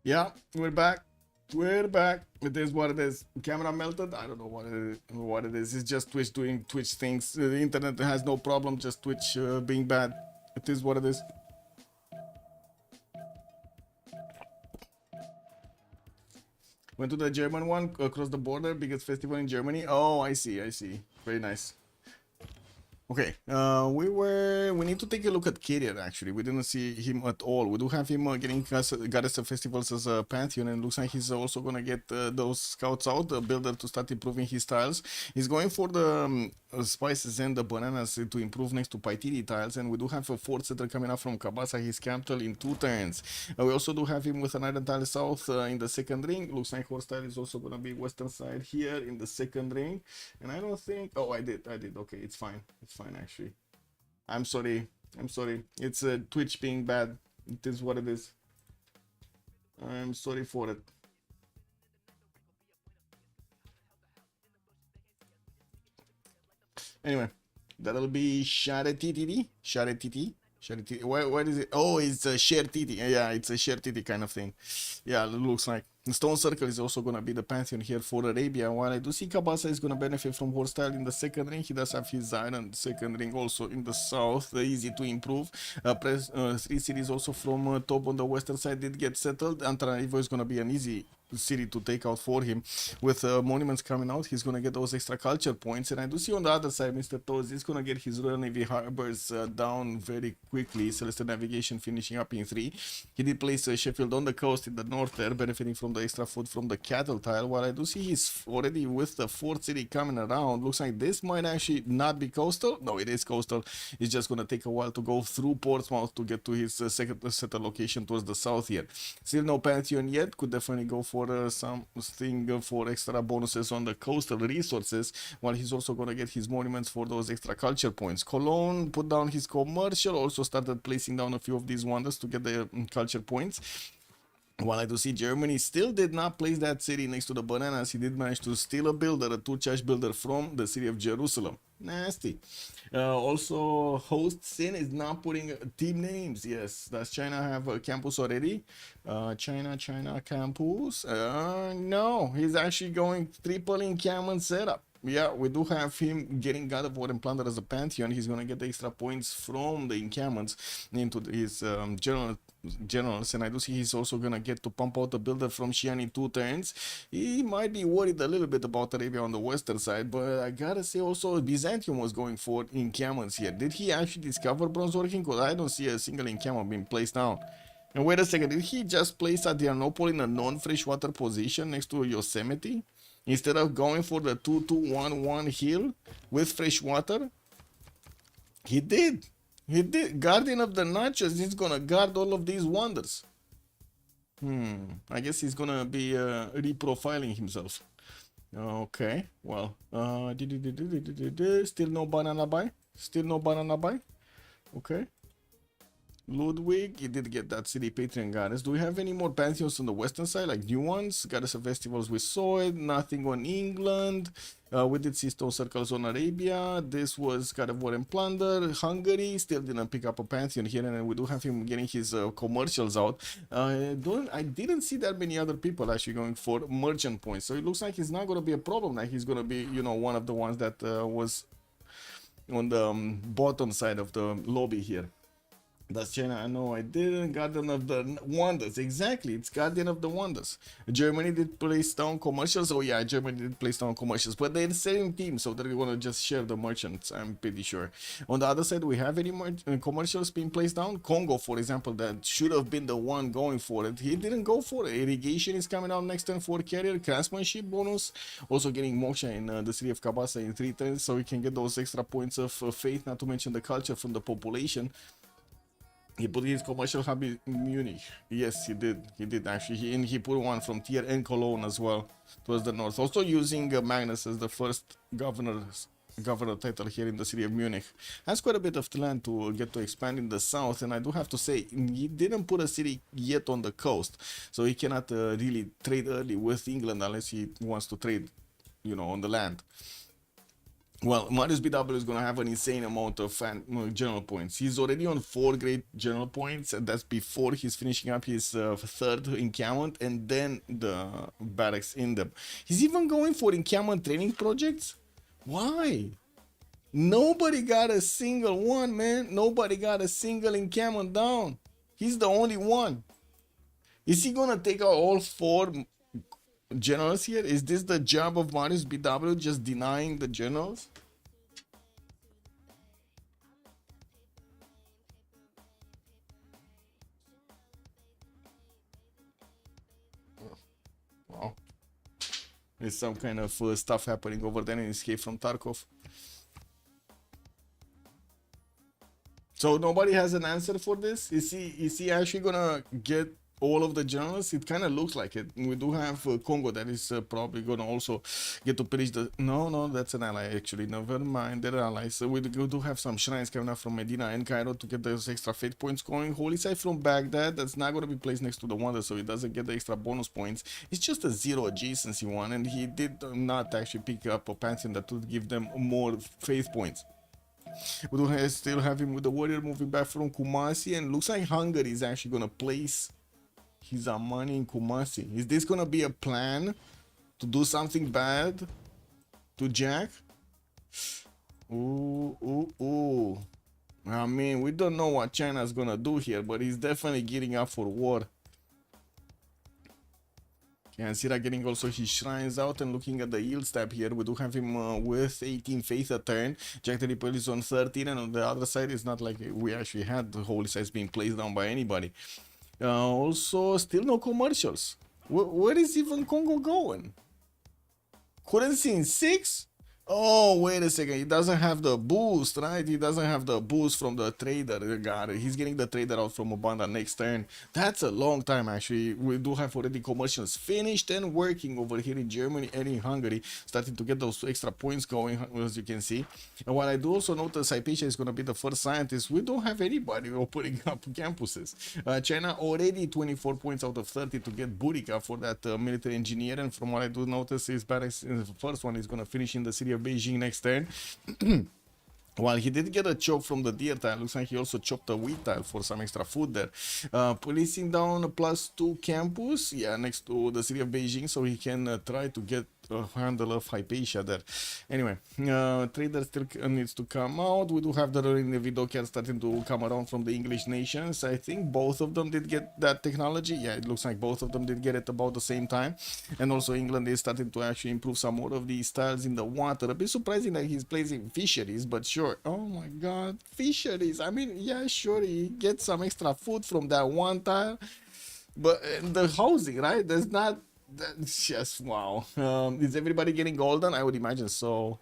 Yeah, we're back. We're back. It is what it is. Camera melted. I don't know what it is. It's just Twitch doing Twitch things. The internet has no problem. Just Twitch being bad. It is what it is. Went to the German one across the border. Biggest festival in Germany. Oh, I see. I see. Very nice. Okay, we need to take a look at Kyrian actually. We didn't see him at all. We do have him getting goddess of festivals as a pantheon, and looks like he's also gonna get those scouts out, the builder to start improving his tiles. He's going for the spices and the bananas to improve next to Paitiri tiles, and we do have a fourth setter coming up from Kabasa, his capital, in 2 turns. We also do have him with an iron tile south in the second ring. Looks like horse tile is also gonna be western side here in the second ring, and I don't think. Oh, I did. Okay, it's fine. It's fine actually. I'm sorry. I'm sorry. It's Twitch being bad. It is what it is. I'm sorry for it. Anyway, that'll be Share TTD. Share TT. Share TT. What is it? Oh, it's a share TT. Yeah, it's a share TT kind of thing. Yeah, it looks like. The Stone Circle is also going to be the pantheon here for Arabia. While I do see Kabasa is going to benefit from horse tile in the second ring, he does have his iron second ring also in the south, easy to improve. Press 3 cities also from top on the western side did get settled. Antananarivo is going to be an easy city to take out for him. With monuments coming out, he's going to get those extra culture points. And I do see on the other side, Mr. Toz is going to get his Royal Navy harbors down very quickly. Celestial Navigation finishing up in 3. He did place Sheffield on the coast in the north there, benefiting from the extra food from the cattle tile. While I do see he's already with the fourth city coming around. Looks like this might actually not be coastal. No, it is coastal. It's just going to take a while to go through Portsmouth to get to his second setter location towards the south here. Still no pantheon yet. Could definitely go for something for extra bonuses on the coastal resources, while he's also going to get his monuments for those extra culture points. Cologne put down his commercial, also started placing down a few of these wonders to get the culture points. While I do see Germany still did not place that city next to the bananas, he did manage to steal a builder, a 2-charge builder from the city of Jerusalem. Nasty. Also, host Sin is not putting team names. Yes, does China have a campus already? China campus? No, he's actually going triple encampment setup. Yeah, we do have him getting God of War and Plunder as a pantheon. He's gonna get the extra points from the encampments into his generals, and I do see he's also gonna get to pump out the builder from Xi'an in 2 turns. He might be worried a little bit about Arabia on the western side, but I gotta say also Byzantium was going for encampments here. Did he actually discover bronze working? Because I don't see a single encampment being placed down. And wait a second, did he just place Adrianople in a non-freshwater position next to Yosemite? Instead of going for the 2-2-1-1 hill with fresh water? He did. He did. Guardian of the Nachos is gonna guard all of these wonders. I guess he's gonna be reprofiling himself. Okay, well, still no banana buy. Still no banana buy. Okay. Ludwig, he did get that city Patreon goddess. Do we have any more pantheons on the western side, like new ones? Goddess of festivals, we saw it. Nothing on England. We did see stone circles on Arabia. This was God of War and Plunder. Hungary still didn't pick up a pantheon here, and we do have him getting his commercials out. I didn't see that many other people actually going for merchant points, so it looks like it's not going to be a problem. Like he's going to be, one of the ones that was on the bottom side of the lobby here. That's China. No, I didn't. Guardian of the Wonders. Exactly. It's Guardian of the Wonders. Germany did place down commercials. Oh, yeah, Germany did place down commercials. But they're the same team, so they're going to just share the merchants, I'm pretty sure. On the other side, we have any commercials being placed down? Congo, for example, that should have been the one going for it. He didn't go for it. Irrigation is coming out next turn for carrier. Craftsmanship bonus. Also getting Moksha in the city of Kabasa in 3 turns, so we can get those extra points of faith, not to mention the culture from the population. He put his commercial hub in Munich. Yes, he did. He did actually. He put one from Tier and Cologne as well towards the north. Also using Magnus as the first governor title here in the city of Munich. Has quite a bit of land to get to expand in the south, and I do have to say he didn't put a city yet on the coast, so he cannot really trade early with England unless he wants to trade, on the land. Well, Marius BW is going to have an insane amount of general points. He's already on 4 great general points, and that's before he's finishing up his third encampment and then the barracks in them. He's even going for encampment training projects? Why? Nobody got a single one, man. Nobody got a single encampment down. He's the only one. Is he going to take out all 4 generals here? Is this the job of Marius BW, just denying the generals? Wow. There's some kind of stuff happening over there in Escape from Tarkov. So nobody has an answer for this? Is he actually gonna get all of the generals? It kind of looks like it. We do have Congo that is probably gonna also get to finish the... No, that's an ally actually. Never mind, they're allies. So we do have some shrines coming up from Medina and Cairo to get those extra fate points going. Holy Site from Baghdad, that's not gonna be placed next to the Wonder, so he doesn't get the extra bonus points. It's just a 0 adjacency one, and he did not actually pick up a Pantheon that would give them more faith points. We do still have him with the warrior moving back from Kumasi, and looks like Hungary is actually gonna place his money in Kumasi. Is this gonna be a plan to do something bad to Jack? Ooh. I mean, we don't know what China's gonna do here, but he's definitely gearing up for war. And Sira getting also his shrines out and looking at the yield stab here. We do have him with 18 faith a turn. Jack the Ripple is on 13, and on the other side, it's not like we actually had the holy sites being placed down by anybody. Also, still no commercials. Where is even Congo going? Currency in 6? Oh, wait a second. He doesn't have the boost, right? He doesn't have the boost from the trader. Got it. He's getting the trader out from Ubanda next turn. That's a long time, actually. We do have already commercials finished and working over here in Germany and in Hungary, starting to get those extra points going, as you can see. And while I do also notice Hypatia is going to be the first scientist, we don't have anybody opening up campuses. China already 24 points out of 30 to get Burika for that military engineer. And from what I do notice, his barracks, the first one is going to finish in the city of Beijing next turn. While he did get a chop from the deer tile, looks like he also chopped a wheat tile for some extra food there. Placing down a +2 campus, yeah, next to the city of Beijing, so he can try to get a handle of Hypatia there. Anyway, trader still needs to come out. We do have the Vidokian starting to come around from the English nations. I think both of them did get that technology. Yeah, it looks like both of them did get it about the same time. And also England is starting to actually improve some more of these tiles in the water. A bit surprising that he's placing fisheries, but sure. Oh my god, fisheries. I mean, yeah, sure, he gets some extra food from that one tile. But the housing, right? There's not... That's just wow. Is everybody getting golden? I would imagine so.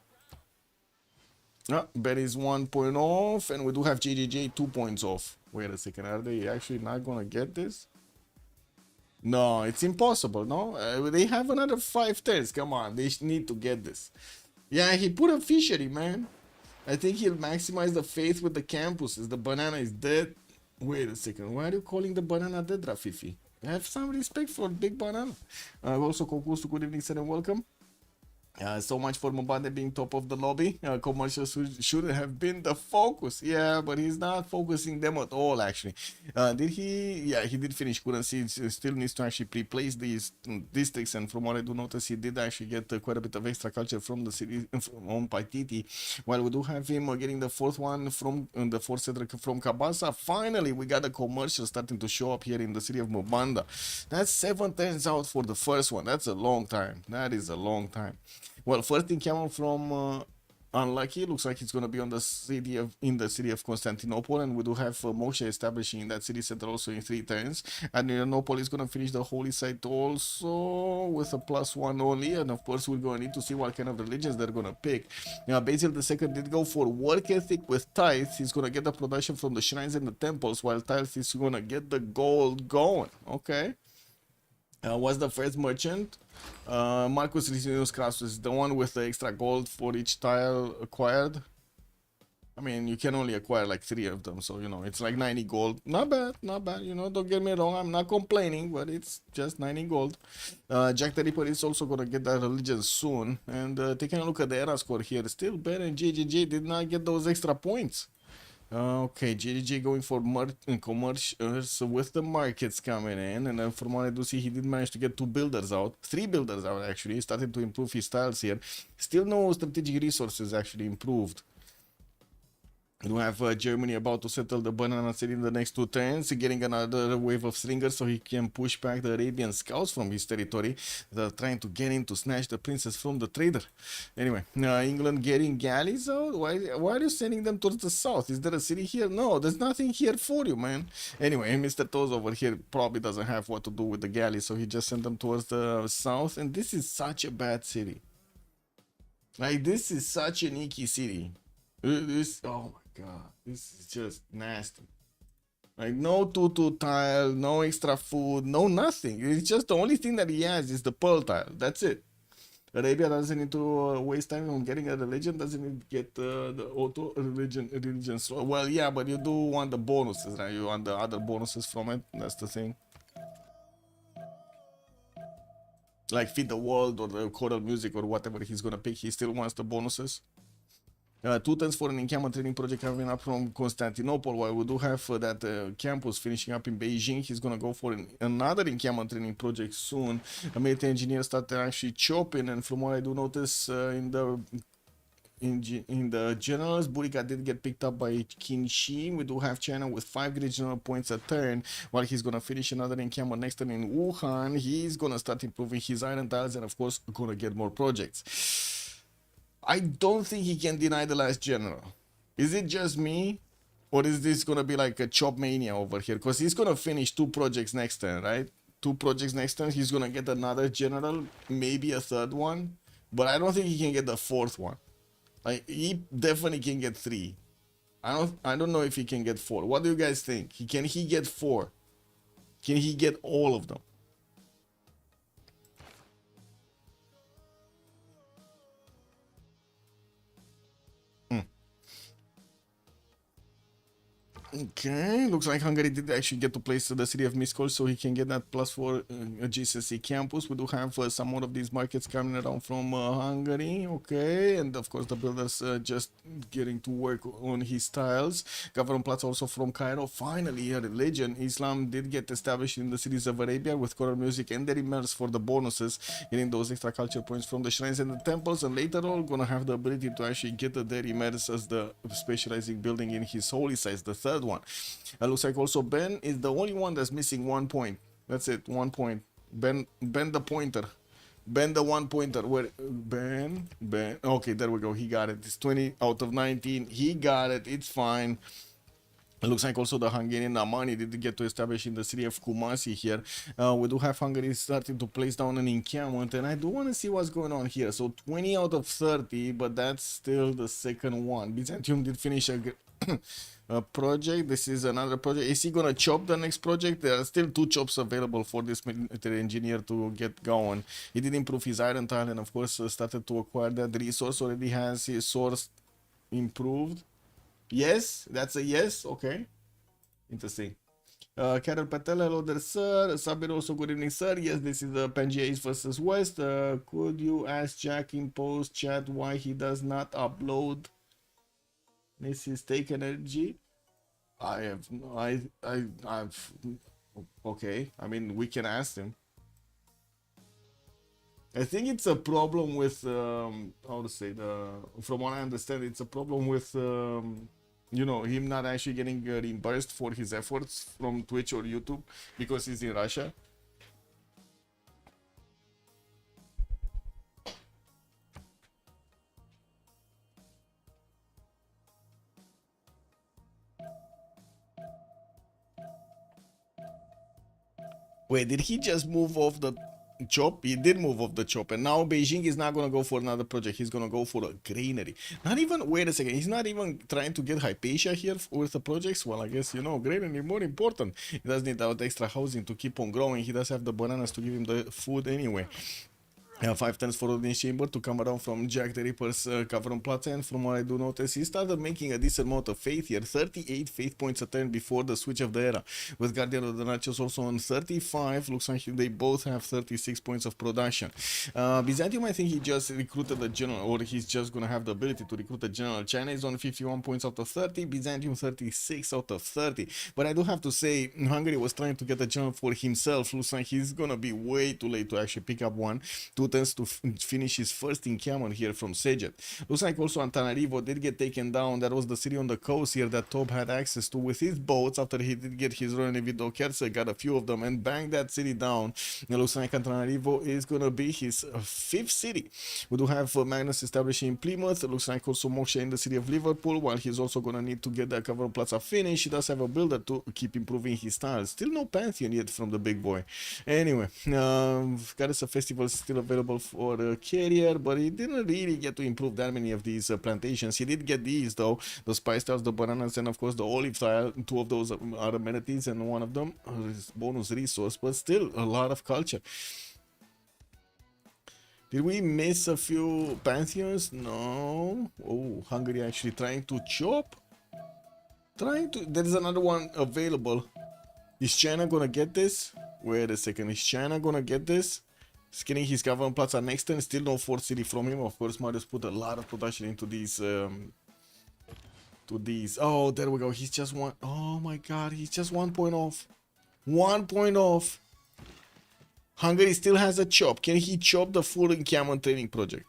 Bet is 1 point off, and we do have JJJ 2 points off. Wait a second, are they actually not gonna get this? No, it's impossible, no? They have another 5 turns. Come on, they need to get this. Yeah, he put a fishery, man. I think he'll maximize the faith with the campuses. The banana is dead. Wait a second, why are you calling the banana dead, Rafifi? Have some respect for Big Banana. Also, Kokusu, good evening, sir, and welcome. So much for Mobande being top of the lobby. Commercials should have been the focus. Yeah, but he's not focusing them at all, actually. Did he? Yeah, he did finish currency. He still needs to actually pre-place these districts. And from what I do notice, he did actually get quite a bit of extra culture from the city owned by Titi. While we do have him getting the fourth one from the fourth settler from Kabasa. Finally, we got a commercial starting to show up here in the city of Mobanda. That's 7 turns out for the first one. That's a long time. That is a long time. Well, first thing came out from Unlucky. Looks like it's going to be on the city in the city of Constantinople, and we do have Moshe establishing in that city center also in 3 turns. Adrianople is going to finish the holy site also with a +1 only, and of course we're going to need to see what kind of religions they're going to pick. Basil II did go for work ethic with tithes. He's going to get the production from the shrines and the temples, while tithes is going to get the gold going. Okay. Was the first merchant. Marcus Licinius Crassus is the one with the extra gold for each tile acquired. I mean, you can only acquire like 3 of them, so you know, it's like 90 gold. Not bad, not bad. You know, don't get me wrong, I'm not complaining, but it's just 90 gold. Jack the Ripper is also gonna get that religion soon. And taking a look at the era score here, still Ben and JJJ did not get those extra points. Okay, JJJ going for commercials with the markets coming in, and then from what I do see, he did manage to get 2 builders out, 3 builders out actually, starting to improve his styles here. Still no strategic resources actually improved. We have Germany about to settle the banana city in the next 2 turns, getting another wave of stringers so he can push back the Arabian scouts from his territory. They're trying to get in to snatch the princess from the trader. Anyway, England getting galleys out? Why are you sending them towards the south? Is there a city here? No, there's nothing here for you, man. Anyway, Mr. Toes over here probably doesn't have what to do with the galleys, so he just sent them towards the south. And this is such a bad city. Like, this is such an icky city. Oh my god, this is just nasty. Like, no 2-2 tile, no extra food, no nothing. It's just the only thing that he has is the pearl tile. That's it. Arabia doesn't need to waste time on getting a religion, doesn't need to get the auto religion. Well, yeah, but you do want the bonuses, right? You want the other bonuses from it. That's the thing. Like Feed the World or the choral music or whatever he's gonna pick, he still wants the bonuses. 2 turns for an encampment training project coming up from Constantinople. While we do have that campus finishing up in Beijing, he's gonna go for another encampment training project soon. A military engineer started actually chopping, and from what I do notice in the generals, Buriga did get picked up by Qinxi. We do have China with 5 regional points a turn, while he's gonna finish another encampment next turn in Wuhan. He's gonna start improving his iron tiles and of course gonna get more projects. I don't think he can deny the last general. Is it just me? Or is this gonna be like a chop mania over here? Because he's gonna finish 2 projects next turn, right? 2 projects next turn. He's gonna get another general, maybe a 3rd one. But I don't think he can get the 4th one. Like, he definitely can get 3. I don't know if he can get 4. What do you guys think? Can he get 4? Can he get all of them? Okay, looks like Hungary did actually get to place the city of Miskolc, so he can get that +4 GCC campus. We do have some more of these markets coming around from Hungary, okay, and of course the builders just getting to work on his tiles. Government plots also from Cairo. Finally, a religion. Islam did get established in the cities of Arabia with choral music and their immerse for the bonuses, getting those extra culture points from the shrines and the temples, and later on gonna have the ability to actually get the Dairy Immerse as the specializing building in his holy sites, the 3rd one. Looks like also Ben is the only one that's missing 1 point. That's it, 1 point. Ben the pointer. Ben the 1 pointer. Where Ben? Okay, there we go. He got it. It's 20 out of 19. He got it. It's fine. It looks like also the Hungarian money did get to establish in the city of Kumasi here. We do have Hungary starting to place down an encampment, and I do want to see what's going on here. So 20 out of 30, but that's still the 2nd one. Byzantium did finish a project. This is another project. Is he gonna chop the next project? There are still 2 chops available for this military engineer to get going. He did improve his iron tile and of course started to acquire that resource. Already has his source improved. Yes, that's a yes. Okay, interesting. Carol Patel, hello there, sir. Sabir also, good evening, sir. Yes, this is the Pangea East versus West. Could you ask Jack in post chat why he does not upload this is take energy? I've okay. I mean, we can ask him. I think it's a problem with how to say, from what I understand, it's a problem with you know, him not actually getting reimbursed for his efforts from Twitch or YouTube because he's in Russia. Wait, did he just move off the chop? He did move off the chop, and now Beijing is not gonna go for another project. He's gonna go for a granary. Not even, wait a second, he's not even trying to get Hypatia here with the projects. Well, I guess, you know, granary more important. He does need that extra housing to keep on growing. He does have the bananas to give him the food anyway. 5 turns for Odin's Chamber to come around from Jack the Ripper's Cavern Plaza, and from what I do notice, he started making a decent amount of faith here. 38 faith points a turn before the switch of the era, with Guardian of the Nachos also on 35. Looks like they both have 36 points of production. Byzantium, I think he just recruited a general, or he's just gonna have the ability to recruit a general. China is on 51 points out of 30, Byzantium 36 out of 30. But I do have to say, Hungary was trying to get a general for himself. Looks like he's gonna be way too late to actually pick up one. 2 turns to finish his first encampment here from Sejet. Looks like also Antananarivo did get taken down. That was the city on the coast here that Tob had access to with his boats after he did get his Royal Navy Kerse, got a few of them and banged that city down. It looks like Antananarivo is gonna be his 5th city. We do have Magnus establishing in Plymouth. It looks like also Moksha in the city of Liverpool, while he's also gonna need to get that cover plaza finish. He does have a builder to keep improving his style. Still no Pantheon yet from the big boy. Anyway, Goddess of Festival is still available for a carrier, but he didn't really get to improve that many of these plantations. He did get these though, the spice tiles, the bananas, and of course the olive tile. 2 of those are amenities, and one of them is bonus resource, but still a lot of culture. Did we miss a few pantheons? No. Oh, Hungary actually trying to chop. There is another one available. Is China gonna get this? Wait a second, is China gonna get this? Skinning his Cavern Plaza next turn, still no 4th city from him. Of course, Marius put a lot of production into these. Oh, there we go. He's just one. Oh my god, he's just 1 point off. 1 point off. Hungary still has a chop. Can he chop the full encampment training project?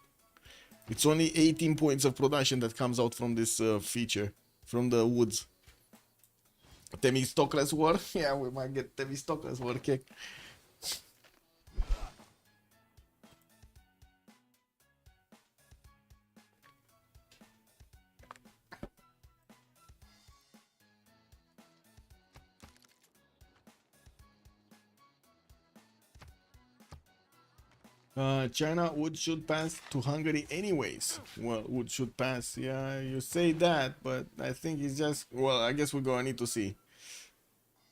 It's only 18 points of production that comes out from this feature, from the woods. Themistocles War? Yeah, we might get Themistocles War kick. China should pass to Hungary anyways. Well, should pass. Yeah, you say that, but I think it's just, well, I guess we're gonna need to see.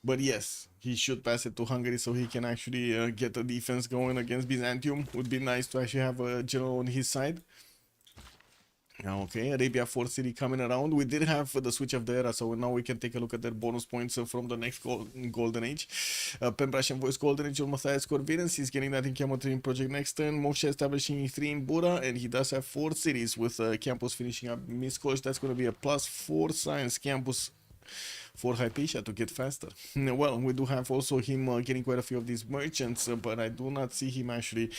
But yes, he should pass it to Hungary so he can actually get a defense going against Byzantium. Would be nice to actually have a general on his side. Okay, Arabia 4th city coming around. We did have the switch of the era, so now we can take a look at their bonus points from the next golden age. Pembrasian Voice Golden Age, Matthias Corvinus, he's getting that in Camel Training Project next turn. Moshe establishing 3 in Bura, and he does have 4 cities with campus finishing up Miskosh. That's going to be a +4 science campus for Hypatia to get faster. Well, we do have also him getting quite a few of these merchants, but I do not see him actually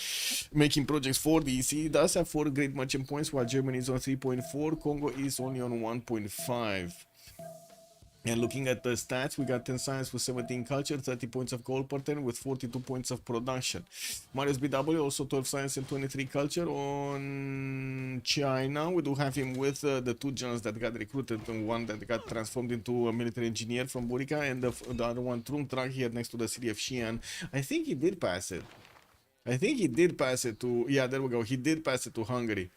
making projects for these. He does have 4 great merchant points, while Germany is on 3.4, Congo is only on 1.5. And looking at the stats, we got 10 science with 17 culture, 30 points of gold per turn with 42 points of production. Marius BW also 12 science and 23 culture on China. We do have him with the 2 generals that got recruited, and one that got transformed into a military engineer from Burica, and the other one Trung Trak here next to the city of Xi'an. I think he did pass it. I think he did pass it to, yeah, there we go. He did pass it to Hungary.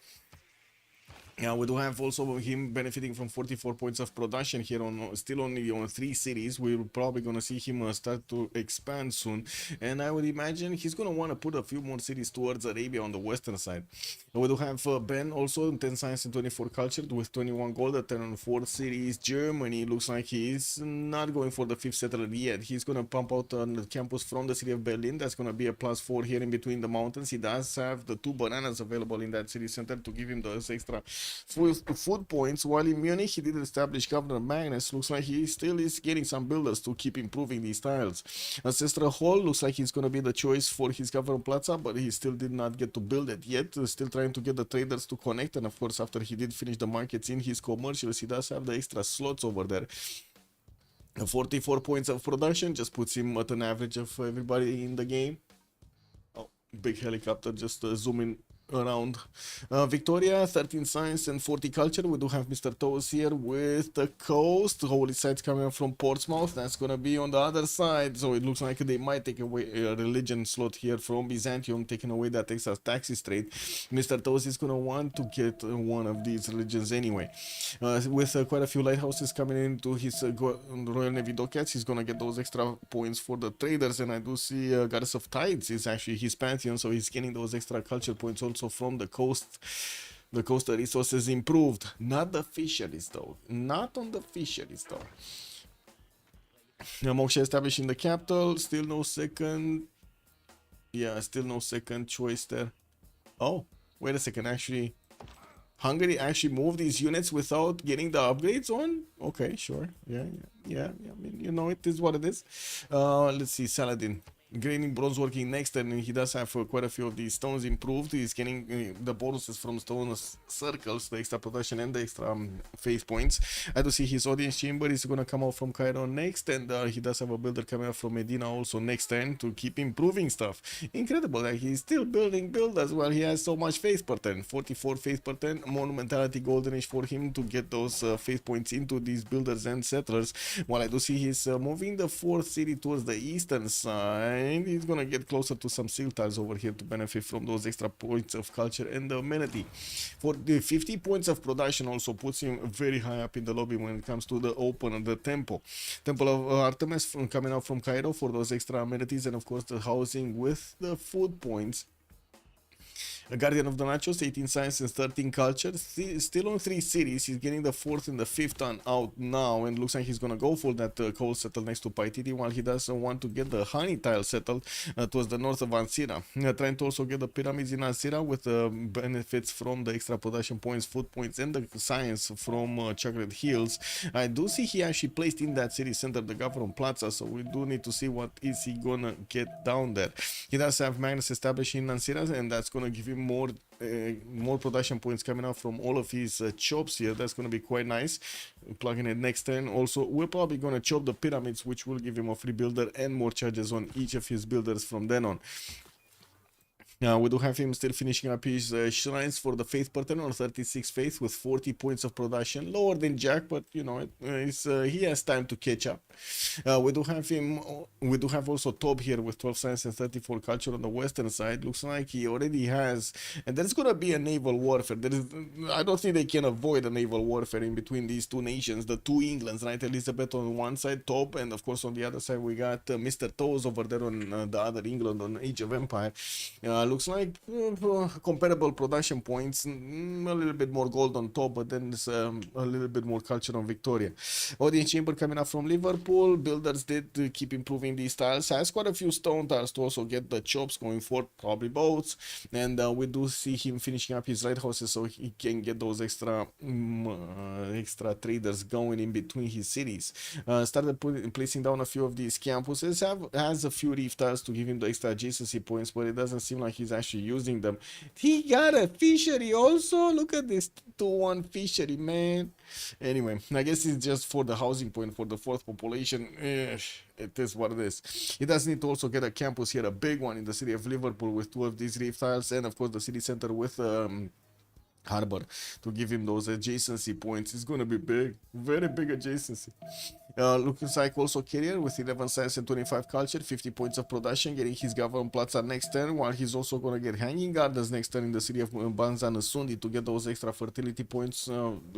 Yeah, we do have also him benefiting from 44 points of production here on still only on 3 cities. We're probably gonna see him start to expand soon, and I would imagine he's gonna want to put a few more cities towards Arabia on the western side. We do have Ben also 10 science and 24 culture with 21 gold at 10 on 4 cities. Germany looks like he's not going for the 5th settler yet. He's gonna pump out on the campus from the city of Berlin. That's gonna be a +4 here in between the mountains. He does have the 2 bananas available in that city center to give him those extra food points, while in Munich he did establish Governor Magnus. Looks like he still is getting some builders to keep improving these tiles. Ancestral Hall looks like he's gonna be the choice for his Governor Plaza, but he still did not get to build it yet. Still trying to get the traders to connect, and of course after he did finish the markets in his commercials, he does have the extra slots over there. 44 points of production just puts him at an average of everybody in the game. Oh, big helicopter just zooming around. Victoria, 13 science and 40 culture. We do have Mr. Toes here with the coast. Holy sites coming from Portsmouth. That's gonna be on the other side. So it looks like they might take away a religion slot here from Byzantium, taking away that extra taxi trade. Mr. Toes is gonna want to get one of these religions anyway. With quite a few lighthouses coming into his Royal Navy dockyards, he's gonna get those extra points for the traders. And I do see Goddess of Tides is actually his pantheon, so he's getting those extra culture points also from the coast. The coastal resources improved, not the fisheries though, not on the fisheries though. Moksha established in the capital, still no second, yeah, still no second choice there. Oh, wait a second, actually Hungary actually moved these units without getting the upgrades on? Okay, sure. Yeah. I mean, you know, it is what it is. Let's see, Saladin. Grading bronze working next, and he does have quite a few of these stones improved. He's getting the bonuses from stone circles, the extra protection and the extra faith points. I do see his audience chamber is going to come out from Cairo next, and he does have a builder coming out from Medina also next turn to keep improving stuff. Incredible that he's still building builders while he has so much faith per turn. 44 faith per turn, monumentality golden age for him to get those faith points into these builders and settlers. While I do see he's moving the 4th city towards the eastern side. And he's gonna get closer to some seal tiles over here to benefit from those extra points of culture and the amenity. For the 50 points of production also puts him very high up in the lobby when it comes to the open and the temple. Temple of Artemis coming out from Cairo for those extra amenities, and of course the housing with the food points. A Guardian of the Nachos, 18 science and 13 culture, still on 3 cities. He's getting the 4th and the 5th one out now, and looks like he's gonna go for that coal settle next to Paititi, while he does want to get the honey tile settled towards the north of Ansira. Trying to also get the pyramids in Ansira with the benefits from the extra production points, food points, and the science from Chocolate Hills. I do see he actually placed in that city center the Government Plaza, so we do need to see what is he gonna get down there. He does have Magnus established in Ansira, and that's gonna give him more production points coming out from all of his chops here. That's going to be quite nice. Plugging it next turn. Also, we're probably going to chop the pyramids, which will give him a free builder and more charges on each of his builders from then on. We do have him still finishing up his shrines for the faith pattern on 36 faith with 40 points of production, lower than Jack, but you know he has time to catch up. We do have also Tob here with 12 science and 34 culture on the western side. Looks like he already has, and there's gonna be a naval warfare. I don't think they can avoid a naval warfare in between these two nations, the two Englands, right? Elizabeth on one side, Tob, and of course on the other side we got Mr. Toes over there on the other England on Age of Empire. Looks like comparable production points, a little bit more gold on top, but then there's a little bit more culture on Victoria. Audience chamber coming up from Liverpool. Builders did keep improving these tiles. Has quite a few stone tiles to also get the chops going for, probably boats. And we do see him finishing up his lighthouses so he can get those extra traders going in between his cities. Started placing down a few of these campuses. Has a few reef tiles to give him the extra adjacency points, but it doesn't seem like he's actually using them. He got a fishery also. Look at this 2-1 fishery, man. Anyway, I guess it's just for the housing point for the 4th population. It is what it is. He does need to also get a campus here, a big one in the city of Liverpool with 2 of these reef tiles, and of course the city center with harbor to give him those adjacency points. It's gonna be big, very big adjacency. Looks like also Carrier with 11 science and 25 culture, 50 points of production, getting his Government Plaza next turn, while he's also gonna get Hanging Gardens next turn in the city of Banza Nasundi to get those extra fertility points,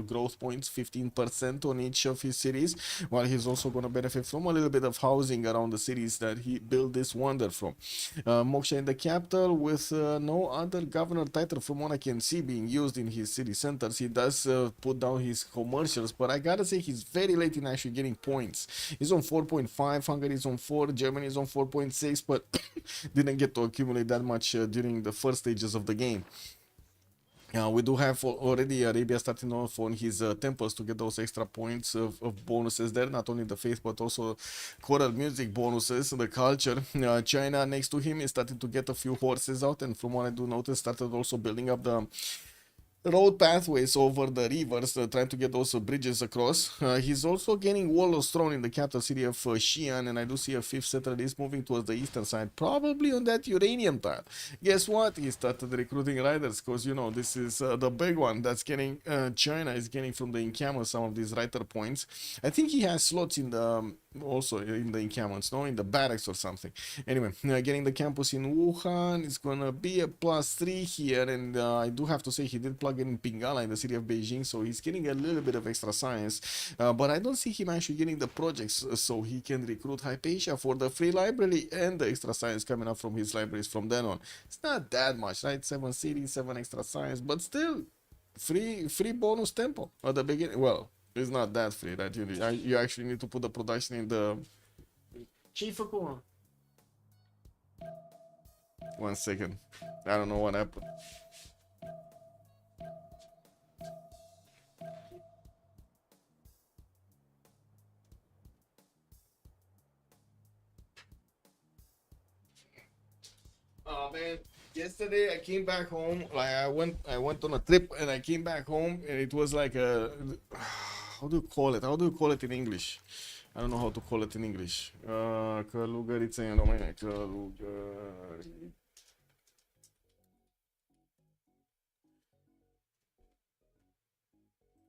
growth points, 15% on each of his cities, while he's also gonna benefit from a little bit of housing around the cities that he built this wonder from. Moksha in the capital with no other governor title from what I can see being used in his city centers. He does put down his commercials, but I gotta say he's very late in actually getting points. He's on 4.5, Hungary is on 4, Germany is on 4.6, but didn't get to accumulate that much during the first stages of the game. We do have already Arabia starting off on his temples to get those extra points of bonuses there, not only the faith but also choral music bonuses, the culture. China next to him is starting to get a few horses out, and from what I do notice started also building up road pathways over the rivers, trying to get those bridges across. He's also gaining warlords throne in the capital city of Xi'an, and I do see a fifth settler is moving towards the eastern side, probably on that uranium tile. Guess what? He started recruiting riders, because, you know, this is the big one that's getting, China is getting from the encampment some of these rider points. I think he has slots in the, also in the encampments, no, in the barracks or something. Anyway, getting the campus in Wuhan is gonna be a +3 here, and I do have to say he did plug in Pingala in the city of Beijing, so he's getting a little bit of extra science, but I don't see him actually getting the projects so he can recruit Hypatia for the free library and the extra science coming up from his libraries from then on. It's not that much, right? 7 cities, 7 extra science, but still free bonus tempo at the beginning. Well, it's not that free, right? You actually need to put the production in the chief. 1 second, I don't know what happened. Oh man, yesterday I came back home. Like I went on a trip and I came back home and it was like a how do you call it? How do you call it in English? I don't know how to call it in English. Călugăriță în România.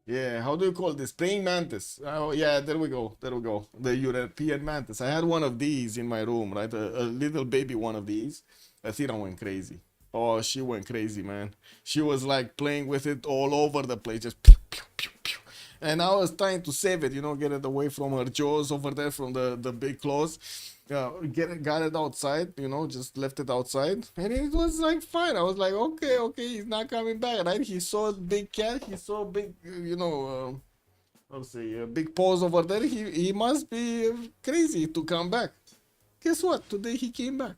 Yeah, how do you call this? Praying mantis. Oh, yeah, there we go. There we go. The European mantis. I had one of these in my room, right? A little baby one of these. Athena went crazy. Oh, she went crazy, man. She was like playing with it all over the place, just pew, pew, pew, pew. And I was trying to save it, you know, get it away from her jaws over there, from the big claws. Got it outside, you know, just left it outside, and it was like fine. I was like, okay, okay, he's not coming back, right? He saw a big cat, he saw big, you know, how to say, big paws over there. He must be crazy to come back. Guess what? Today he came back.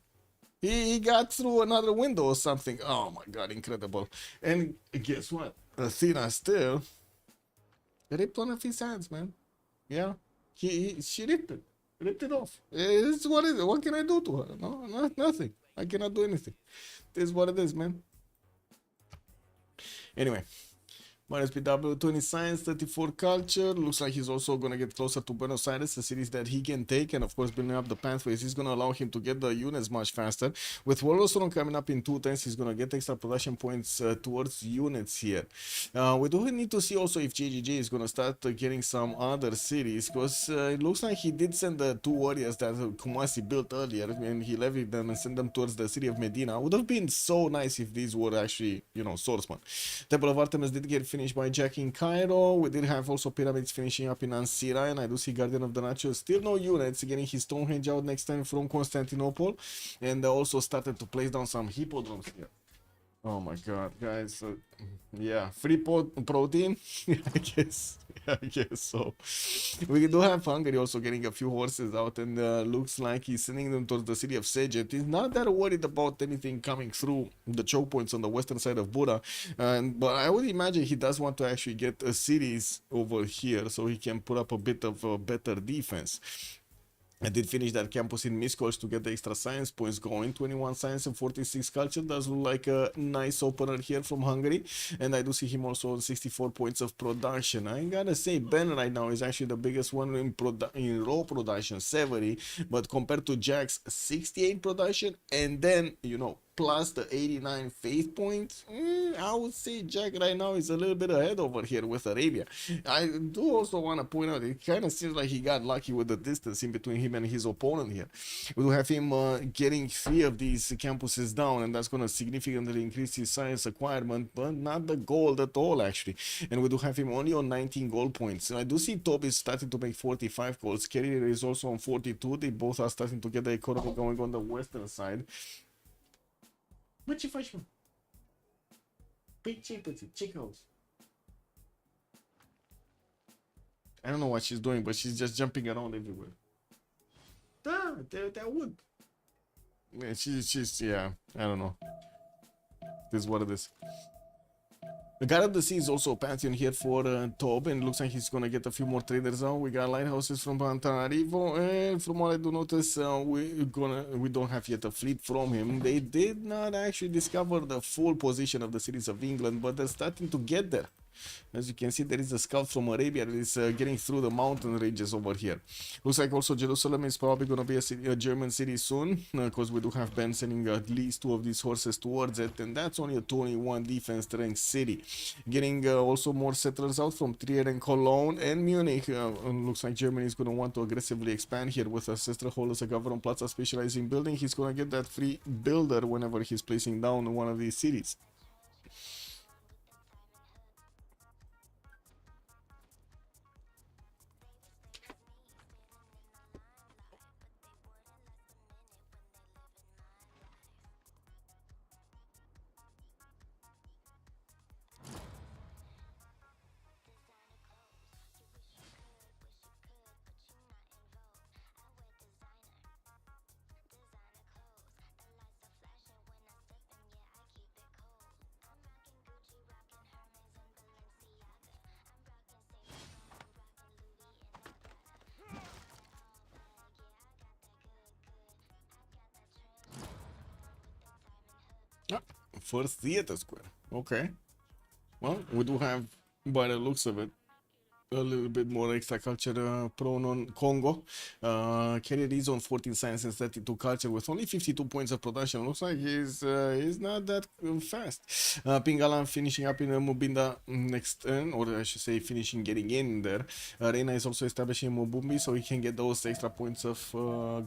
He got through another window or something. Oh my god, incredible! And guess what? Athena still ripped one of his hands, man. Yeah, she ripped it off. It's what it is. What can I do to her? No, nothing. I cannot do anything. This is what it is, man. Anyway, minus PW 20 science, 34 culture. Looks like he's also gonna get closer to Buenos Aires, a cities that he can take, and of course building up the pathways is gonna allow him to get the units much faster. With Warlord coming up in 2 turns, he's gonna get extra production points towards units here. We do need to see also if JGJ is gonna start getting some other cities, because it looks like he did send the 2 warriors that Kumasi built earlier, and he levied them and sent them towards the city of Medina. Would have been so nice if these were actually, you know, swordsmen. Temple of Artemis did get finished by Jack in Cairo. We did have also pyramids finishing up in Ansira, and I do see Guardian of the Nacho. Still no units, getting his Stonehenge out next time from Constantinople, and also started to place down some hippodromes here. Oh my god, guys. Yeah, free protein. I guess so. We do have Hungary also getting a few horses out, and looks like he's sending them towards the city of Szeged. He's not that worried about anything coming through the choke points on the western side of Buda, but I would imagine he does want to actually get cities over here so he can put up a bit of a better defense. I did finish that campus in Miskolc to get the extra science points going. 21 science and 46 culture. Does look like a nice opener here from Hungary. And I do see him also on 64 points of production. I gotta say, Ben right now is actually the biggest one in raw production, 70. But compared to Jack's 68 production, and then, you know, plus the 89 faith points, I would say Jack right now is a little bit ahead over here with Arabia. I do also want to point out, it kind of seems like he got lucky with the distance in between him and his opponent here. We will have him getting 3 of these campuses down, and that's going to significantly increase his science acquirement, but not the gold at all, actually. And we do have him only on 19 gold points. And I do see Toby starting to make 45 goals. Carrier is also on 42. They both are starting to get the economy going on the western side. Bă, ce faci, mă? Păi ce-ai pățit? Ce cauți? I don't know what she's doing, but she's just jumping around everywhere. Da, te aud. Yeah, she's, yeah, I don't know. This is what it is. The God of the Sea is also a pantheon here for Tob, and it looks like he's gonna get a few more traders out. We got lighthouses from Antananarivo, and from what I do notice, we don't have yet a fleet from him. They did not actually discover the full position of the cities of England, but they're starting to get there. As you can see, there is a scout from Arabia that is getting through the mountain ranges over here. Looks like also Jerusalem is probably going to be a German city soon, because we do have Ben sending at least 2 of these horses towards it, and that's only a 21 defense strength city. Getting also more settlers out from Trier and Cologne and Munich. Looks like Germany is going to want to aggressively expand here with a sister hall as a government plaza specializing building. He's going to get that free builder whenever he's placing down one of these cities. Ah, first theater square. Okay. Well, we do have, by the looks of it, a little bit more extra culture prone on Congo. Carrier is on 14 science and 32 culture with only 52 points of production. Looks like he's not that fast. Pingala finishing up in Mubinda next turn, or I should say finishing getting in there. Reina is also establishing Mubumbi so he can get those extra points of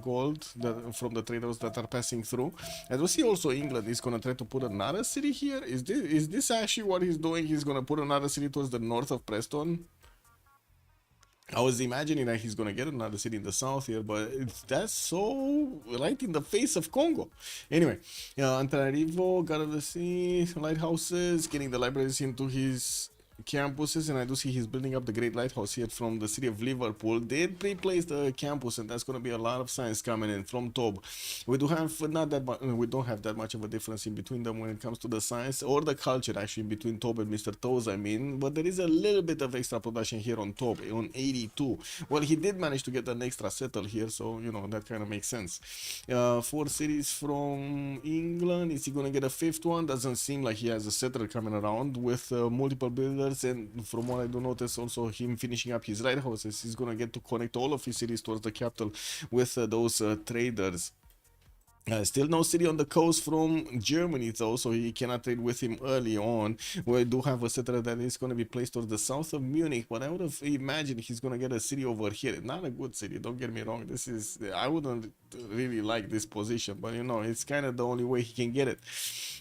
gold from the traders that are passing through. And we see also England is going to try to put another city here. Is this actually what he's doing? He's going to put another city towards the north of Preston. I was imagining that he's gonna get another city in the south here, but that's so right in the face of Congo. Anyway, Antananarivo, God of the Sea, lighthouses, getting the libraries into his campuses, and I do see he's building up the great lighthouse here from the city of Liverpool. They pre-placed the campus, and that's going to be a lot of science coming in from Tob. We do have we don't have that much of a difference in between them when it comes to the science or the culture actually between Tob and Mr. Toes, I mean, but there is a little bit of extra production here on Tob on 82. Well, he did manage to get an extra settle here, so you know that kind of makes sense. 4 cities from England. Is he going to get a 5th one? Doesn't seem like he has a settler coming around with multiple builders. And from what I do notice, also him finishing up his lighthouses, he's gonna get to connect all of his cities towards the capital with those traders. Still no city on the coast from Germany though, so he cannot trade with him early on. We do have a settler that is going to be placed towards the south of Munich, but I would have imagined he's going to get a city over here. Not a good city, don't get me wrong. This is, I wouldn't really like this position, but you know, it's kind of the only way he can get it.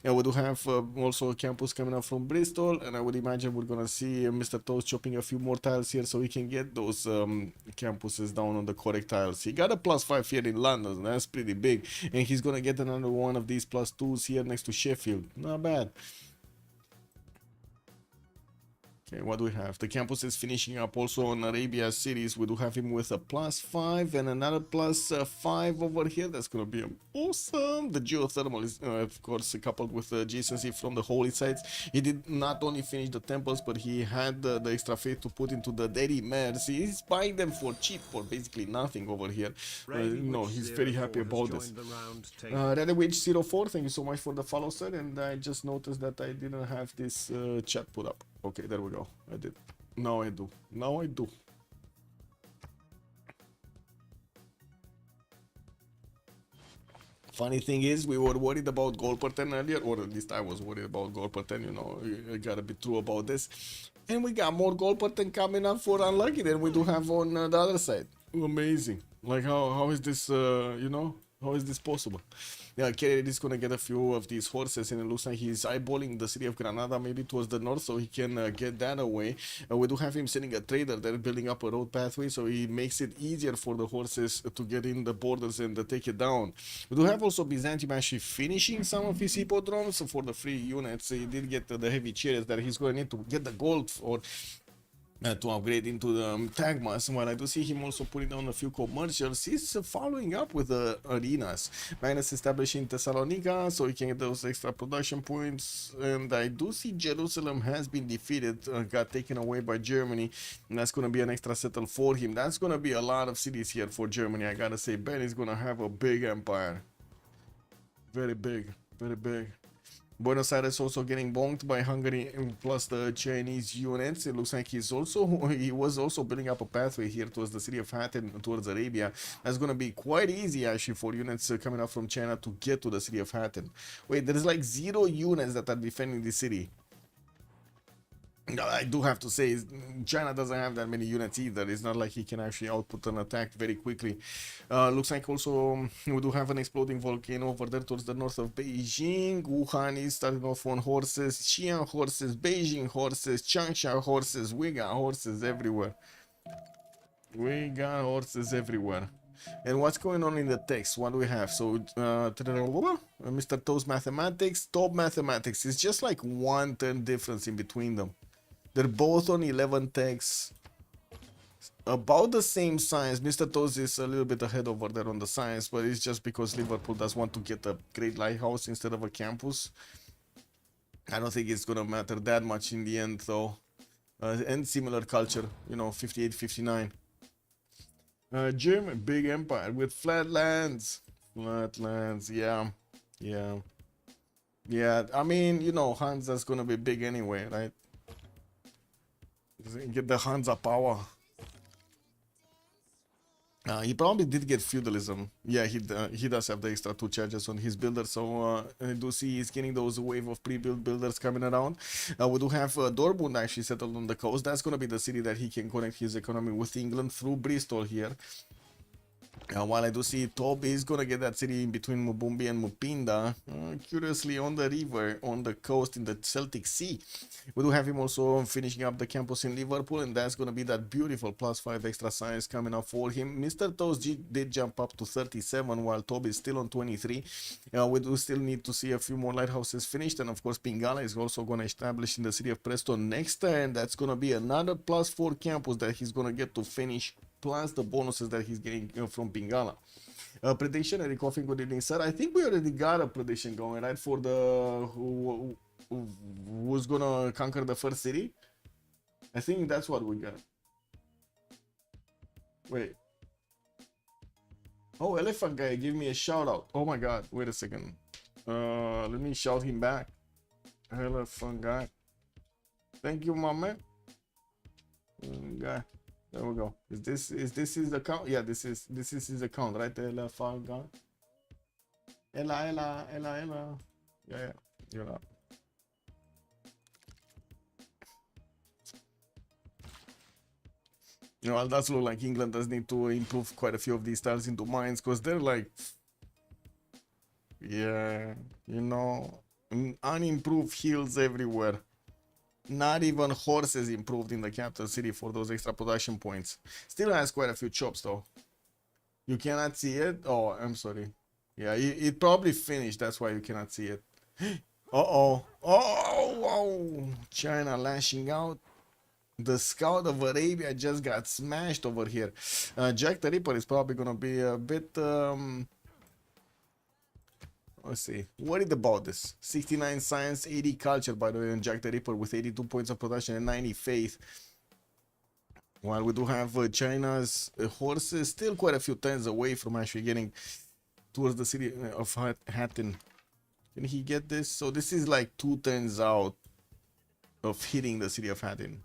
And we do have also a campus coming up from Bristol, and I would imagine we're going to see Mr. Toast chopping a few more tiles here so he can get those campuses down on the correct tiles. He got a +5 here in London, that's pretty big, and he's gonna get another one of these +2s here next to Sheffield. Not bad. Okay, what do we have? The campus is finishing up also on Arabia cities. We do have him with a +5 and another +5 over here. That's gonna be awesome. The geothermal is of course coupled with the adjacency from the holy sites. He did not only finish the temples, but he had the extra faith to put into the Daddy Mares. He's buying them for cheap, for basically nothing over here. No, he's very happy about this. Redwitch04, thank you so much for the follow, sir. And I just noticed that I didn't have this chat put up. Okay, there we go. I did. Now I do. Now I do. Funny thing is, we were worried about goal per 10 earlier, or at least I was worried about goal per 10, you know, I gotta be true about this. And we got more goal per 10 coming up for unlucky than we do have on the other side. Amazing. Like, how is this, you know, how is this possible? Yeah, Kerry is gonna get a few of these horses, and it looks like he's eyeballing the city of Granada, maybe towards the north, so he can get that away. We do have him sending a trader there, building up a road pathway, so he makes it easier for the horses to get in the borders and take it down. We do have also Byzantium actually finishing some of his hippodromes, so for the free units. He did get the heavy chariots that he's going to need to get the gold for. to upgrade into the Tagmas. While I do see him also putting down a few commercials, he's following up with the arenas. Magnus establishing Thessalonica so he can get those extra production points. And I do see Jerusalem has been defeated, got taken away by Germany. And that's going to be an extra settle for him. That's going to be a lot of cities here for Germany. I gotta say, Ben is going to have a big empire. Very big, very big. Buenos Aires also getting bonked by Hungary plus the Chinese units. It looks like he was also building up a pathway here towards the city of Hattin, towards Arabia. That's going to be quite easy actually for units coming up from China to get to the city of Hattin. Wait, there's like 0 units that are defending the city. I do have to say, China doesn't have that many units either. It's not like he can actually output an attack very quickly. Looks like also we do have an exploding volcano over there towards the north of Beijing. Wuhan is starting off on horses, Xi'an horses, Beijing horses, Changsha horses. We got horses everywhere. We got horses everywhere. And what's going on in the text? What do we have? So, Mr. Toast Mathematics, Top Mathematics. It's just like 1 turn difference in between them. They're both on 11 texts. About the same science. Mr. Toast is a little bit ahead over there on the science, but it's just because Liverpool does want to get a great lighthouse instead of a campus. I don't think it's gonna matter that much in the end though. And similar culture, you know, 58, 59. German, big empire with flatlands. Flatlands, yeah. I mean, you know, Hansa's gonna be big anyway, right? Get the Hansa power. He probably did get feudalism. Yeah, he does have the extra 2 charges on his builder, so I do see he's getting those wave of pre-built builders coming around. We do have Dortmund actually settled on the coast. That's going to be the city that he can connect his economy with England through Bristol here. While I do see Tob is gonna get that city in between Mubumbi and Mupinda, curiously on the river, on the coast in the Celtic Sea. We do have him also finishing up the campus in Liverpool, and that's gonna be that beautiful +5 extra science coming up for him. Mr. Toast did jump up to 37, while Tob is still on 23. We do still need to see a few more lighthouses finished, and of course Pingala is also gonna establish in the city of Preston next turn. That's gonna be another +4 campus that he's gonna get to finish, plus the bonuses that he's getting from Pingala. Prediction, Eric Coffin, good evening, sir. I think we already got a prediction going, right? For the who's gonna conquer the first city. I think that's what we got. Wait. Oh, Elephant Guy, give me a shout out. Oh my god, wait a second. Let me shout him back. Elephant Guy. Thank you, my man. Guy. There we go. Is this his account? Yeah, this is his account, right? Ella Falga. Ella. Yeah, you're up. You know, it does look like England does need to improve quite a few of these tiles into mines, because they're like, yeah, you know, unimproved hills everywhere. Not even horses improved in the capital city for those extra production points. Still has quite a few chops though. You cannot see it? Oh, I'm sorry. Yeah, it probably finished. That's why you cannot see it. Uh-oh. Oh, China lashing out. The Scout of Arabia just got smashed over here. Jack the Ripper is probably going to be a bit... let's see. Worried about this. 69 science, 80 culture, by the way, on Jack the Ripper with 82 points of production and 90 faith. While we do have China's horses still quite a few turns away from actually getting towards the city of Hattin. Can he get this? So this is like 2 turns out of hitting the city of Hattin.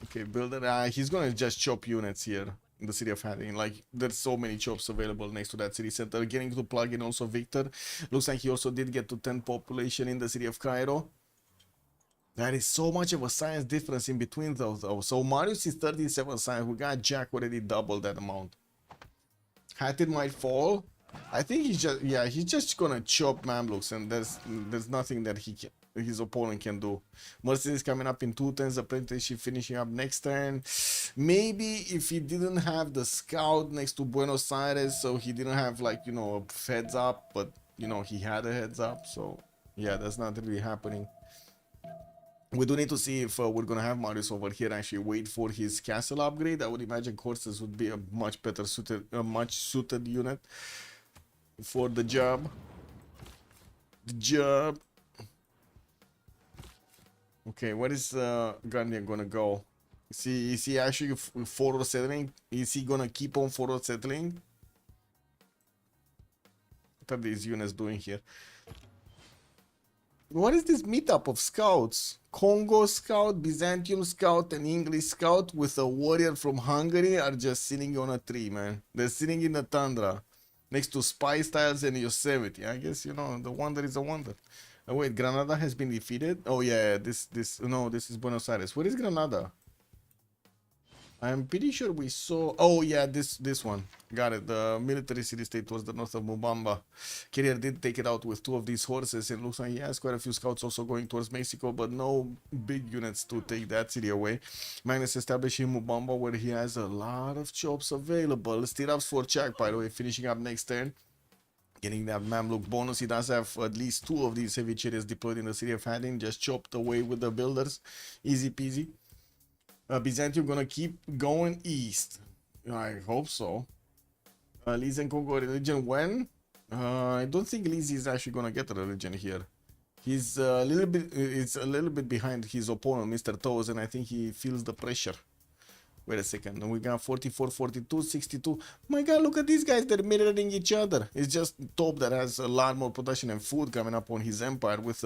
Okay, builder. He's gonna just chop units here in the city of Hattin. Like, there's so many chops available next to that city center. Getting to plug in also Victor. Looks like he also did get to 10 population in the city of Cairo. That is so much of a science difference in between those though. So Marius is 37 science. We got Jack already double that amount. Hattin might fall. I think he's just gonna chop Mamluks, and there's nothing that his opponent can do. Mercy is coming up in 2 turns. Apprenticeship finishing up next turn. Maybe if he didn't have the scout next to Buenos Aires, so he didn't have, like, you know, a heads up, but you know he had a heads up. So yeah, that's not really happening. We do need to see if we're gonna have Marius over here actually wait for his castle upgrade. I would imagine horses would be a much better suited, unit for the job. Okay, where is Guardian gonna go? Is he actually forward settling? Is he gonna keep on forward settling? What are these units doing here? What is this meetup of scouts? Congo scout, Byzantium scout, and English scout with a warrior from Hungary are just sitting on a tree, man. They're sitting in the tundra next to Spice Tiles and Yosemite. I guess, you know, the wonder is a wonder. Oh, wait, Granada has been defeated? Oh, yeah, this is Buenos Aires. Where is Granada? I'm pretty sure we saw... Oh, yeah, this one. Got it. The military city-state towards the north of Mubamba. Carrier did take it out with 2 of these horses. It looks like he has quite a few scouts also going towards Mexico, but no big units to take that city away. Magnus establishing Mubamba, where he has a lot of chops available. Still ups for Chak, by the way, finishing up next turn. Getting that Mamluk bonus. He does have at least 2 of these heavy chariots deployed in the city of Hattin. Just chopped away with the builders. Easy peasy. Byzantium gonna keep going east. I hope so. Liz and Congo religion when? I don't think Liz is actually gonna get a religion here. He's a little bit. It's a little bit behind his opponent, Mr. Toes, and I think he feels the pressure. Wait a second. We got 44, 42, 62. My god, look at these guys. They're mirroring each other. It's just Top that has a lot more production and food coming up on his empire with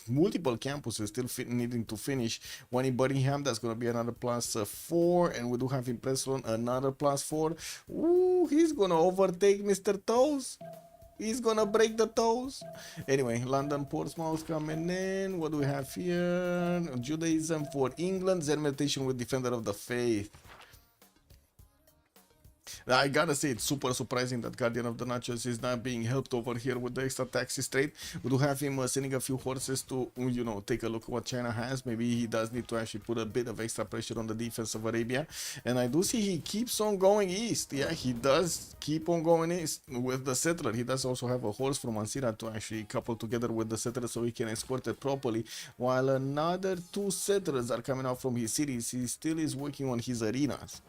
multiple campuses still needing to finish. One in Birmingham, that's going to be another +4. And we do have in Preston another +4. Ooh, he's going to overtake Mr. Toes. He's gonna break the toes. Anyway, London, Portsmouth coming in. What do we have here? Judaism for England. Zen meditation with Defender of the Faith. I gotta say, it's super surprising that Guardian of the Nachos is not being helped over here with the extra taxes trade. We do have him sending a few horses to, you know, take a look at what China has. Maybe he does need to actually put a bit of extra pressure on the defense of Arabia. And I do see he keeps on going east. Yeah, he does keep on going east with the settler. He does also have a horse from Ansira to actually couple together with the settler so he can escort it properly. While another 2 settlers are coming out from his cities, he still is working on his arenas.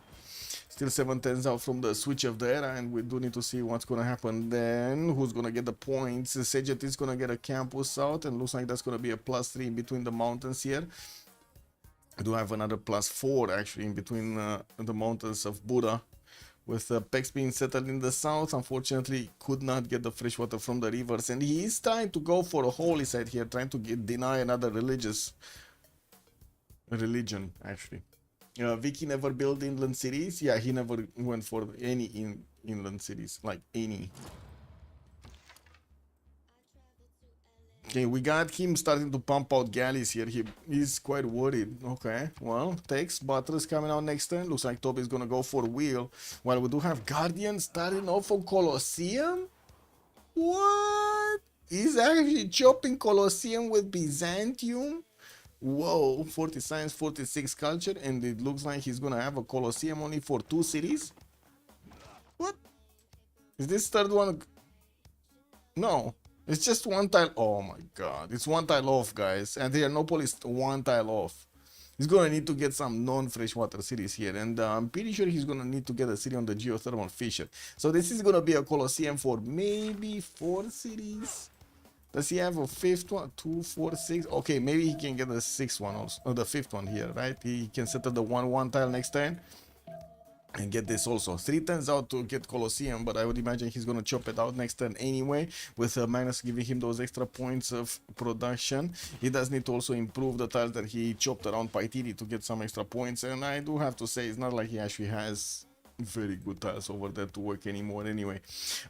Still 7 turns out from the switch of the era, and we do need to see what's gonna happen then. Who's gonna get the points? Sejet is gonna get a campus out, and looks like that's gonna be a +3 in between the mountains here. I do have another +4 actually in between the mountains of Buddha. With Pex being settled in the south, unfortunately could not get the fresh water from the rivers, and he is trying to go for a holy site here, trying to deny another religion actually. Vicky never built inland cities. Yeah, he never went for any inland cities, like any. Okay, we got him starting to pump out galleys here. He is quite worried. Okay, well, takes Butters coming out next turn. Looks like Toby's gonna go for wheel. While we do have Guardian starting off on Colosseum. What? He's actually chopping Colosseum with Byzantium. Whoa, 40 science, 46 culture, and it looks like he's gonna have a Colosseum only for 2 cities? What? Is this third one? No, it's just 1 tile. Oh my god, it's 1 tile off, guys, and Adrianople is 1 tile off. He's gonna need to get some non-freshwater cities here, and I'm pretty sure he's gonna need to get a city on the geothermal fissure. So this is gonna be a Colosseum for maybe 4 cities. Does he have a 5th one? 2, 4, 6. Okay, maybe he can get the 6th one also, or the 5th one here, right? He can settle the 1-1 tile next turn and get this also. 3 turns out to get Colosseum, but I would imagine he's gonna chop it out next turn anyway, with Magnus giving him those extra points of production. He does need to also improve the tiles that he chopped around Paitiri to get some extra points, and I do have to say it's not like he actually has very good tiles over there to work anymore anyway.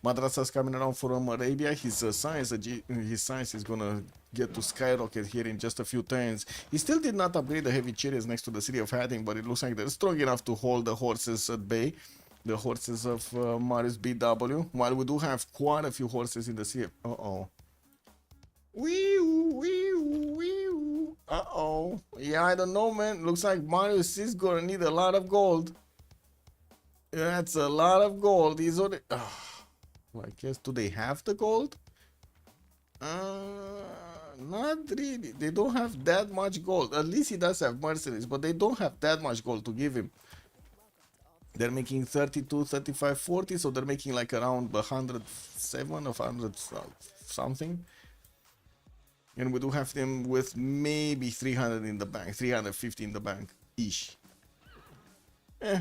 Madrasa's coming around from Arabia. His science is gonna get to skyrocket here in just a few turns. He still did not upgrade the heavy chariots next to the city of Hatting, but it looks like they're strong enough to hold the horses at bay. The horses of Marius BW. While we do have quite a few horses in the city. Uh-oh. Yeah, I don't know, man. Looks like Marius is gonna need a lot of gold. That's a lot of gold. He's already... Well, I guess, do they have the gold? Not really. They don't have that much gold. At least he does have mercenaries, but they don't have that much gold to give him. They're making 32, 35, 40, so they're making like around 107 or 100 something. And we do have them with maybe 300 in the bank, 350 in the bank ish. Eh,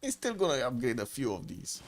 He's still gonna upgrade a few of these.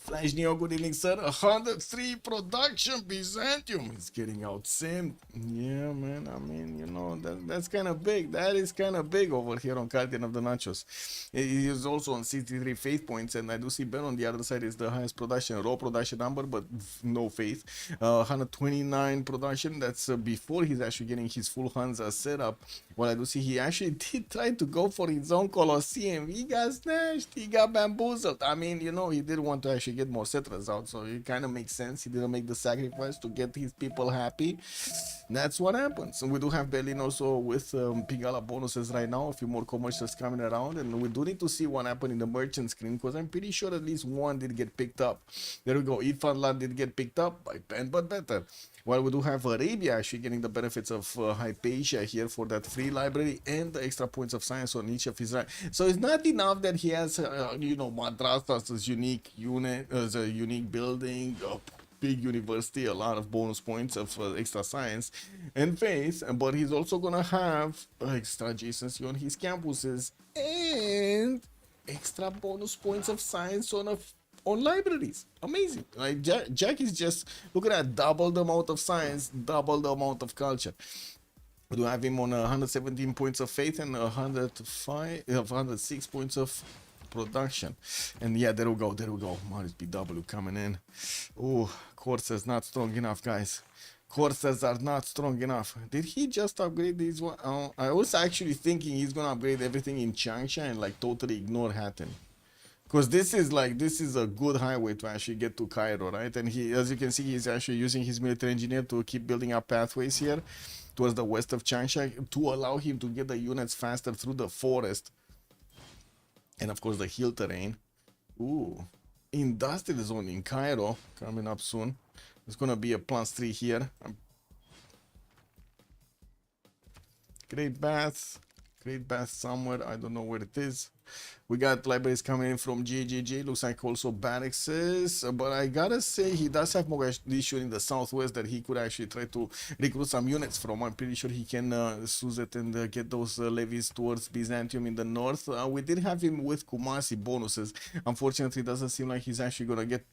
Flash Neo, good evening, sir. 103 production Byzantium is getting out sim. Yeah, man. I mean, you know, that's kind of big. That is kind of big over here on Guardian of the Nachos. He is also on 63 faith points, and I do see Ben on the other side is the highest production, raw production number, but no faith. 129 production. That's before he's actually getting his full Hansa setup. Well, I do see he actually did try to go for his own Colosseum. He got snatched. He got bamboozled. I mean, you know, he did want to actually get more settlers out, so it kind of makes sense. He didn't make the sacrifice to get his people happy. That's what happens. And we do have Berlin also with Pingala bonuses right now. A few more commercials coming around, and we do need to see what happened in the merchant screen, because I'm pretty sure at least one did get picked up. There we go. Ifan did get picked up by Ben, but better. While we do have Arabia actually getting the benefits of Hypatia here for that free library and the extra points of science on each of his rank. So it's not enough that he has, you know, Madrasas as unique unit, as a unique building, a big university, a lot of bonus points of extra science and faith, but he's also gonna have extra adjacency on his campuses and extra bonus points of science on libraries. Amazing. Like Jack is just, look at that, double the amount of science, double the amount of culture. We do have him on 117 points of faith and 106 points of production. And yeah, there we go, Marius BW coming in. Oh, courses not strong enough, guys. Courses are not strong enough. Did he just upgrade these one? I was actually thinking he's gonna upgrade everything in Changsha and like totally ignore Hatton. Because this is a good highway to actually get to Cairo, right? And he, as you can see, he's actually using his military engineer to keep building up pathways here towards the west of Changsha to allow him to get the units faster through the forest and of course the hill terrain. Ooh, industrial zone in Cairo coming up soon. It's gonna be a +3 here. Great Bath somewhere, I don't know where it is. We got libraries coming in from GGG, looks like also barracks, but I gotta say he does have more issue in the southwest that he could actually try to recruit some units from. I'm pretty sure he can use it and get those levies towards Byzantium in the north. We did have him with Kumasi bonuses. Unfortunately, it doesn't seem like he's actually gonna get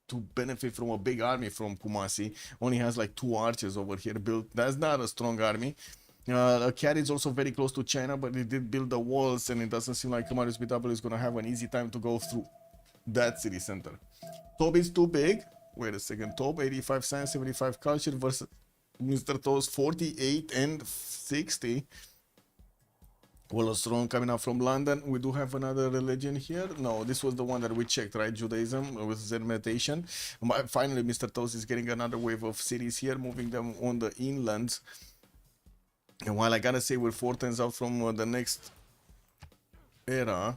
to benefit from a big army from Kumasi. Only has like 2 archers over here built. That's not a strong army. Cat is also very close to China, but he did build the walls, and it doesn't seem like Marius BW is gonna have an easy time to go through that city center. Tob is too big. Wait a second. Tob 85 science, 75 culture versus Mr. Toes 48 and 60. Well, strong coming out from London. We do have another religion here. No, this was the one that we checked, right? Judaism with Zen meditation. Finally, Mr. Toes is getting another wave of cities here, moving them on the inlands. And while I gotta say we're 4 turns out from the next era,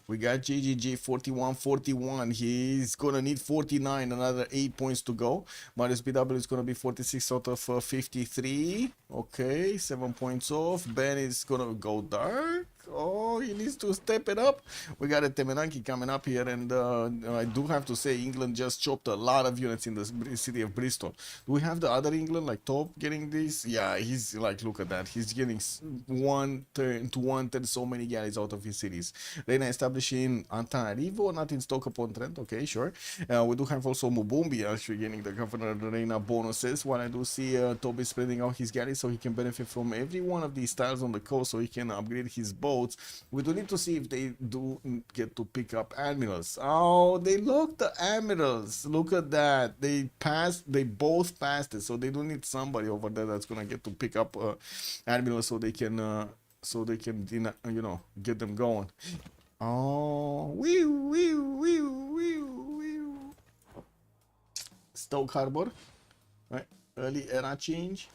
we got GGG 41-41. He's gonna need 49, another 8 points to go. Marius BW is gonna be 46 out of 53. Okay, 7 points off. Ben is gonna go dark. Oh, he needs to step it up. We got a Temenanki coming up here, and I do have to say England just chopped a lot of units in the city of Bristol. Do we have the other England, like Top, getting this? Yeah, he's like, look at that. He's getting 1 turn to 1 turn so many galleys out of his cities. Reina establishing Antananarivo, not in Stoke-upon-Trent. Okay, sure. We do have also Mubumbi actually getting the Governor Reina bonuses. While I do see Toby spreading out his galleys so he can benefit from every one of these tiles on the coast, so he can upgrade his boat. We do need to see if they do get to pick up admirals. Oh, they look the admirals. Look at that. They both passed it, so they do need somebody over there that's gonna get to pick up admirals so they can you know, get them going. Oh, Stoke Harbor, right? Early era change.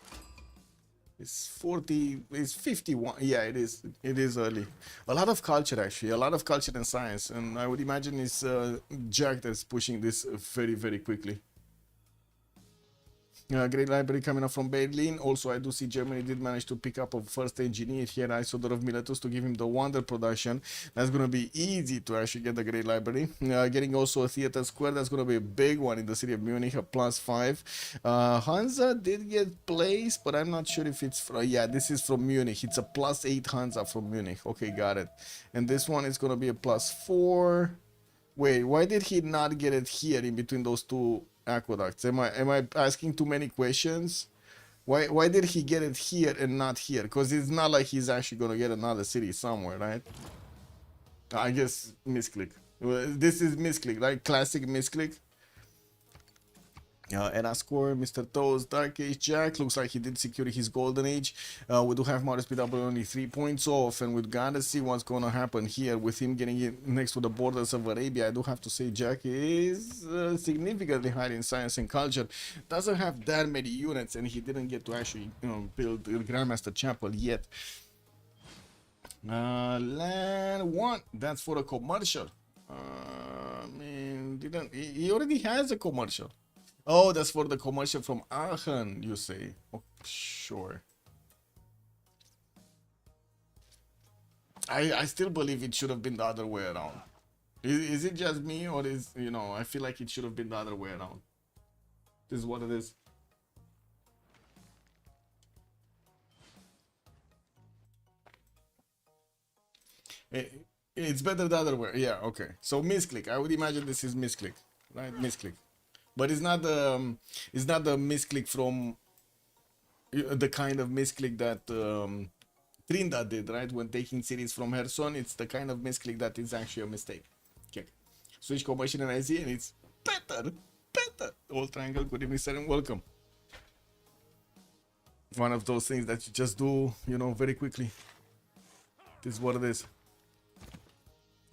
It's 40, it's 51. Yeah, it is. It is early. A lot of culture, actually. A lot of culture and science. And I would imagine it's Jack that's pushing this very, very quickly. Great library coming up from Berlin. Also, I do see Germany did manage to pick up a first engineer here, Isodor of Miletus, to give him the wonder production. That's going to be easy to actually get the great library. Getting also a theater square. That's going to be a big one in the city of Munich, a +5. Hansa did get placed, but I'm not sure if it's from, yeah, this is from Munich. It's a +8 Hansa from Munich. Okay, got it. And this one is going to be a +4. Wait, why did he not get it here in between those two aqueducts? Am I asking too many questions? Why did he get it here and not here? Because it's not like he's actually gonna get another city somewhere, right? I guess misclick. Well, this is misclick, right? Classic misclick. Era score, Mr. Toes, Dark Age Jack. Looks like he did secure his golden age. We do have Marius PW only 3 points off, and we gotta see what's gonna happen here with him getting it next to the borders of Arabia. I do have to say Jack is significantly higher in science and culture. Doesn't have that many units, and he didn't get to actually build the Grandmaster Chapel yet. Land 1. That's for a commercial. I mean, he already has a commercial. Oh, that's for the commercial from Aachen, you say? Oh, sure. I still believe it should have been the other way around. Is it just me, or is, I feel like it should have been the other way around. This is what it is. It's better the other way. Yeah, okay. So misclick. I would imagine this is misclick, right? Misclick. But it's not the misclick from the kind of misclick that Trinda did, right? When taking cities from Kherson, it's the kind of misclick that is actually a mistake. Okay. Switch commercial and IZ, and it's better. Old triangle, good evening, sir, and welcome. One of those things that you just do, very quickly. This is what it is.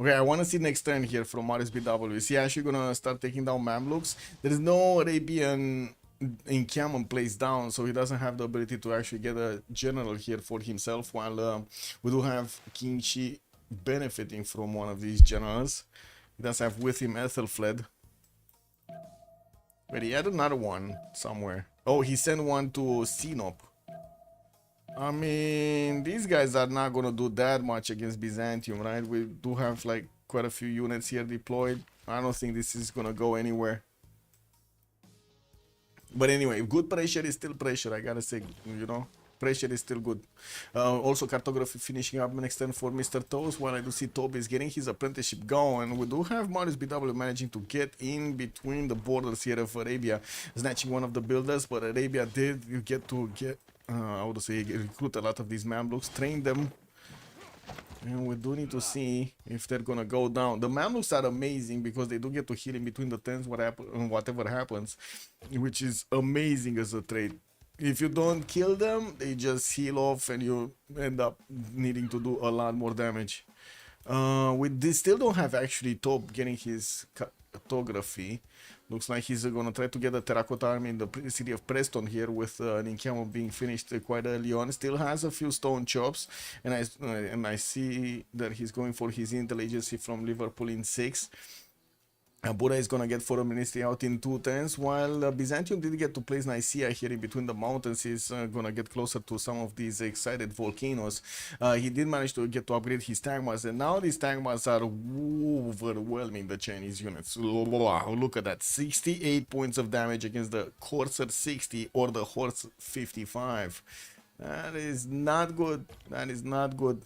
Okay, I want to see next turn here from Marius BW. Is he actually gonna start taking down Mamluks? There is no Arabian encampment placed down, so he doesn't have the ability to actually get a general here for himself, while we do have King Shi benefiting from one of these generals. He does have with him Ethelfled. But he had another one somewhere. Oh, he sent one to Sinop. I mean, these guys are not gonna do that much against Byzantium, right? We do have like quite a few units here deployed. I don't think this is gonna go anywhere. But anyway, good pressure is still pressure, I gotta say, pressure is still good. Also, cartography finishing up next turn for Mr. Toes, while I do see Toby is getting his apprenticeship going. We do have Marius BW managing to get in between the borders here of Arabia, snatching one of the builders, but Arabia did get I would say recruit a lot of these Mamluks, train them, and we do need to see if they're gonna go down. The Mamluks are amazing because they do get to heal in between the turns whatever happens, which is amazing as a trait. If you don't kill them, they just heal off and you end up needing to do a lot more damage. We still don't have actually Top getting his cartography. Looks like he's gonna try to get a terracotta army in the city of Preston here, with an encampment being finished quite early on. Still has a few stone chops, and I see that he's going for his intelligence from Liverpool in 6. Buddha is gonna get foreign ministry out in 2 turns, while Byzantium did get to place Nicaea here in between the mountains. He's gonna get closer to some of these excited volcanoes. He did manage to get to upgrade his tagmas, and now these tagmas are overwhelming the Chinese units. Look at that, 68 points of damage against the Corsair 60 or the Horse 55. That is not good. That is not good.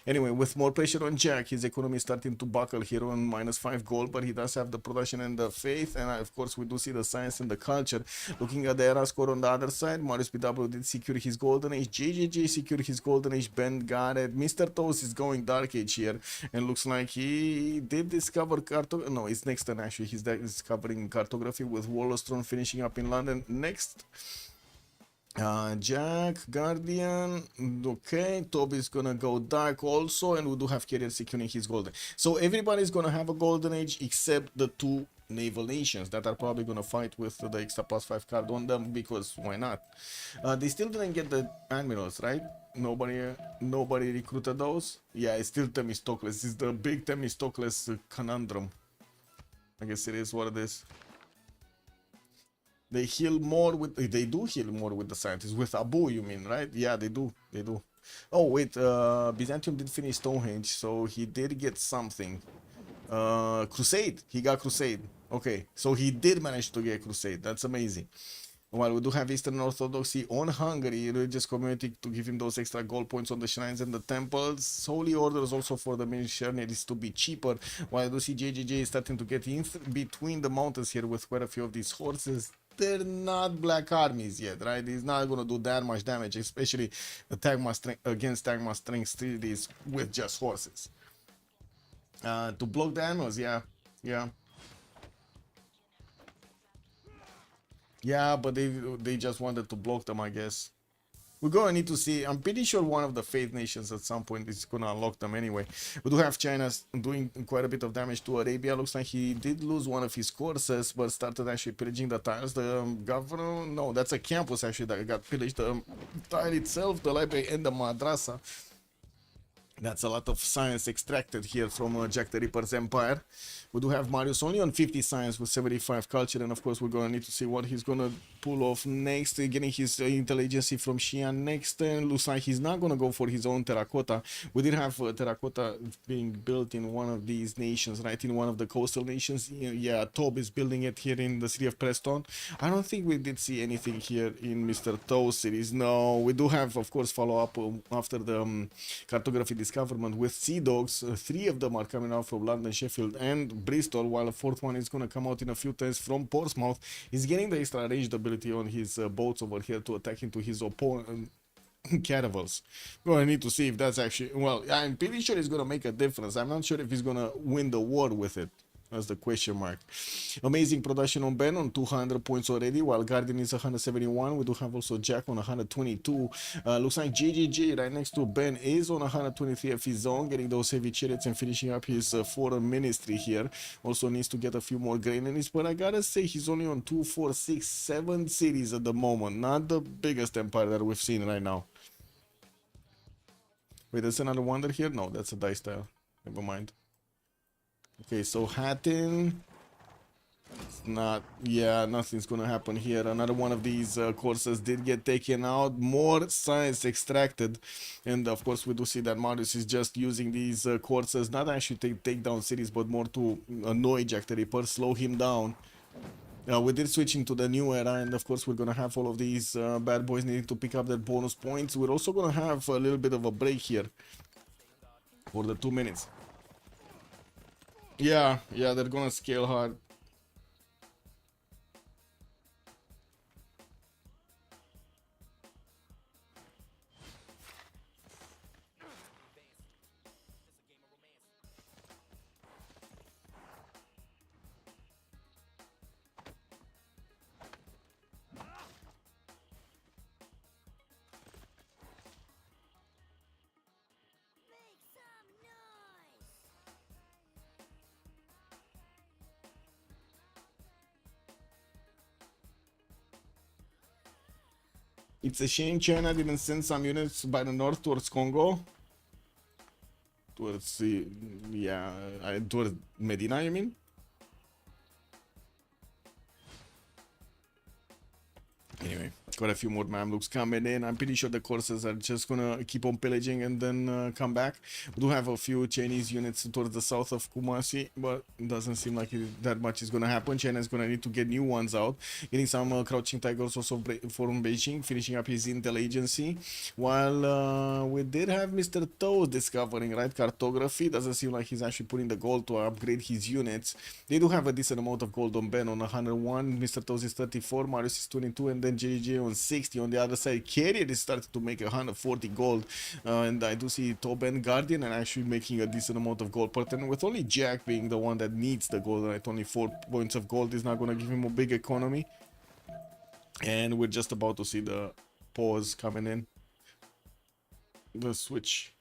Anyway, with more pressure on Jack, his economy is starting to buckle here on -5 gold, but he does have the production and the faith, and of course we do see the science and the culture. Looking at the era score on the other side, Marius BW did secure his golden age, JJJ secured his golden age, Ben got it, Mr. Toast is going dark age here, and looks like he did discover cartography. No, it's next turn actually, he's discovering cartography, with Wollaston finishing up in London next. Jack, Guardian, okay, Toby is gonna go dark also, and we do have Carrier securing his golden. So everybody's gonna have a golden age except the 2 naval nations that are probably going to fight with the extra +5 card on them, because why not? They still didn't get the admirals, right? Nobody recruited those. Yeah, it's still Themistocles. It's the big Themistocles conundrum. I guess it is what it is. They heal more with, they do heal more with the scientists. With Abu, you mean, right? Yeah, they do. They do. Oh, wait, Byzantium did finish Stonehenge, so he did get something. Crusade. He got Crusade. Okay, so he did manage to get Crusade. That's amazing. While we do have Eastern Orthodoxy on Hungary, religious community to give him those extra gold points on the shrines and the temples. Holy orders also for the missionaries to be cheaper. While I do see JJJ is starting to get in between the mountains here with quite a few of these horses. They're not black armies yet, right? He's not going to do that much damage, especially against Tagma strength 3Ds with just horses. To block the animals, yeah. Yeah, but they just wanted to block them, I guess. We're gonna need to see. I'm pretty sure one of the faith nations at some point is gonna unlock them anyway. We do have China doing quite a bit of damage to Arabia. Looks like he did lose one of his courses, but started actually pillaging the tiles. The governor, no, that's a campus actually that got pillaged. The tile itself, the library, and the madrasa. That's a lot of science extracted here from Jack the Ripper's empire. We do have Marius only on 50 science with 75 culture, and of course we're going to need to see what he's going to pull off next. Getting his intelligence from Xi'an next, and looks like he's not going to go for his own terracotta. We did have terracotta being built in one of these nations, right, in one of the coastal nations. Yeah, Tob is building it here in the city of Preston. I don't think we did see anything here in Mr. Toe's cities. No, we do have, of course, follow-up after the cartography government with Sea Dogs. 3 of them are coming out from London, Sheffield, and Bristol, while a 4th one is going to come out in a few times from Portsmouth. He's getting the extra ranged ability on his boats over here to attack into his opponent caravels. We're going to need to see if that's actually, well, I'm pretty sure it's going to make a difference. I'm not sure if he's going to win the war with it. That's the question mark. Amazing production on Ben on 200 points already, while Guardian is 171. We do have also Jack on 122. Looks like JJJ right next to Ben is on 123 of his own, getting those heavy chariots and finishing up his foreign ministry here. Also needs to get a few more granaries, but I gotta say he's only on 2, 4, 6, 7 cities at the moment. Not the biggest empire that we've seen right now. Wait, there's another wonder here? No, that's a dice tile. Never mind. Okay, so Hatton, it's not, yeah, nothing's gonna happen here. Another one of these courses did get taken out, more science extracted, and of course we do see that Marius is just using these courses, not actually to take down cities, but more to annoy Jack the Ripper, slow him down. We did switch into the new era, and of course we're gonna have all of these bad boys needing to pick up their bonus points. We're also gonna have a little bit of a break here for the 2 minutes. Yeah, they're gonna scale hard. It's a shame China didn't send some units by the north towards Congo. Towards the, yeah, towards Medina, you mean? Anyway, got a few more Mamluks coming in. I'm pretty sure the courses are just gonna keep on pillaging and then come back. We do have a few Chinese units towards the south of Kumasi, but it doesn't seem like that much is gonna happen. China is gonna need to get new ones out. Getting some Crouching Tigers also from Beijing, finishing up his intel agency. While we did have Mr. Toes discovering, right, cartography. Doesn't seem like he's actually putting the gold to upgrade his units. They do have a decent amount of gold on Ben on 101. Mr. Toes is 34, Marius is 22, and then JJ on 60. On the other side, Carrier is starting to make 140 gold, and I do see Toben Guardian and actually making a decent amount of gold, but then with only Jack being the one that needs the gold, right? Only 4 points of gold is not going to give him a big economy, and we're just about to see the pause coming in. The switch.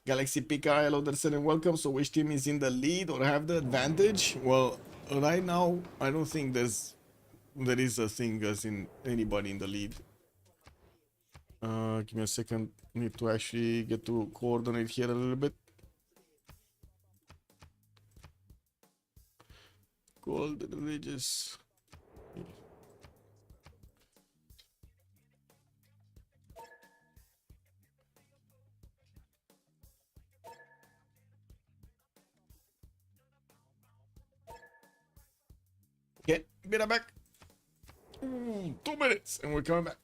Galaxy Pika, hello there, and welcome. So which team is in the lead or have the advantage? Well, right now, I don't think there is a thing as in anybody in the lead. Give me a second. Need to actually get to coordinate here a little bit. Golden Ridges. Okay, be right back. 2 minutes and we're coming back.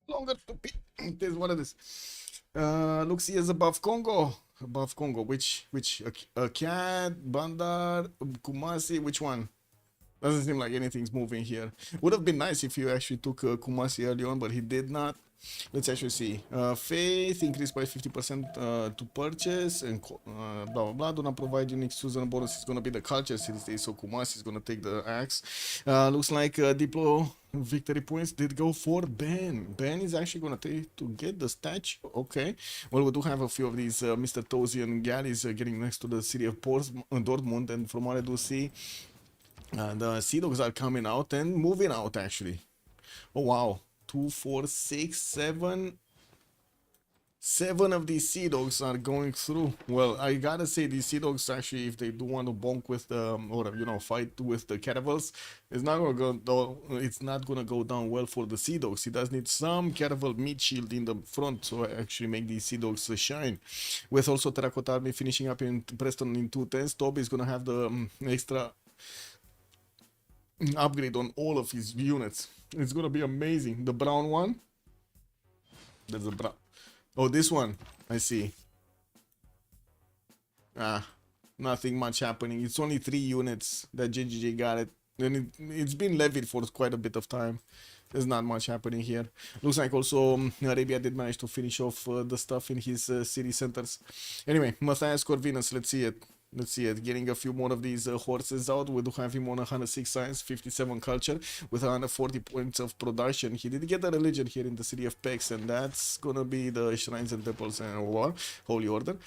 Longer to be. It is what it is. Looks he is above Congo. Above Congo. Which Cat, Bandar, Kumasi, which one? Doesn't seem like anything's moving here. Would have been nice if you actually took Kumasi early on, but he did not. Let's actually see. Faith increased by 50% to purchase, and blah blah blah. Do not provide unique seasonal bonus. It's gonna be the culture series day, so Kumasi is gonna take the axe. Looks like Diplo victory points did go for Ben. Ben is actually gonna take to get the statue. Okay. Well, we do have a few of these Mr. Tozy and galleys getting next to the city of Dortmund, and from what I do see, the Sea Dogs are coming out and moving out actually. Oh wow. 2, 4, 6, 7. 7 of these Sea Dogs are going through. Well, I gotta say these Sea Dogs actually, if they do want to bonk with the or you know fight with the Caravels, it's not gonna go down well for the Sea Dogs. He does need some Caravel meat shield in the front so actually make these Sea Dogs shine. With also Terracotta Army finishing up in Preston in 210s, Toby is gonna have the extra upgrade on all of his units. It's gonna be amazing. The brown one. There's a brown. Oh, this one. I see. Ah, nothing much happening. It's only 3 units that JGJ got it. And it's been levied for quite a bit of time. There's not much happening here. Looks like also Arabia did manage to finish off the stuff in his city centers. Anyway, Matthias Corvinus, let's see it. Let's see it. Getting a few more of these horses out. We do have him on 106 science, 57 culture, with 140 points of production. He did get a religion here in the city of Pex, and that's gonna be the Shrines and Temples and War, Holy Order.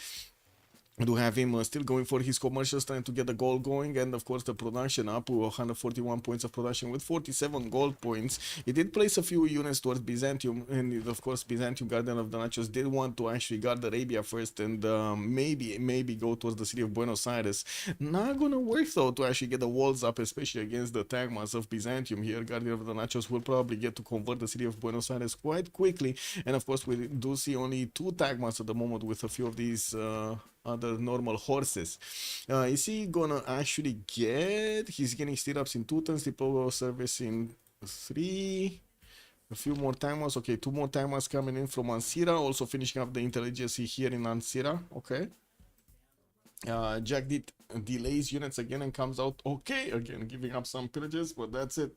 We do have him still going for his commercials, trying to get the gold going, and of course the production up to 141 points of production with 47 gold points. He did place a few units towards Byzantium, and of course Byzantium Guardian of the Nachos did want to actually guard Arabia first, and maybe go towards the city of Buenos Aires. Not gonna work though to actually get the walls up, especially against the Tagmas of Byzantium here. Guardian of the Nachos will probably get to convert the city of Buenos Aires quite quickly, and of course we do see only 2 Tagmas at the moment with a few of these other normal horses. Is he gonna actually get? He's getting stirrups in 2 turns, depot service in 3. A few more timers. Okay, 2 more timers coming in from Ansira. Also finishing up the intelligence here in Ansira. Okay. Jack did delays units again and comes out okay again, giving up some pillages, but that's it.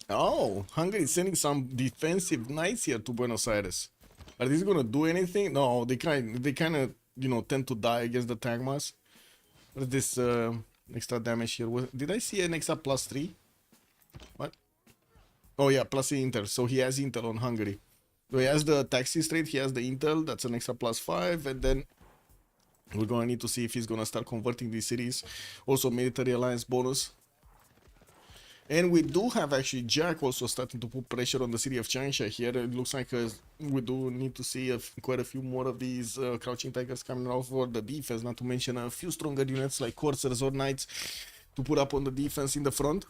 Oh, Hungary is sending some defensive knights here to Buenos Aires. Are these gonna do anything? No, they kind of, you know, tend to die against the Tagmas. What is this extra damage here? Did I see an extra +3? What? Oh yeah, plus intel. So he has intel on Hungary. So he has the taxi straight, he has the intel, that's an extra +5, and then we're gonna need to see if he's gonna start converting these cities. Also military alliance bonus. And we do have actually Jack also starting to put pressure on the city of Changsha here. It looks like we do need to see quite a few more of these crouching tigers coming out for the defense, not to mention a few stronger units like coursers or knights to put up on the defense in the front.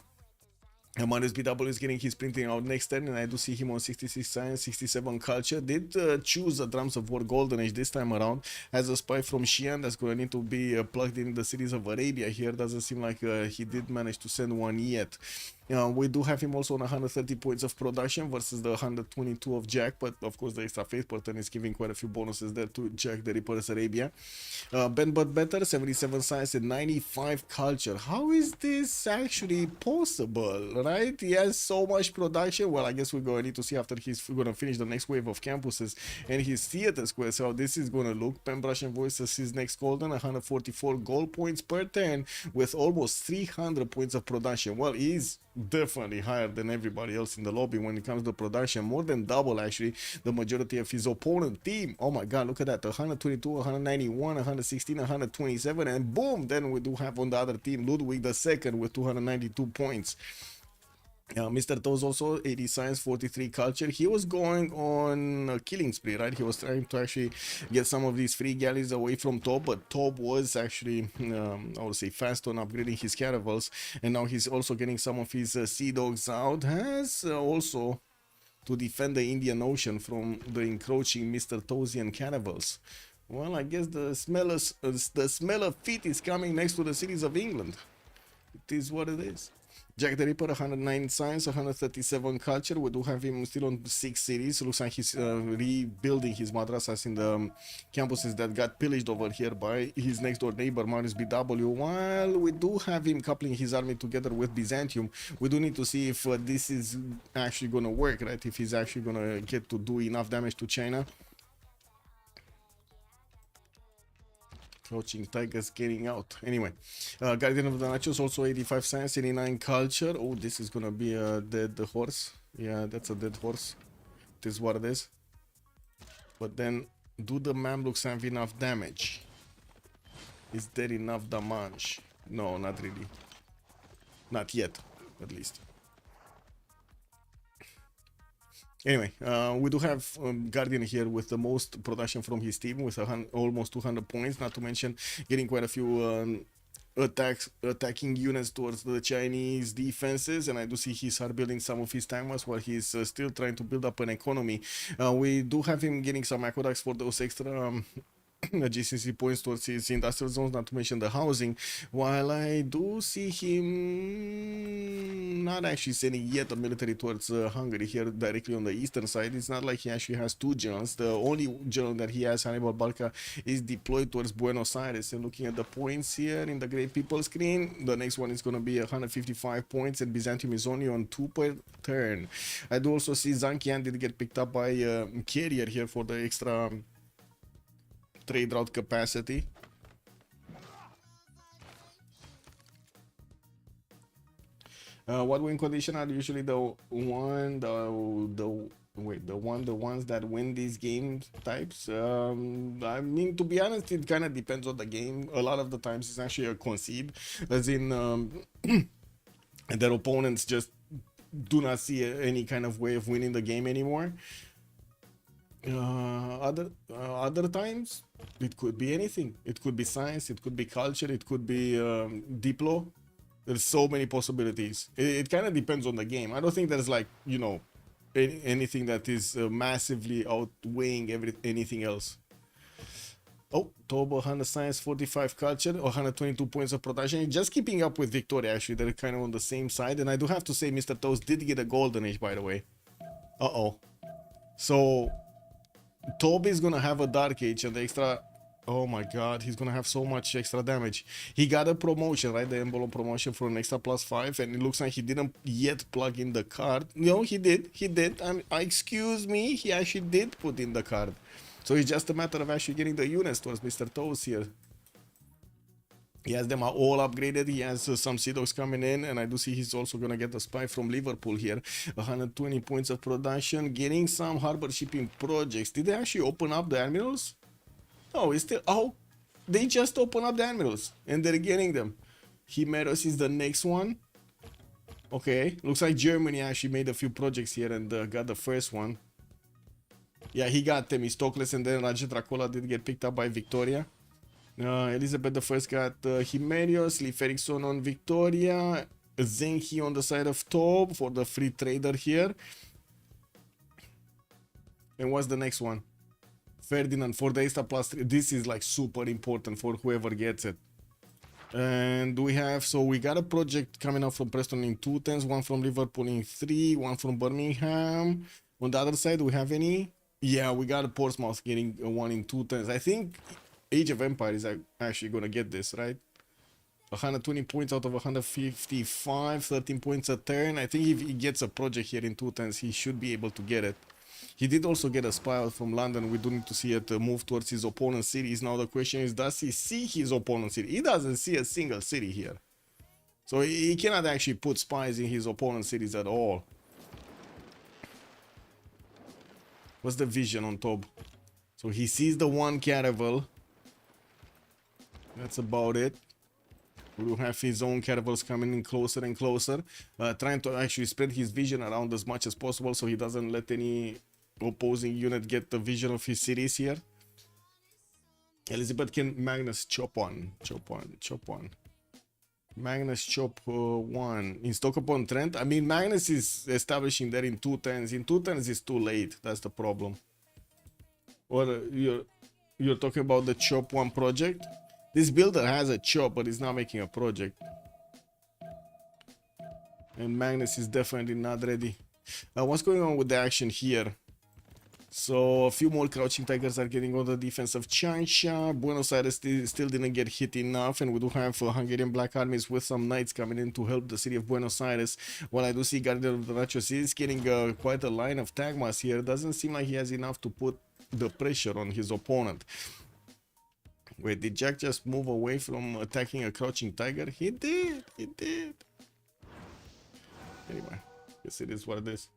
And Marius BW is getting his printing out next turn, and I do see him on 66 science, 67 culture. Did choose the drums of war golden age this time around. Has a spy from Xi'an that's going to need to be plugged in the cities of Arabia here. Doesn't seem like he did manage to send one yet. We do have him also on 130 points of production versus the 122 of Jack, but of course the extra faith pattern is giving quite a few bonuses there to Jack the Ripper's Arabia. Ben but better, 77 science and 95 culture. How is this actually possible, right? He has so much production. Well, I guess we're going to need to see after he's going to finish the next wave of campuses and his theater squares how this is going to look. Pembrush and Voices his next golden, 144 gold points per turn with almost 300 points of production. Well, he's definitely higher than everybody else in the lobby when it comes to production, more than double actually the majority of his opponent team. Oh my god, look at that, 122, 191, 116, 127, and boom, then we do have on the other team Ludwig II with 292 points. Mr. Toes also 80 science, 43 culture. He was going on a killing spree, right? He was trying to actually get some of these free galleys away from Top, but Top was actually, I would say, fast on upgrading his caravels, and now he's also getting some of his sea dogs out. Has also to defend the Indian Ocean from the encroaching Mr. Toesian caravels. Well, I guess the smell of feet is coming next to the cities of England. It is what it is. Jack the Ripper, 109 science, 137 culture. We do have him still on 6 cities. Looks like he's rebuilding his madrasas in the campuses that got pillaged over here by his next door neighbor, Marius BW. While we do have him coupling his army together with Byzantium, we do need to see if this is actually going to work, right? If he's actually going to get to do enough damage to China. Crouching tigers getting out. Anyway, Guardian of the Nachos also 85 science, 89 culture. Oh, this is gonna be a dead horse. Yeah, that's a dead horse. This is what it is. But then, do the Mamluks have enough damage? Is there enough damage? No, not really. Not yet, at least. Anyway, we do have Guardian here with the most production from his team with almost 200 points, not to mention getting quite a few attacking units towards the Chinese defenses, and I do see he start building some of his timers while he's still trying to build up an economy. We do have him getting some aqueducts for those extra GCC points towards his industrial zones, not to mention the housing, while I do see him not actually sending yet a military towards Hungary here directly on the eastern side. It's not like he actually has two generals. The only general that he has, Hannibal Barca, is deployed towards Buenos Aires. And looking at the points here in the Great People screen, the next one is going to be 155 points, and Byzantium is only on 2 per turn. I do also see Zankian did get picked up by Carrier here for the extra trade route capacity. What win condition are usually the ones that win these game types? I mean, to be honest, it kind of depends on the game. A lot of the times it's actually a concede, as in their opponents just do not see any kind of way of winning the game anymore. Other times it could be anything. It could be science, it could be culture, it could be diplo. There's so many possibilities. It kind of depends on the game. I don't think there's, like, you know, anything that is massively outweighing anything else. Oh, Tob 100 science, 45 culture, 122 points of production. Just keeping up with Victoria, actually. They're kind of on the same side. And I do have to say, Mr. Toast did get a golden age, by the way. Uh-oh. So Tob is gonna have a dark age, and the extra, oh my god, he's gonna have so much extra damage. He got a promotion, right? The emblem promotion for an extra +5, and it looks like he didn't yet plug in the card. No, he did. Excuse me, he actually did put in the card. So it's just a matter of actually getting the units towards Mr. Toes here. He has them all upgraded. He has some Sea Dogs coming in, and I do see he's also gonna get the spy from Liverpool here. 120 points of production, getting some harbor shipping projects. Did they actually open up the admirals? No, it's still, oh, they just open up the admirals, and they're getting them. Himeros is the next one. Okay, looks like Germany actually made a few projects here and got the first one. Yeah, he got Themistocles, and then Raja Dracola did get picked up by Victoria. Elizabeth I got Himerios, Leif Erikson on Victoria, Zenki on the side of Tob for the free trader here. And what's the next one? Ferdinand for the extra +3. This is like super important for whoever gets it. And we have, so we got a project coming out from Preston in 2 turns, one from Liverpool in 3, one from Birmingham. On the other side, do we have any? Yeah, we got a Portsmouth getting one in 2 turns. I think Age of Empires is actually gonna get this, right? 120 points out of 155, 13 points a turn. I think if he gets a project here in 2 turns, he should be able to get it. He did also get a spy out from London. We do need to see it move towards his opponent's cities. Now the question is, does he see his opponent's city? He doesn't see a single city here. So he cannot actually put spies in his opponent's cities at all. What's the vision on top? So he sees the one caravel. That's about it. We will have his own caravels coming in closer and closer, trying to actually spread his vision around as much as possible so he doesn't let any opposing unit get the vision of his cities here. Elizabeth can Magnus chop one. Magnus chop 1. In Stoke-upon-Trent, I mean, Magnus is establishing there in 2 turns. In 2 turns it's too late. That's the problem. Or you're talking about the chop 1 project? This builder has a chop, but he's not making a project. And Magnus is definitely not ready. What's going on with the action here? So a few more Crouching Tigers are getting on the defense of Chansha. Buenos Aires still didn't get hit enough, and we do have Hungarian Black Armies with some knights coming in to help the city of Buenos Aires. While I do see Guardian of the Nachos is getting quite a line of Tagmas here. Doesn't seem like he has enough to put the pressure on his opponent. Wait, did Jack just move away from attacking a Crouching Tiger? He did. Anyway, guess it is what it is.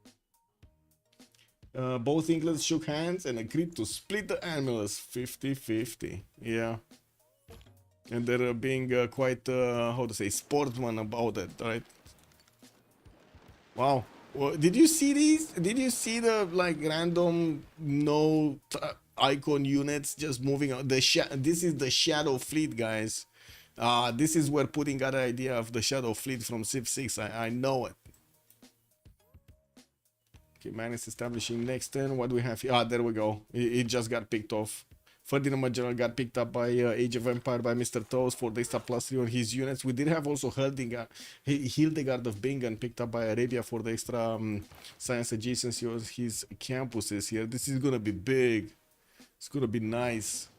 Both Englands shook hands and agreed to split the admirals 50-50. Yeah. And they're being quite, how to say, sportsman about it, right? Wow. Well, did you see these? Did you see the, like, random icon units just moving out? This is the Shadow Fleet, guys. This is where Putin got the idea of the Shadow Fleet from Civ6. I know it. Okay, Magnus establishing next turn. What do we have here? There we go. It just got picked off. Ferdinand Magellan got picked up by Age of Empire by Mr. Toast for the extra +3 on his units. We did have also Hildegard of Bingen picked up by Arabia for the extra science adjacency on his campuses here. This is gonna be big. It's gonna be nice.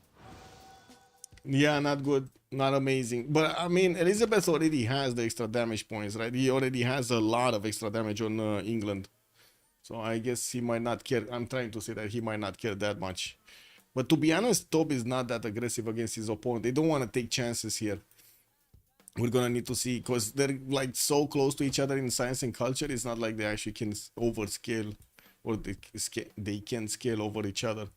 Yeah, not good, not amazing. But I mean, Elizabeth already has the extra damage points, right? He already has a lot of extra damage on England. So I guess he might not care. I'm trying to say that he might not care that much. But to be honest, Tob is not that aggressive against his opponent. They don't want to take chances here. We're gonna need to see, because they're like so close to each other in science and culture. It's not like they actually can overscale, or they can scale over each other.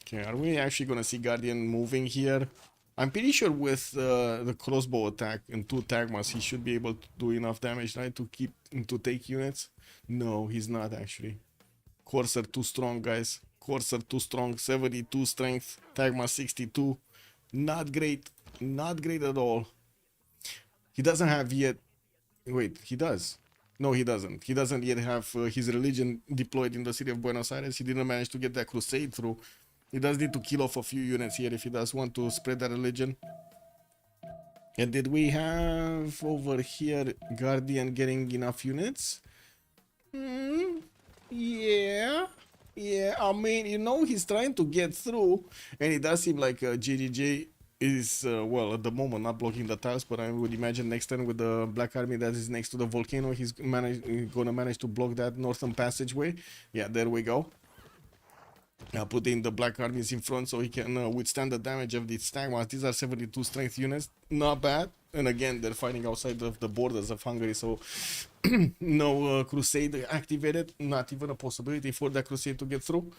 Okay, are we actually gonna see Guardian moving here? I'm pretty sure with the crossbow attack and 2 Tagmas, he should be able to do enough damage, right, to take units. No, he's not actually. Corsair too strong, guys. Corsair too strong. 72 strength. Tagma 62. Not great. Not great at all. He doesn't have yet. Wait, he does. No, he doesn't. He doesn't yet have his religion deployed in the city of Buenos Aires. He didn't manage to get that crusade through. He does need to kill off a few units here if he does want to spread that religion. And did we have over here Guardian getting enough units? Yeah. Yeah, I mean, you know, he's trying to get through, and it does seem like JJJ is, well, at the moment not blocking the tiles, but I would imagine next turn with the Black Army that is next to the volcano, he's gonna manage to block that northern passageway. Yeah, there we go. Putting the Black Armies in front so he can withstand the damage of these Stagmas. These are 72 strength units, not bad. And again, they're fighting outside of the borders of Hungary, so no crusade activated, not even a possibility for that crusade to get through.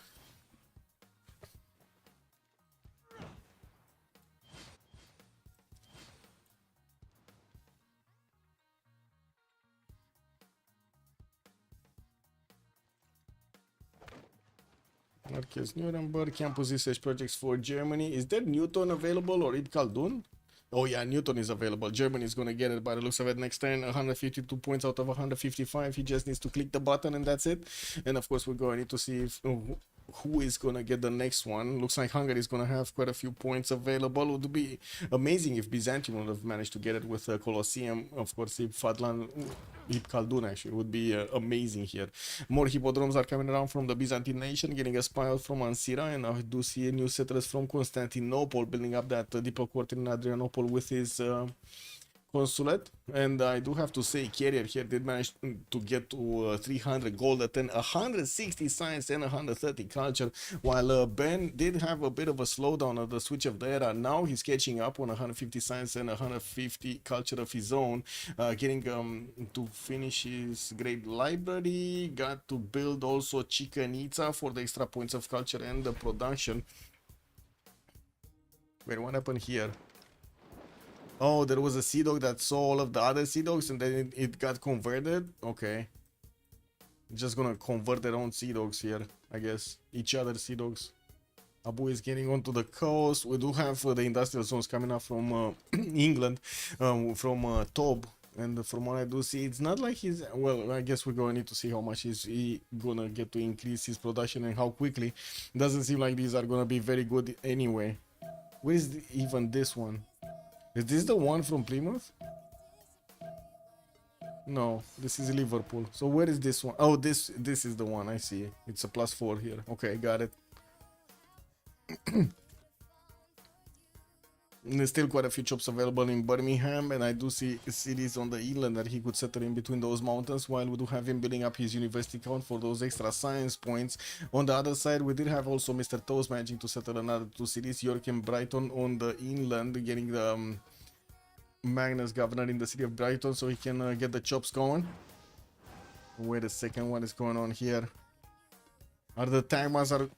Marquez Nuremberg, campus research projects for Germany. Is there Newton available or Ibn Khaldun? Oh yeah, Newton is available. Germany is gonna get it by the looks of it next turn. 152 points out of 155. He just needs to click the button and that's it. And of course we're going to need to see if, who is gonna get the next one. Looks like Hungary is gonna have quite a few points available. It would be amazing if Byzantium would have managed to get it with Colosseum. Of course, if Fadlan, Ibn Khaldun actually would be amazing here. More hippodromes are coming around from the Byzantine nation, getting a spy out from Ancira, and I do see new settlers from Constantinople building up that diplo quarter in Adrianople with his consulate. And I do have to say, Carrier here did manage to get to 300 gold at 10, 160 science and 130 culture, while Ben did have a bit of a slowdown at the switch of the era. Now he's catching up on 150 science and 150 culture of his own, getting to finish his great library, got to build also Chichen Itza for the extra points of culture and the production. Wait, what happened here? Oh, there was a Sea Dog that saw all of the other Sea Dogs and then it got converted? Okay. Just gonna convert their own Sea Dogs here, I guess. Each other Sea Dogs. Abu is getting onto the coast. We do have the industrial zones coming up from England, from Tob. And from what I do see, it's not like he's... Well, I guess we're going to need to see how much is he gonna get to increase his production and how quickly. Doesn't seem like these are gonna be very good anyway. Where is even this one? Is this the one from Plymouth? No, this is Liverpool. So where is this one? Oh, this is the one. I see. It's a +4 here. Okay, got it. There's still quite a few shops available in Birmingham, and I do see cities on the inland that he could settle in between those mountains, while we do have him building up his university count for those extra science points. On the other side, we did have also Mr. Toast managing to settle another 2 cities, York and Brighton on the inland, getting the Magnus governor in the city of Brighton so he can get the chops going. Wait a second, what is going on here? Are the Tagmas are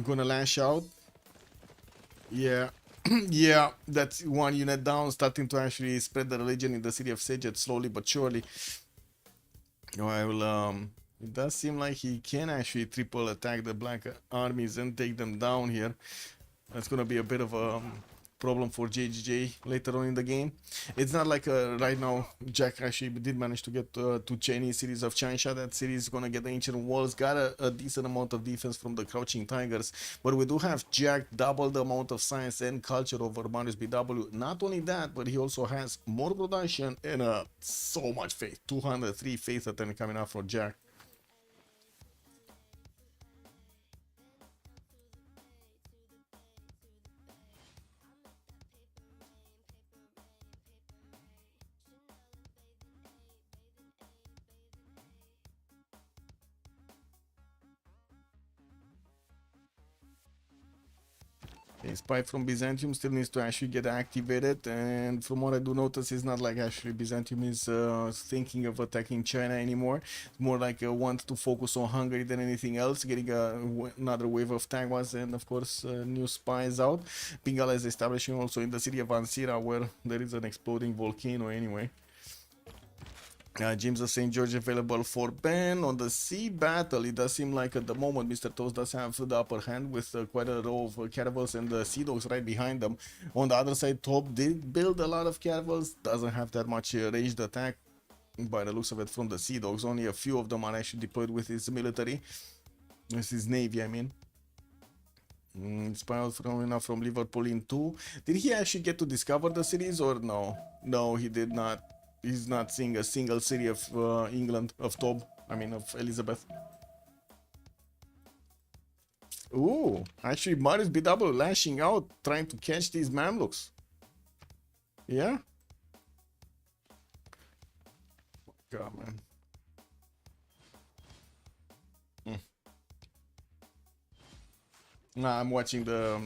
gonna lash out? Yeah. Yeah, that's one unit down, starting to actually spread the religion in the city of Sejet slowly but surely. Well, it does seem like he can actually triple attack the black armies and take them down here. That's gonna be a bit of a problem for JGJ later on in the game. It's not like right now Jack actually did manage to get to Chinese series of Changsha. That series is gonna get the ancient walls, got a decent amount of defense from the crouching tigers, but we do have Jack double the amount of science and culture over Marius BW. Not only that, but he also has more production and so much faith. 203 faith attempt coming out from Jack. Okay, Spy from Byzantium still needs to actually get activated, and from what I do notice, it's not like actually Byzantium is thinking of attacking China anymore. It's more like want to focus on Hungary than anything else, getting another wave of Tagwas and of course new spies out. Bengala is establishing also in the city of Ansira, where there is an exploding volcano anyway. James of St. George available for ban. On the sea battle, it does seem like at the moment Mr. Toast does have the upper hand with quite a row of caravels and the Sea Dogs right behind them. On the other side, Top did build a lot of caravels, doesn't have that much ranged attack by the looks of it from the Sea Dogs. Only a few of them are actually deployed with his military, with his navy, I mean. Spy from Liverpool in 2. Did he actually get to discover the cities or no? No, he did not. He's not seeing a single city of England, of Tob, I mean of Elizabeth. Ooh, actually Marius BW lashing out, trying to catch these Mamluks. Yeah? God, man. Nah, I'm watching the,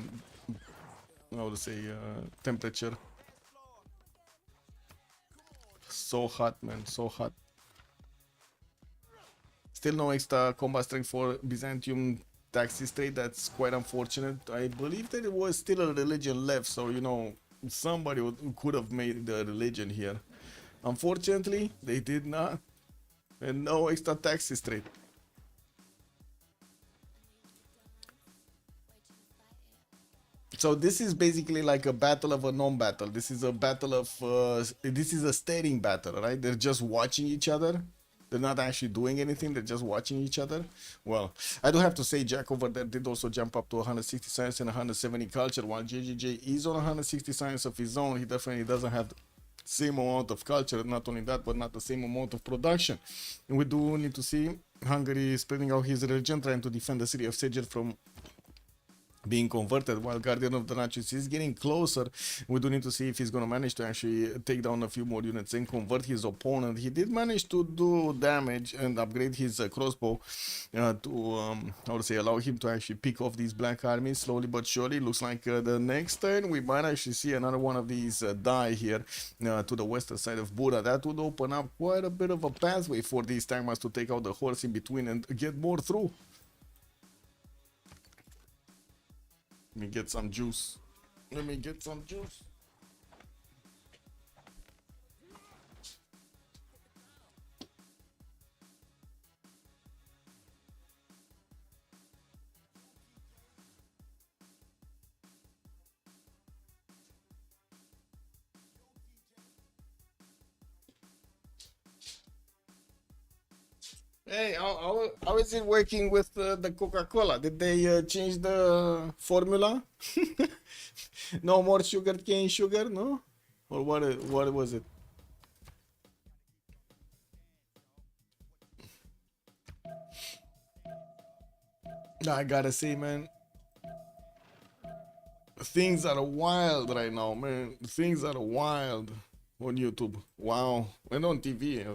how to say, temperature. So hot, man, so hot. Still no extra combat strength for Byzantium taxi straight. That's quite unfortunate. I believe that it was still a religion left, so you know somebody could have made the religion here. Unfortunately, they did not, and no extra taxi straight. So this is basically like a battle of a non-battle. This is a battle of this is a staring battle, right? They're just watching each other. They're not actually doing anything. They're just watching each other. Well, I do have to say Jack over there did also jump up to 160 science and 170 culture, while JJJ is on 160 science of his own. He definitely doesn't have the same amount of culture. Not only that, but not the same amount of production. And we do need to see Hungary spreading out his religion, trying to defend the city of Seger from being converted, while Guardian of the Natchez is getting closer. We do need to see if he's going to manage to actually take down a few more units and convert his opponent. He did manage to do damage and upgrade his crossbow to, how to say, allow him to actually pick off these black armies slowly but surely. Looks like the next turn we might actually see another one of these die here to the western side of Buda. That would open up quite a bit of a pathway for these Tagmas to take out the horse in between and get more through. Let me get some juice. Let me get some juice. Hey, how is it working with the Coca-Cola? Did they change the formula? No more sugar cane sugar, no? Or what was it? I gotta say, man, things are wild right now, man. Things are wild on YouTube. Wow. And on TV,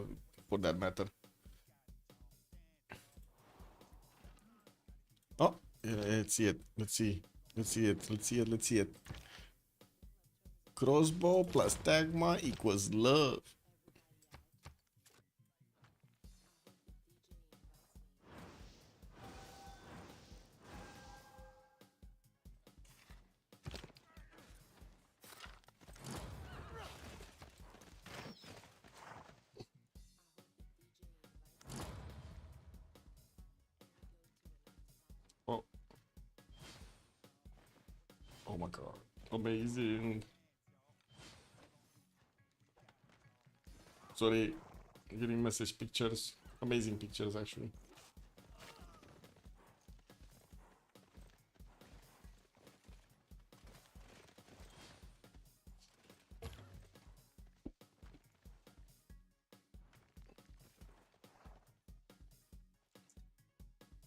for that matter. Oh, yeah, let's see it. Let's see. Let's see it. Let's see it. Let's see it. Crossbow plus Tagma equals love. Oh. Oh my god. Amazing. Sorry, getting message pictures. Amazing pictures, actually.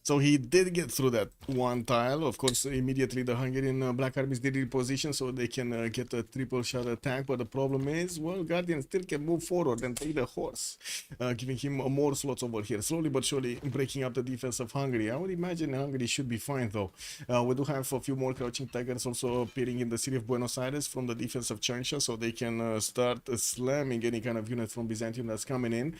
So he did get through that one tile. Of course, immediately the Hungarian Black Armies did reposition so they can get a triple shot attack. But the problem is, well, Guardian still can move forward and take the horse, giving him more slots over here. Slowly but surely breaking up the defense of Hungary. I would imagine Hungary should be fine, though. We do have a few more crouching tigers also appearing in the city of Buenos Aires from the defense of Cherncha, so they can start slamming any kind of unit from Byzantium that's coming in.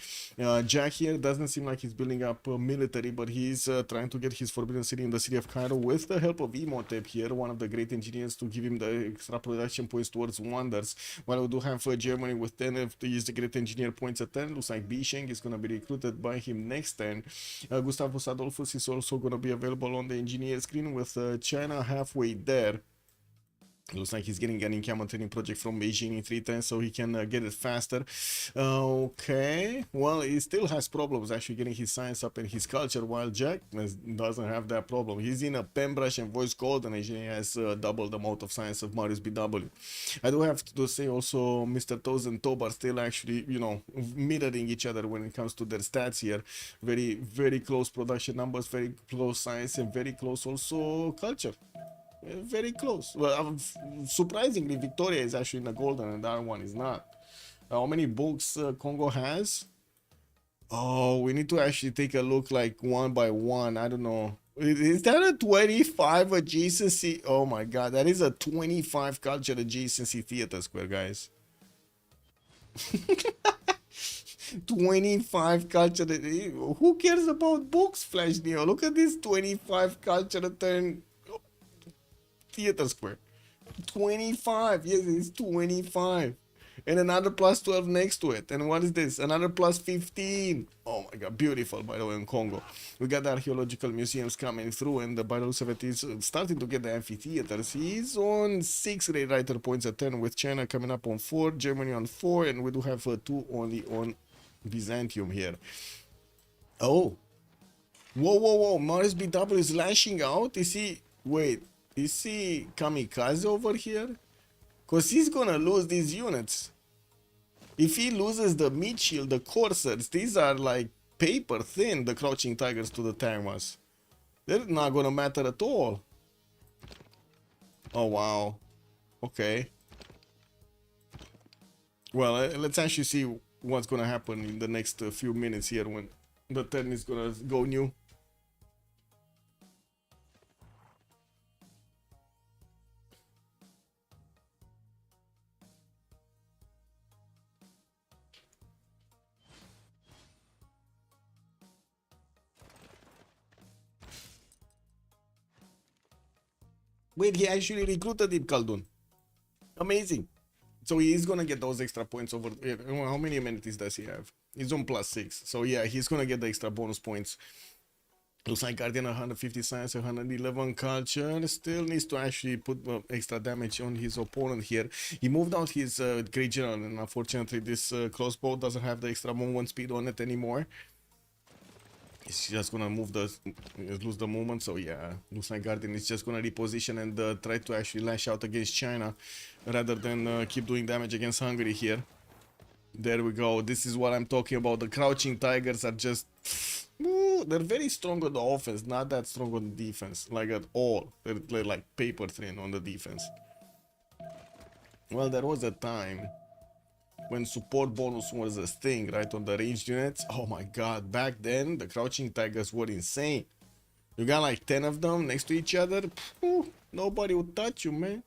Jack here doesn't seem like he's building up military, but he's trying to get his Forbidden City in the city of Cairo with the help of Imhotep here, one of the great engineers, to give him the extra production points towards wonders. While we do have Germany with 10 of these great engineer points at 10, looks like Bisheng is going to be recruited by him next turn. Gustavus Adolphus is also going to be available on the engineer screen with China halfway there. It looks like he's getting an encampment training project from Beijing in 310, so he can get it faster. Okay, well, he still has problems actually getting his science up and his culture, while Jack doesn't have that problem. He's in a Pembrush and Voice Golden Age, and he has double the amount of science of Marius BW. I do have to say also, Mr. Toes and Tob are still actually, you know, mirroring each other when it comes to their stats here. Very, very close production numbers, very close science, and very close also culture. Very close. Well, surprisingly, Victoria is actually in the golden and the other one is not. How many books Congo has? Oh, we need to actually take a look like one by one. I don't know. Is that a 25 adjacency? Oh my god, that is a 25 culture adjacency theater square, guys. 25 culture. Who cares about books, Flash Neo? Look at this 25 culture turn theater square. 25. Yes, it's 25. And another plus 12 next to it. And what is this? Another plus 15. Oh my god, beautiful, by the way, in Congo. We got the archaeological museums coming through, and the Roosevelt is starting to get the amphitheaters. He's on 6 raid writer points at 10, with China coming up on 4, Germany on 4, and we do have 2 only on Byzantium here. Oh. Whoa. Marius BW is lashing out. Is he... Wait. Is he kamikaze over here? Because he's gonna lose these units. If he loses the meat shield, the coursers, these are like paper thin, the crouching tigers to the Tangmas. They're not gonna matter at all. Oh wow. Okay. Well, let's actually see what's gonna happen in the next few minutes here when the turn is gonna go new. Wait, he actually recruited him, Khaldun. Amazing. So he is gonna get those extra points over. How many amenities does he have? He's on +6. So yeah, he's gonna get the extra bonus points. Looks like Guardian 150 science, 111 culture. Still needs to actually put extra damage on his opponent here. He moved out his Great General, and unfortunately this crossbow doesn't have the extra movement speed on it anymore. He's just gonna lose the movement. So yeah, looks like Guardian is just gonna reposition and try to actually lash out against China rather than keep doing damage against Hungary here. There we go. This is what I'm talking about. The crouching tigers are just... they're very strong on the offense, not that strong on the defense, like at all. They're like paper thin on the defense. Well, there was a time when support bonus was a thing, right, on the ranged units. Oh my god, back then the crouching tigers were insane. You got like 10 of them next to each other, nobody would touch you, man.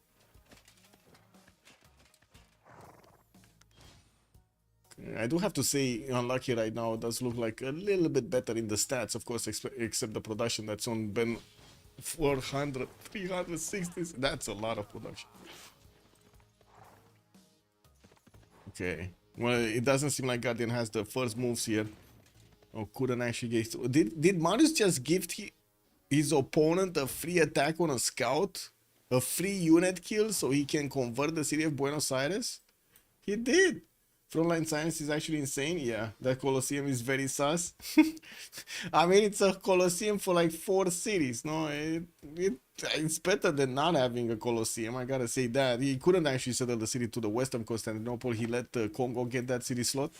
I do have to say, Unlucky right now does look like a little bit better in the stats, of course, except the production that's on Ben 400, 360. That's a lot of production. Okay. Well, it doesn't seem like Guardian has the first moves here. Oh, couldn't actually get... Did Marius just gift his opponent a free attack on a scout? a free unit kill so he can convert the city of Buenos Aires? He did. Frontline science is actually insane. Yeah, that Colosseum is very sus. I mean, it's a Colosseum for like 4 cities. No, it's better than not having a Colosseum. I gotta say that. He couldn't actually settle the city to the west of Constantinople. He let Congo get that city slot.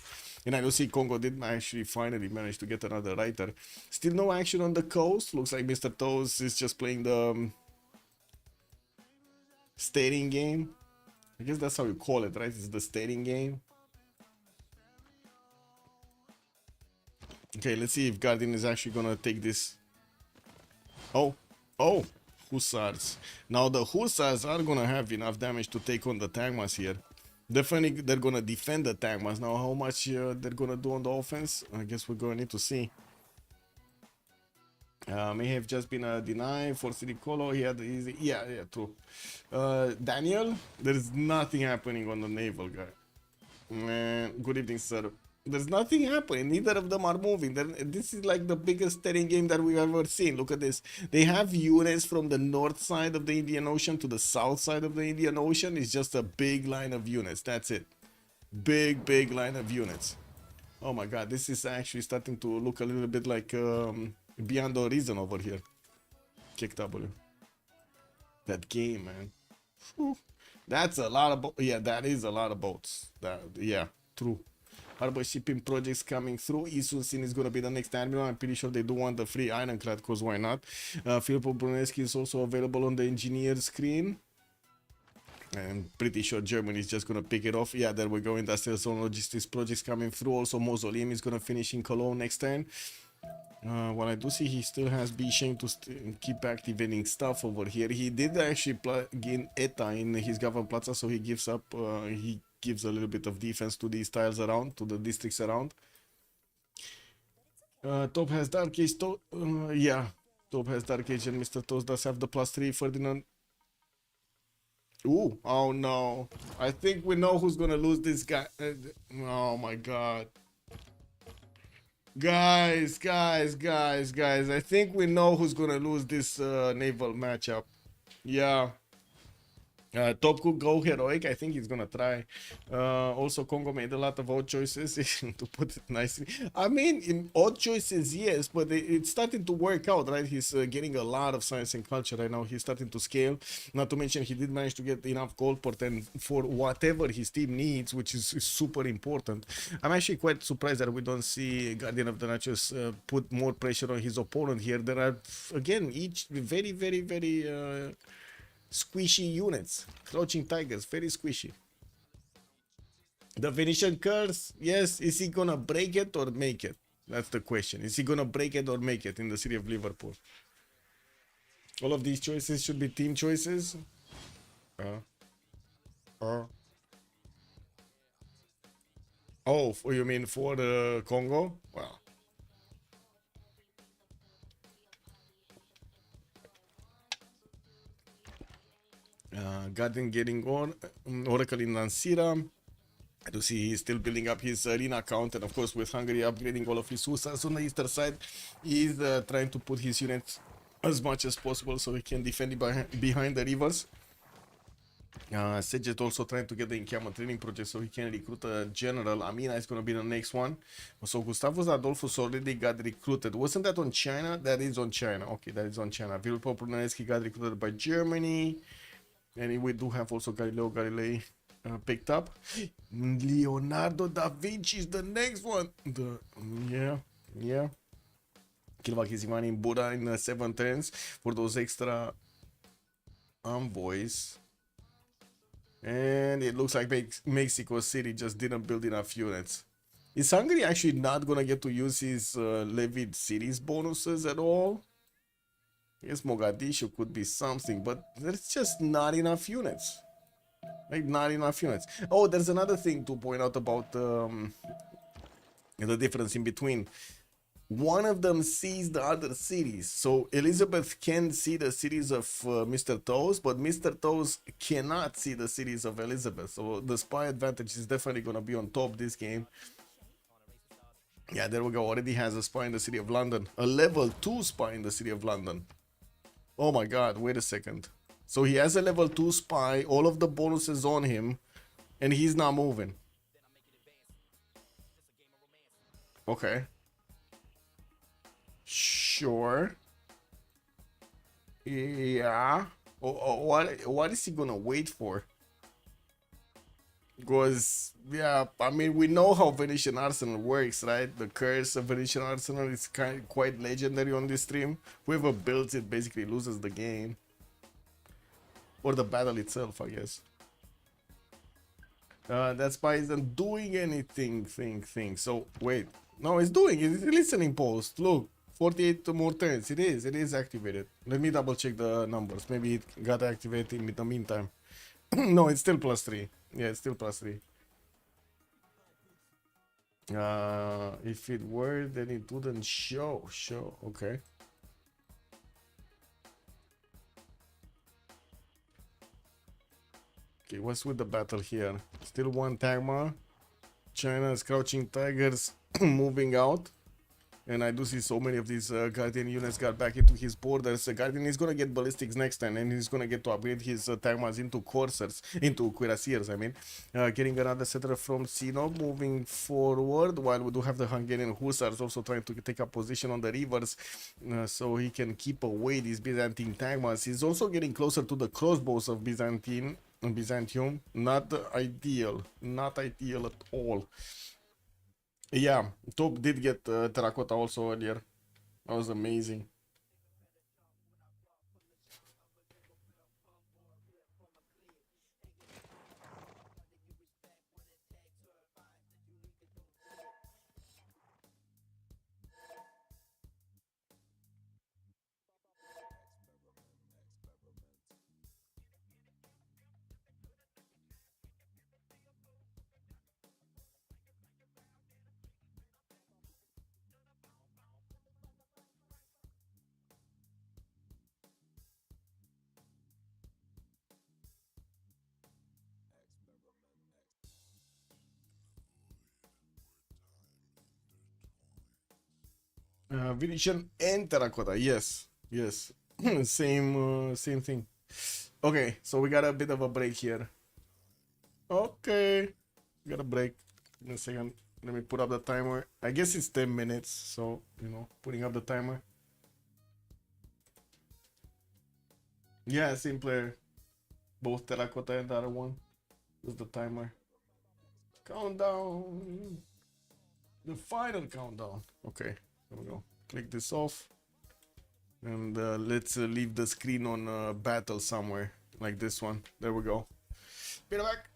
And I do see Congo did actually finally manage to get another writer. Still no action on the coast. Looks like Mr. Toes is just playing the stating game. I guess that's how you call it, right? It's the stating game. Okay, let's see if Guardian is actually gonna take this. Oh, Hussars. Now the Hussars are gonna have enough damage to take on the Tagmas here. Definitely they're gonna defend the Tagmas. Now how much they're gonna do on the offense, I guess we're gonna need to see. May have just been a deny for City Colo. He had the easy. Yeah, true. Daniel, there's nothing happening on the Naval guy. Man, good evening, sir. There's nothing happening. Neither of them are moving. This is like the biggest steering game that we've ever seen. Look at this. They have units from the north side of the Indian Ocean to the south side of the Indian Ocean. It's just a big line of units. That's it. Big line of units. Oh my god, this is actually starting to look a little bit like Beyond the Horizon over here. Kick W. That game, man. Whew. That's a lot of yeah, that is a lot of boats. Yeah, true. Harbor shipping projects coming through. Isusin is going to be the next admiral. I'm pretty sure they do want the free ironclad, because why not? Filippo Brunelleschi is also available on the engineer screen. I'm pretty sure Germany is just going to pick it off. Yeah, there we go. Industrial zone logistics projects coming through. Also, Mausoleum is going to finish in Cologne next turn. What I do see, he still has Bishen to keep activating stuff over here. He did actually plug in ETA in his Government Plaza, so he gives up. He gives a little bit of defense to these tiles around, to the districts around. Top has Dark Age. Yeah, Top has Dark Age, and Mr. Toast does have the +3. Ferdinand. Ooh, oh no. I think we know who's gonna lose this guy. Oh my god. Guys, I think we know who's gonna lose this naval matchup. Yeah. Top could go heroic. I think he's gonna try. Also, Congo made a lot of odd choices, to put it nicely. I mean, in odd choices, yes, but it's starting to work out, right? He's getting a lot of science and culture right now. He's starting to scale. Not to mention, he did manage to get enough gold port and for whatever his team needs, which is super important. I'm actually quite surprised that we don't see Guardian of the Nachos put more pressure on his opponent here. There are, again, each very squishy units. Crouching Tigers, very squishy. The Venetian curse, yes. Is he gonna break it or make it? That's the question. Is he gonna break it or make it in the city of Liverpool? All of these choices should be team choices. Oh, you mean for the Congo? Well, Guardian getting on. Oracle in Lansira. I do see he's still building up his arena count, and of course with Hungary upgrading all of his Hussars on the eastern side, he's trying to put his units as much as possible so he can defend behind the rivers. Sejet also trying to get the encampment training project so he can recruit a general. Amina is going to be the next one. So Gustavus Adolphus already got recruited. Wasn't that on China? That is on China. Okay, that is on China. Vilpo Brunelleschi got recruited by Germany. And we do have also Galileo Galilei picked up. Leonardo da Vinci is the next one. Yeah. Kilvakizimani in Buddha in 7 turns for those extra envoys. And it looks like Mexico City just didn't build enough units. Is Hungary actually not gonna get to use his levied cities bonuses at all? I guess Mogadishu could be something, but there's just not enough units. Like, not enough units. Oh, there's another thing to point out about the difference in between. One of them sees the other cities. So Elizabeth can see the cities of Mr. Toes, but Mr. Toes cannot see the cities of Elizabeth. So the spy advantage is definitely going to be on top this game. Yeah, there we go. Already has a spy in the city of London. A level 2 spy in the city of London. Oh my god, wait a second. So he has a level 2 spy, all of the bonuses on him, and he's not moving. Okay. Sure. Yeah. What is he gonna wait for? Because, yeah, I mean, we know how Venetian Arsenal works, right? The curse of Venetian Arsenal is quite legendary on this stream. Whoever builds it basically loses the game. Or the battle itself, I guess. That spy isn't doing anything, So, wait. No, it's doing it. It's listening post. Look, 48 more turns. It is activated. Let me double check the numbers. Maybe it got activated in the meantime. No, it's still +3. Yeah, it's still +3. If it were, then it wouldn't show. Okay. Okay, what's with the battle here? Still one Tagma. China's crouching tigers moving out. And I do see so many of these Guardian units got back into his borders. Guardian is gonna get ballistics next time, and he's gonna get to upgrade his Tagmas into coursers, into cuirassiers, I mean. Getting another settler from Sino, moving forward, while we do have the Hungarian Hussars also trying to take up position on the rivers, so he can keep away these Byzantine Tagmas. He's also getting closer to the crossbows of Byzantium. Not ideal at all. Yeah, Top did get terracotta also earlier. That was amazing. Venetian and terracotta, yes. Same thing. Okay, so we got a bit of a break here. Okay, we got a break. In a second, let me put up the timer. I guess it's 10 minutes, so, putting up the timer. Yeah, same player. Both terracotta and the other one. Is the timer. Countdown. The final countdown. Okay, there we go. Click this off. And let's leave the screen on battle somewhere. Like this one. There we go. Be right back.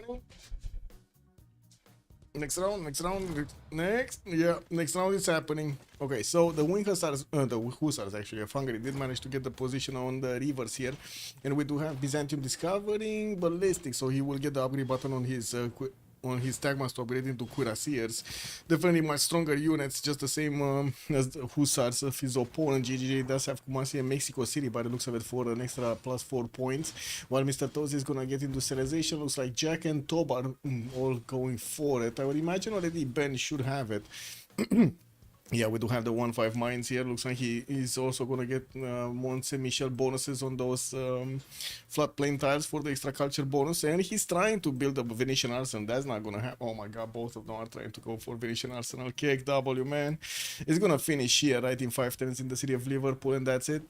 happening. Next round, next round is happening. Okay, so the the Hussars actually of Hungary did manage to get the position on the rivers here, and we do have Byzantium discovering ballistic, so he will get the upgrade button on his Tagmas to upgrade into cuirassiers. Definitely much stronger units, just the same as the Hussars of his opponent. GGG does have Kumasi and Mexico City by the looks of it for an extra +4 points, while Mr. Toz is gonna get industrialization. Looks like Jack and Tob are all going for it. I would imagine already Ben should have it. Yeah, we do have the 1-5 mines here. Looks like he is also going to get Mont Saint Michel bonuses on those floodplain tiles for the extra culture bonus. And he's trying to build up a Venetian Arsenal. That's not going to happen. Oh my god, both of them are trying to go for Venetian Arsenal. KXW, man. It's going to finish here, right, in 5-10s in the city of Liverpool, and that's it.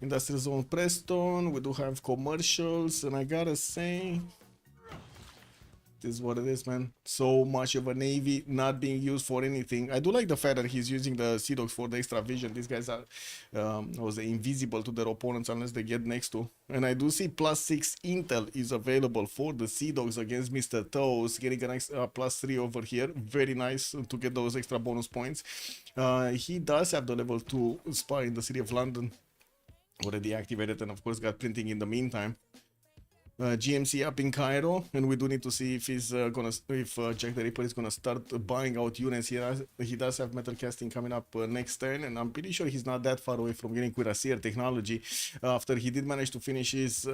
Industrial Zone Preston. We do have commercials, and I gotta say, is what it is, man. So much of a navy not being used for anything. I do like the fact that he's using the Sea Dogs for the extra vision. These guys are was invisible to their opponents unless they get next to. And I do see +6 intel is available for the Sea Dogs against Mr. Toes, getting an extra +3 over here. Very nice to get those extra bonus points. He does have the level 2 spy in the city of London already activated, and of course got printing in the meantime. GMC up in Cairo, and we do need to see if he's if Jack the Ripper is gonna start buying out units here. He does have metal casting coming up next turn, and I'm pretty sure he's not that far away from getting cuirassier technology after he did manage to finish his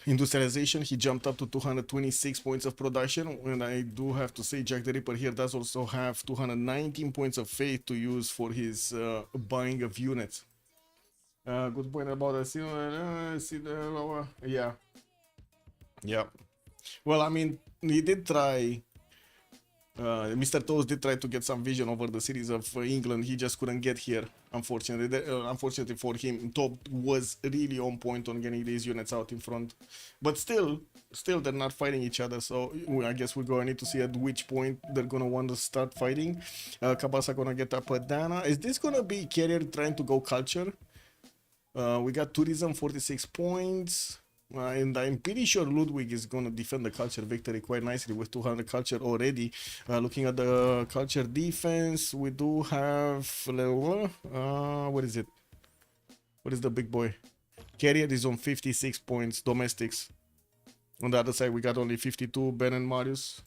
industrialization. He jumped up to 226 points of production, and I do have to say Jack the Ripper here does also have 219 points of faith to use for his buying of units. Good point about the yeah. Well, I mean, he did try. Mr. Toes did try to get some vision over the cities of England. He just couldn't get here, unfortunately. Unfortunately for him, Top was really on point on getting these units out in front. But still they're not fighting each other. So I guess we're going to need to see at which point they're going to want to start fighting. Kabasa going to get up at Dana. Is this going to be Carrier trying to go culture? We got tourism, 46 points. And I'm pretty sure Ludwig is going to defend the culture victory quite nicely with 200 culture already. Looking at the culture defense, we do have what is it? What is the big boy? Carrier is on 56 points, domestics. On the other side, we got only 52, Ben and Marius.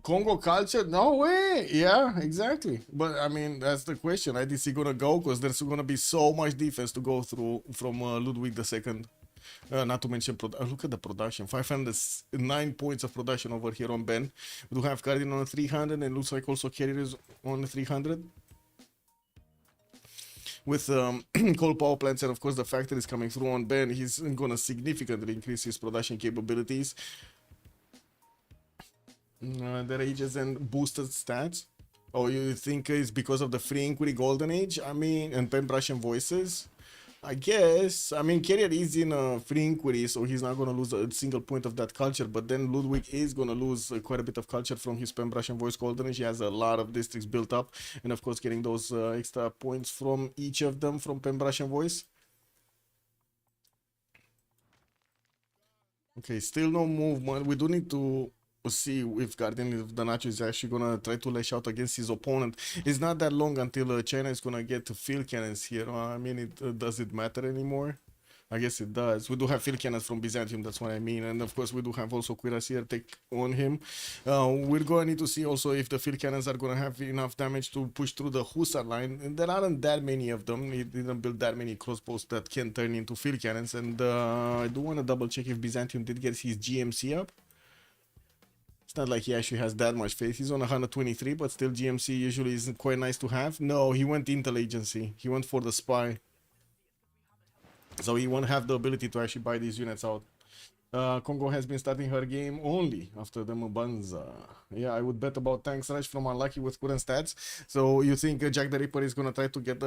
Congo culture? No way! Yeah, exactly. But I mean, that's the question. Is he gonna go? Because there's gonna be so much defense to go through from Ludwig II. Not to mention, look at the production. 509 points of production over here on Ben. We do have Cardinal on 300, and looks like also Carrier is on 300. With coal power plants and of course the factories coming through on Ben, he's gonna significantly increase his production capabilities. The rages and boosted stats. Oh, you think it's because of the free inquiry golden age? I mean, and pen brush and voices? I guess. I mean, Carrier is in a free inquiry, so he's not going to lose a single point of that culture. But then Ludwig is going to lose quite a bit of culture from his pen brush and voice golden age. He has a lot of districts built up, and of course getting those extra points from each of them from pen brush and voice. Okay, still no movement. We do need to see if Guardian of the Nacho is actually gonna try to lash out against his opponent. It's not that long until China is gonna get field cannons here. I mean, does it matter anymore? I guess it does. We do have field cannons from Byzantium, that's what I mean. And of course we do have also cuirassier take on him. We're going to need to see also if the field cannons are going to have enough damage to push through the Hussar line. And there aren't that many of them. He didn't build that many crossbows that can turn into field cannons. And I do want to double check if Byzantium did get his GMC up. It's not like he actually has that much faith. He's on 123, but still GMC usually is quite nice to have. No, he went Intel Agency. He went for the spy. So he won't have the ability to actually buy these units out. Congo has been starting her game only after the Mubanza. Yeah, I would bet about tanks rush from Unlucky with current stats. So you think Jack the Ripper is going to try to get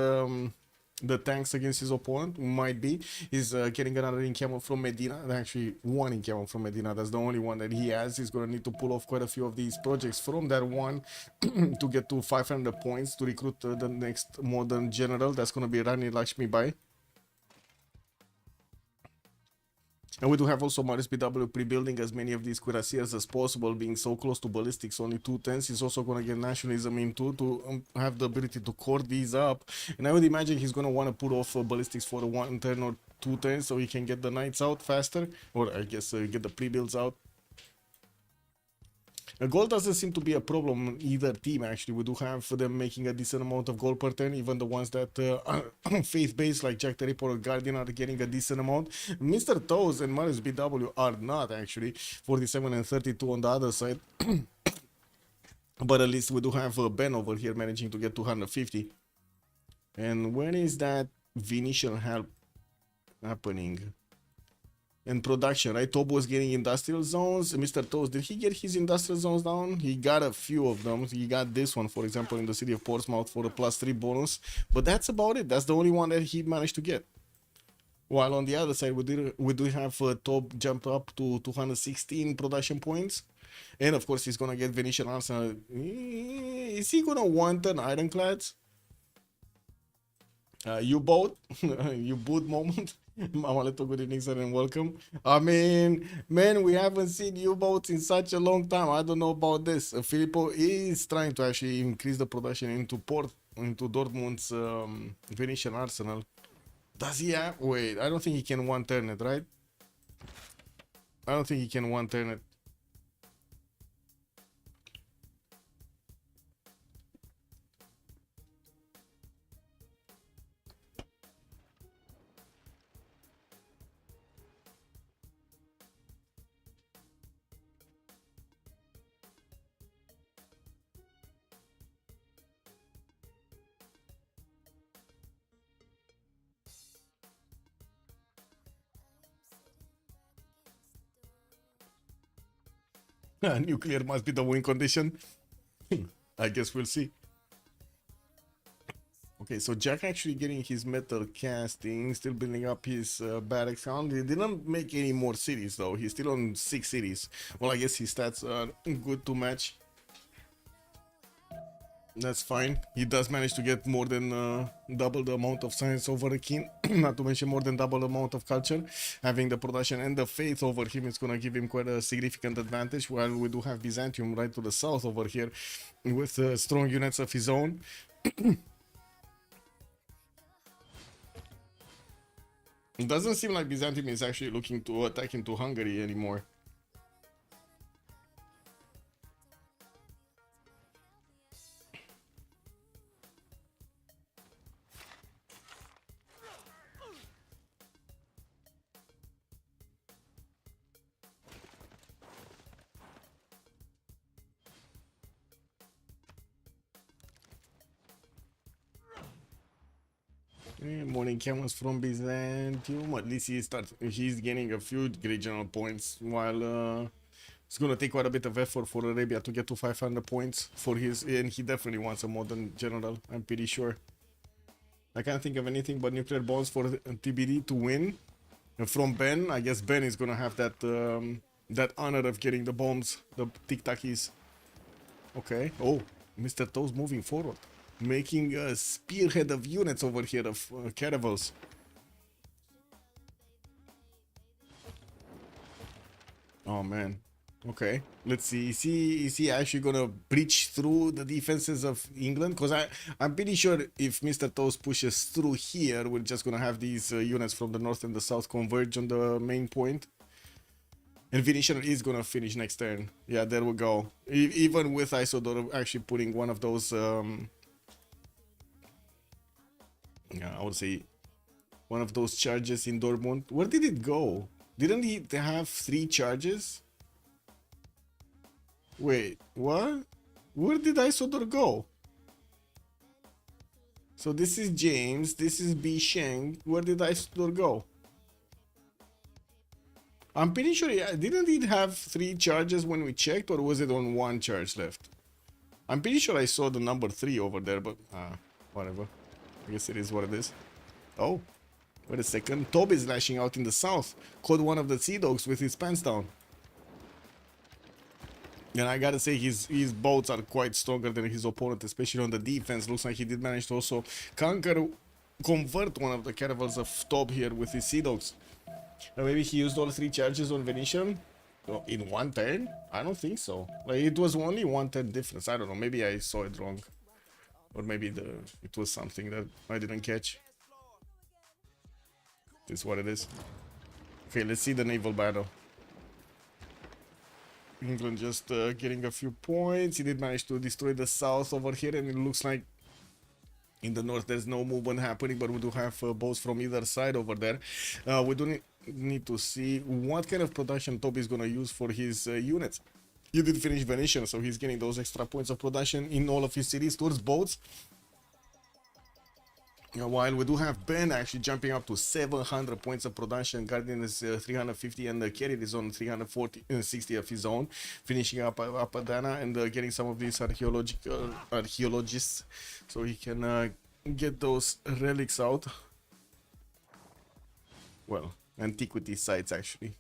the tanks against his opponent. Might be. He's getting another encampment from Medina. Actually, one encampment from Medina. That's the only one that he has. He's gonna need to pull off quite a few of these projects from that one to get to 500 points to recruit the next modern general. That's gonna be Rani Lakshmi Bai. And we do have also Maris BW pre-building as many of these cuirassiers as possible, being so close to ballistics, only 210s. He's also going to get nationalism into to have the ability to core these up. And I would imagine he's going to want to put off ballistics for a 110 or 210 so he can get the knights out faster, or I guess get the pre-builds out. Gold doesn't seem to be a problem in either team, actually. We do have them making a decent amount of gold per turn. Even the ones that are faith-based, like Jack the Ripper or Guardian, are getting a decent amount. Mr. Toes and Marius BW are not, actually. 47 and 32 on the other side. But at least we do have Ben over here managing to get 250. And when is that Venetian help happening? And production, right? Tob was getting industrial zones. Mr. Toast, did he get his industrial zones down? He got a few of them. He got this one, for example, in the city of Portsmouth for a +3 bonus. But that's about it. That's the only one that he managed to get. While on the other side, we do have Tob jumped up to 216 production points. And of course, he's going to get Venetian Arsenal. Is he going to want an Ironclads? U-boat? U-boot moment? Mamaleto, good evening, sir, and welcome. I mean, man, we haven't seen U-boats in such a long time. I don't know about this. Filippo is trying to actually increase the production into Dortmund's Venetian Arsenal. Does he have? Wait, I don't think he can one-turn it, right? I don't think he can one-turn it. Nuclear must be the win condition. I guess we'll see. Okay, so Jack actually getting his metal casting, still building up his barracks count. He didn't make any more cities though. He's still on 6 cities. Well, I guess his stats are good to match. That's fine. He does manage to get more than double the amount of science over a king, not to mention more than double the amount of culture. Having the production and the faith over him is going to give him quite a significant advantage, while we do have Byzantium right to the south over here with strong units of his own. It doesn't seem like Byzantium is actually looking to attack into Hungary anymore. Morning camels from Byzantium. At least he's gaining a few regional points, while it's gonna take quite a bit of effort for Arabia to get to 500 points for his, and he definitely wants a modern general, I'm pretty sure. I can't think of anything but nuclear bombs for TBD to win. And from Ben, I guess Ben is gonna have that that honor of getting the bombs, the tic-tackies. Okay. Oh, Mr. Toes moving forward, making a spearhead of units over here of caravels. Oh man. Okay, let's see. Is he actually gonna breach through the defenses of England? Because I'm pretty sure if Mr. Toes pushes through here, we're just gonna have these units from the north and the south converge on the main point. And Venetian is gonna finish next turn. Yeah, there we go. Even with Isodor actually putting one of those yeah, I would say one of those charges in Dortmund. Where did it go? Didn't he have 3 charges? Wait, what? Where did Isodor go? So this is James, this is B. Sheng. Where did Isodor go? I'm pretty sure, didn't it have 3 charges when we checked, or was it on 1 charge left? I'm pretty sure I saw the number 3 over there, but whatever. I guess it is what it is. Oh, wait a second. Toby is lashing out in the south. Caught one of the Sea Dogs with his pants down. And I gotta say, his boats are quite stronger than his opponent, especially on the defense. Looks like he did manage to also convert one of the caravels of Tob here with his Sea Dogs. Maybe he used all 3 charges on Venetian in one turn? I don't think so. Like, it was only 1 turn difference. I don't know. Maybe I saw it wrong. Or maybe it was something that I didn't catch. This is what it is. Okay, let's see the naval battle. England just getting a few points. He did manage to destroy the south over here, and it looks like in the north there's no movement happening, but we do have boats from either side over there. We do need to see what kind of production Toby is going to use for his units. He did finish Venetian, so he's getting those extra points of production in all of his cities towards boats. While we do have Ben actually jumping up to 700 points of production, Guardian is 350, and Carrier is on 360 of his own, finishing up Adana and getting some of these archaeologists, so he can get those relics out. Well, antiquity sites actually.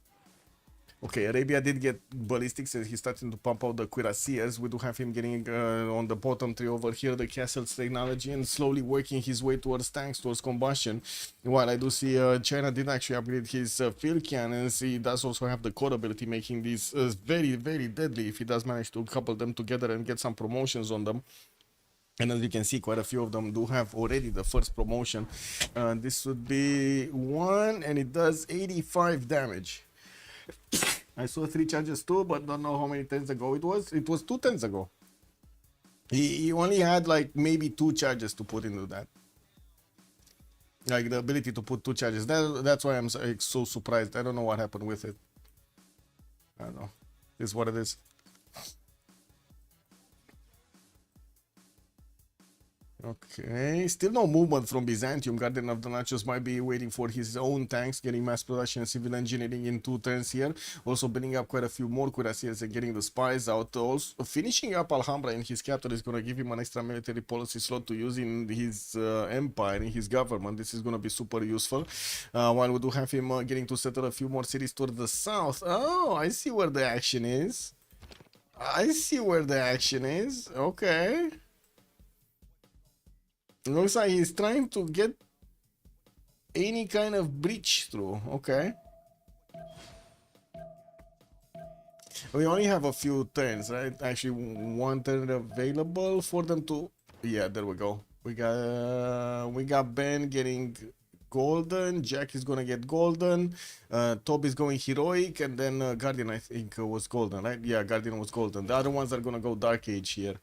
Okay, Arabia did get ballistics and he's starting to pump out the cuirassiers. We do have him getting on the bottom 3 over here, the castles technology, and slowly working his way towards tanks, towards combustion. While I do see China did actually upgrade his field cannons. He does also have the core ability, making these very, very deadly if he does manage to couple them together and get some promotions on them. And as you can see, quite a few of them do have already the first promotion. This would be 1, and it does 85 damage. I saw 3 charges too, but don't know how many turns ago it was. It was 2 turns ago. He only had like maybe 2 charges to put into that. Like the ability to put 2 charges. That's why I'm so surprised. I don't know what happened with it. I don't know. This is what it is. Okay, still no movement from Byzantium. Guardian of the Nachos might be waiting for his own tanks, getting mass production and civil engineering in 2 turns here. Also building up quite a few more cuirassiers and getting the spies out. Also finishing up Alhambra in his capital is going to give him an extra military policy slot to use in his empire, in his government. This is going to be super useful. While we do have him getting to settle a few more cities towards the south. Oh, I see where the action is. I see where the action is. Okay. Looks like he's trying to get any kind of breach through. Okay. We only have a few turns, right? Actually, 1 turn available for them to... Yeah, there we go. We got Ben getting golden. Jack is gonna get golden. Tob is going heroic, and then Guardian, I think, was golden, right? Yeah, Guardian was golden. The other ones are gonna go Dark Age here.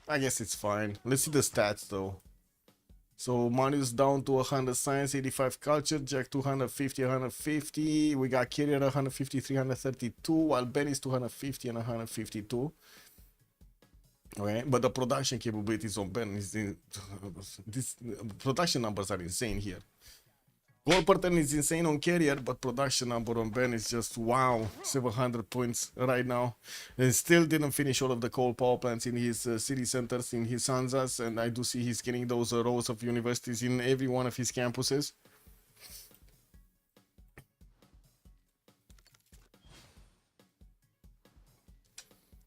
I guess it's fine. Let's see the stats though. So Marius down to 100 science, 85 culture, Jack 250, 150. We got Carrier 150, 332, while Ben is 250 and 152. Okay, but the production capabilities on Ben is this production numbers are insane here. Goal per turn is insane on Carrier, but production number on Ben is just wow, 700 points right now. And still didn't finish all of the coal power plants in his city centers, in his Sanzas, and I do see he's getting those rows of universities in every one of his campuses.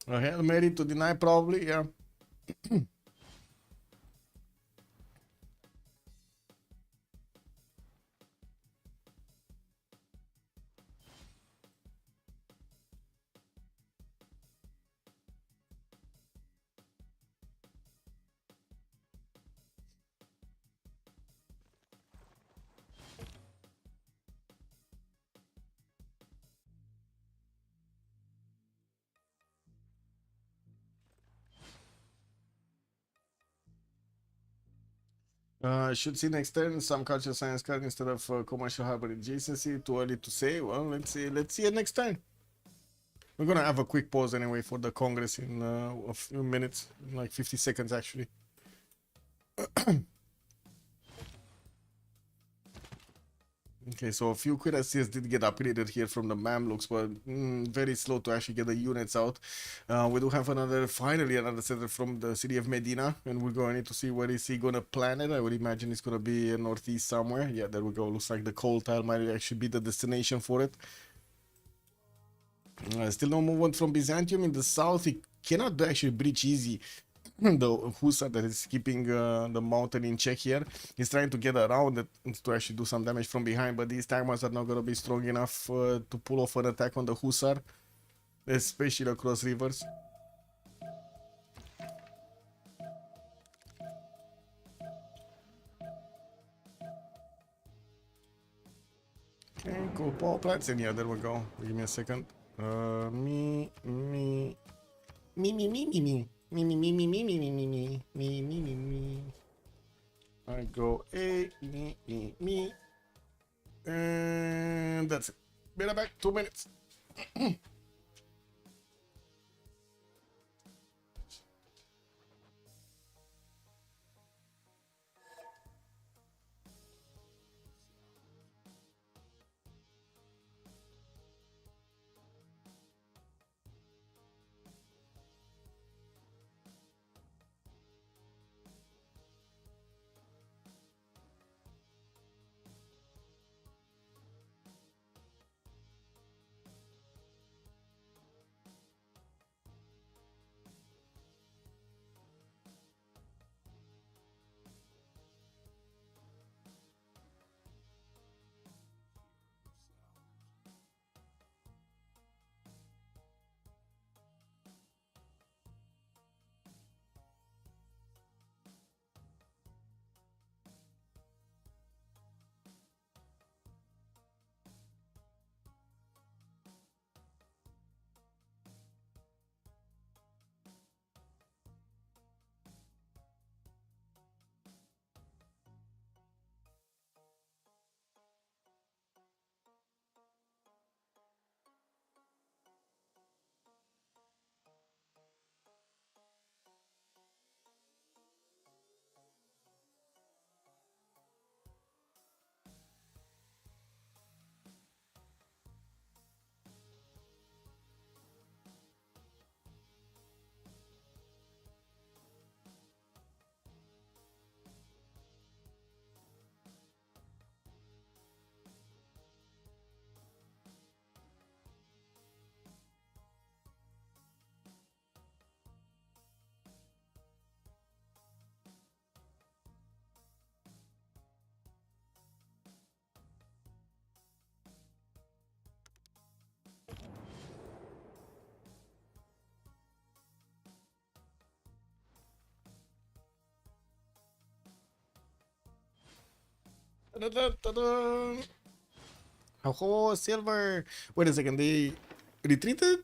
A Hail Mary to deny probably, yeah. Should see next turn some culture science card instead of commercial harbor adjacency. Too early to say. Well, let's see it next turn. We're gonna have a quick pause anyway for the Congress in a few minutes, like 50 seconds actually. Okay, so a few cuirassiers did get upgraded here from the Mamluks, but very slow to actually get the units out. We do have finally another settler from the city of Medina, and we're going to need to see where is he going to plant it. I would imagine it's going to be northeast somewhere. Yeah, there we go. Looks like the coal tile might actually be the destination for it. Still no movement from Byzantium in the south. He cannot actually breach easy. The Hussar that is keeping the mountain in check here is trying to get around it to actually do some damage from behind, but these tagmas are not going to be strong enough to pull off an attack on the Hussar, especially across rivers. Okay, cool power plants, and yeah, there we go. Give me a second. Me. I go me. And that's it. Be right back, 2 minutes. Oh, silver. Wait a second. They retreated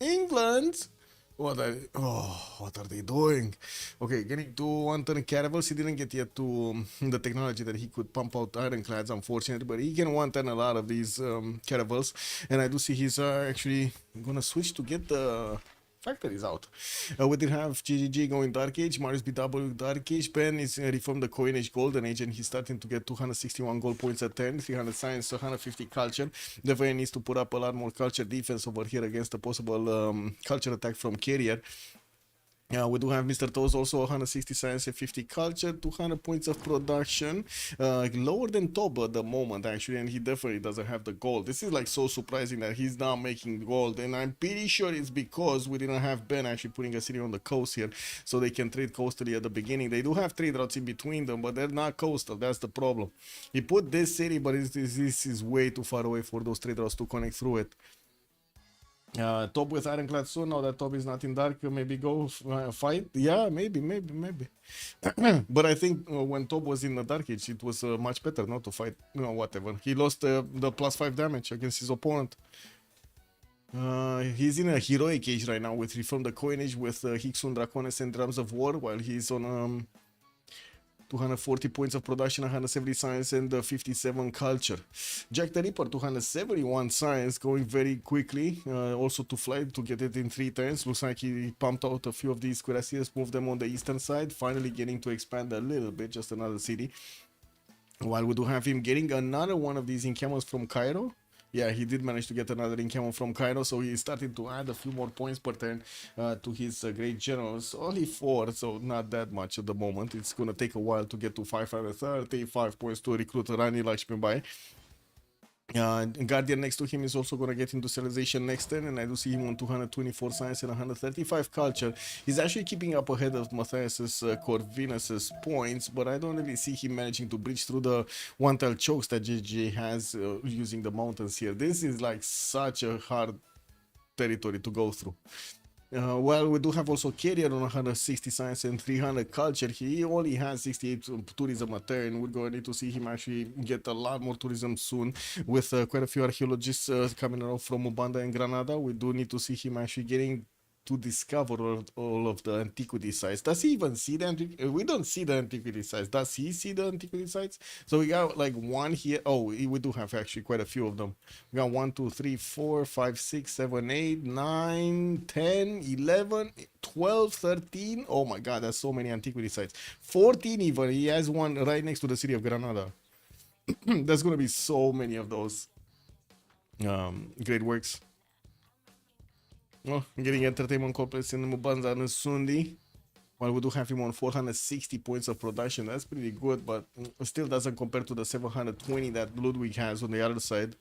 England. What are they doing? Okay, getting to one turn caravels. He didn't get yet to the technology that he could pump out ironclads, unfortunately, but he can one turn a lot of these caravels. And I do see he's actually gonna switch to get the factories out. We did have GGG going Dark Age, Marius BW Dark Age, Ben is reformed the Coinage Golden Age, and he's starting to get 261 gold points at 10, 300 science, 150 culture. Definitely needs to put up a lot more culture defense over here against a possible culture attack from Carrier. We do have Mr. Toes also 160 science and 50 culture, 200 points of production, lower than Toba at the moment actually, and he definitely doesn't have the gold. This is like so surprising that he's now making gold, and I'm pretty sure it's because we didn't have Ben actually putting a city on the coast here, so they can trade coastally at the beginning. They do have trade routes in between them, but they're not coastal. That's the problem. He put this city, but this is way too far away for those trade routes to connect through it. Top with ironclad soon. Now that top is not in dark, maybe go fight. Yeah, maybe. But I think when top was in the dark age, it was much better not to fight. Whatever. He lost the +5 damage against his opponent. He's in a heroic age right now with Reform the Coinage with Hixun Dracones and Drums of War, while he's on 240 points of production, 170 science, and 57 culture. Jack the Ripper, 271 science, going very quickly. Also to fly to get it in 3 turns. Looks like he pumped out a few of these cuirassiers, moved them on the eastern side, finally getting to expand a little bit, just another city. While we do have him getting another one of these incamos from Cairo. Yeah, he did manage to get another incamo from Cairo, so he's starting to add a few more points per turn to his great generals. Only 4, so not that much at the moment. It's gonna take a while to get to 535 points to recruit Rani Lakshmibai. Guardian next to him is also going to get industrialization next turn, and I do see him on 224 science and 135 culture. He's actually keeping up ahead of Matthias's Corvinus's points, but I don't really see him managing to breach through the one-tile chokes that JJ has using the mountains here. This is like such a hard territory to go through. Well, we do have also Carrier on 160 science and 300 culture. He only has 68 tourism a turn. We're going to need to see him actually get a lot more tourism soon, with quite a few archaeologists coming out from Mubanda and Granada. We do need to see him actually getting to discover all of the antiquity sites. Does he even see the antiquity? We don't see the antiquity sites. Does he see the antiquity sites? So we got like one here. Oh, we do have actually quite a few of them. We got 1, 2, 3, 4, 5, 6, 7, 8, 9, 10, 11, 12, 13. Oh my god, there's so many antiquity sites. 14 even. He has one right next to the city of Granada. There's gonna be so many of those. Great works. Oh, getting entertainment complex in Mubanza and Sundi. While we do have him on 460 points of production, that's pretty good, but still doesn't compare to the 720 that Ludwig has on the other side.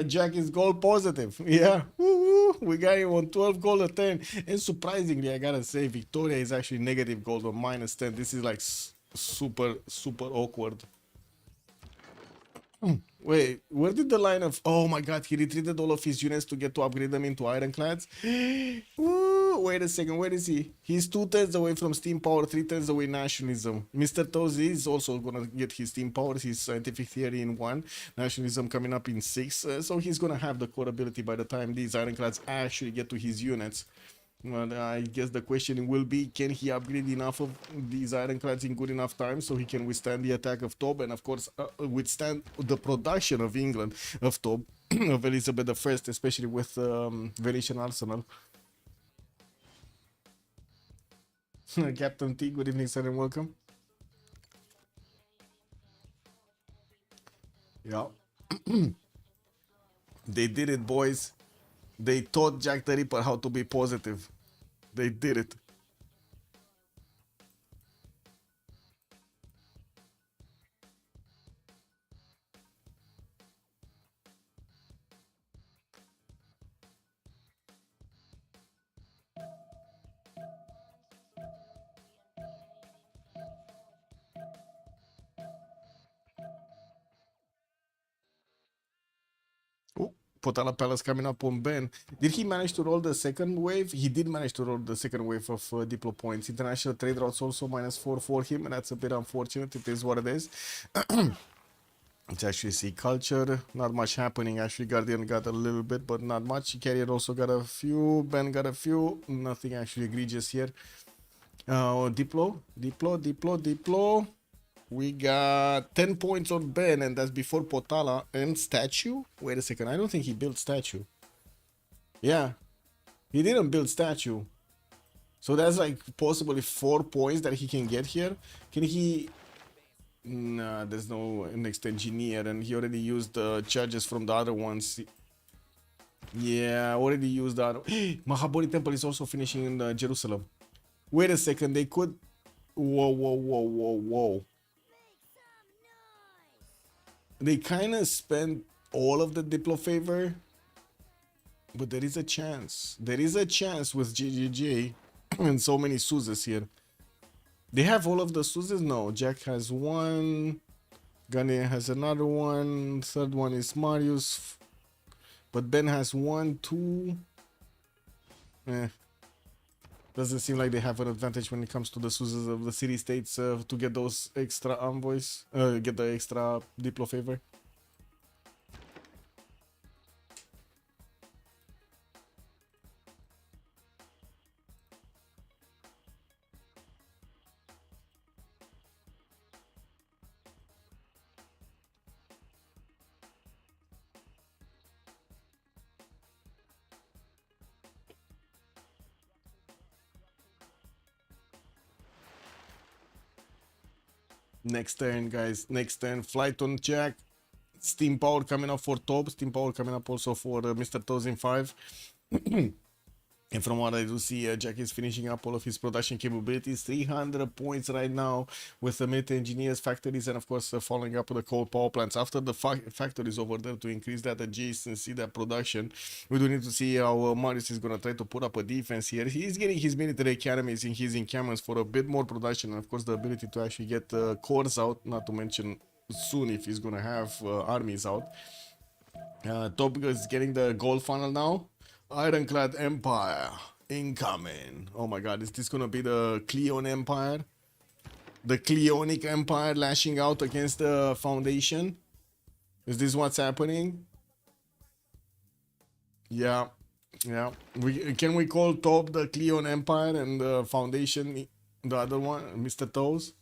Jack is gold positive. Yeah. Woo-woo. We got him on 12 gold a 10. And surprisingly, I gotta say, Victoria is actually negative gold on -10. This is like super, super awkward. Wait, where did the line of... Oh my god, he retreated all of his units to get to upgrade them into ironclads? Woo, wait a second, where is he? He's 2 turns away from steam power, 3 turns away nationalism. Mr. Tozy is also gonna get his steam powers, his scientific theory in 1, nationalism coming up in 6, so he's gonna have the core ability by the time these ironclads actually get to his units. Well, I guess the question will be, can he upgrade enough of these ironclads in good enough time so he can withstand the attack of Tob, and of course withstand the production of England, of Tob, of Elizabeth I, especially with Venetian arsenal. Captain T, good evening, sir, and welcome. Yeah. They did it, boys. They taught Jack the Ripper how to be positive. They did it. Oh, Potala Palace coming up on Ben. Did he manage to roll the second wave? He did manage to roll the second wave of Diplo points. International trade routes also -4 for him, and that's a bit unfortunate. It is what it is. Let's actually see culture. Not much happening. Actually, Guardian got a little bit, but not much. Carrier also got a few. Ben got a few. Nothing actually egregious here. Diplo. We got 10 points on Ben, and that's before Potala and statue. Wait a second. I don't think he built statue. Yeah, he didn't build statue. So that's like possibly 4 points that he can get here. Can he... Nah, there's no next engineer, and he already used the charges from the other ones. Yeah, already used the other... Mahabodhi Temple is also finishing in Jerusalem. Wait a second, they could... Whoa. They kind of spent all of the Diplo favor, but there is a chance. There is a chance with JJJ and so many Suzes here. They have all of the Suzes? No, Jack has one. Ghana has another one. Third one is Marius. But Ben has 1, 2. Doesn't seem like they have an advantage when it comes to the Suzes of the city-states to get those extra envoys. Get the extra Diplo favor. Next turn, guys. Next turn. Flight on Jack. Steam power coming up for top. Steam power coming up also for Mr. Toes in 5. And from what I do see, Jack is finishing up all of his production capabilities. 300 points right now with the mid engineers, factories, and of course following up with the coal power plants. After the factories over there to increase that adjacency, that production, we do need to see how Marius is going to try to put up a defense here. He's getting his military academies in his encampments for a bit more production, and of course the ability to actually get cores out, not to mention soon if he's going to have armies out. Top is getting the gold funnel now. Ironclad Empire incoming. Oh my god, is this gonna be the Cleon Empire? The Cleonic Empire lashing out against the Foundation? Is this what's happening? Yeah, yeah. Can we call top the Cleon Empire and the Foundation the other one, Mr. Toes?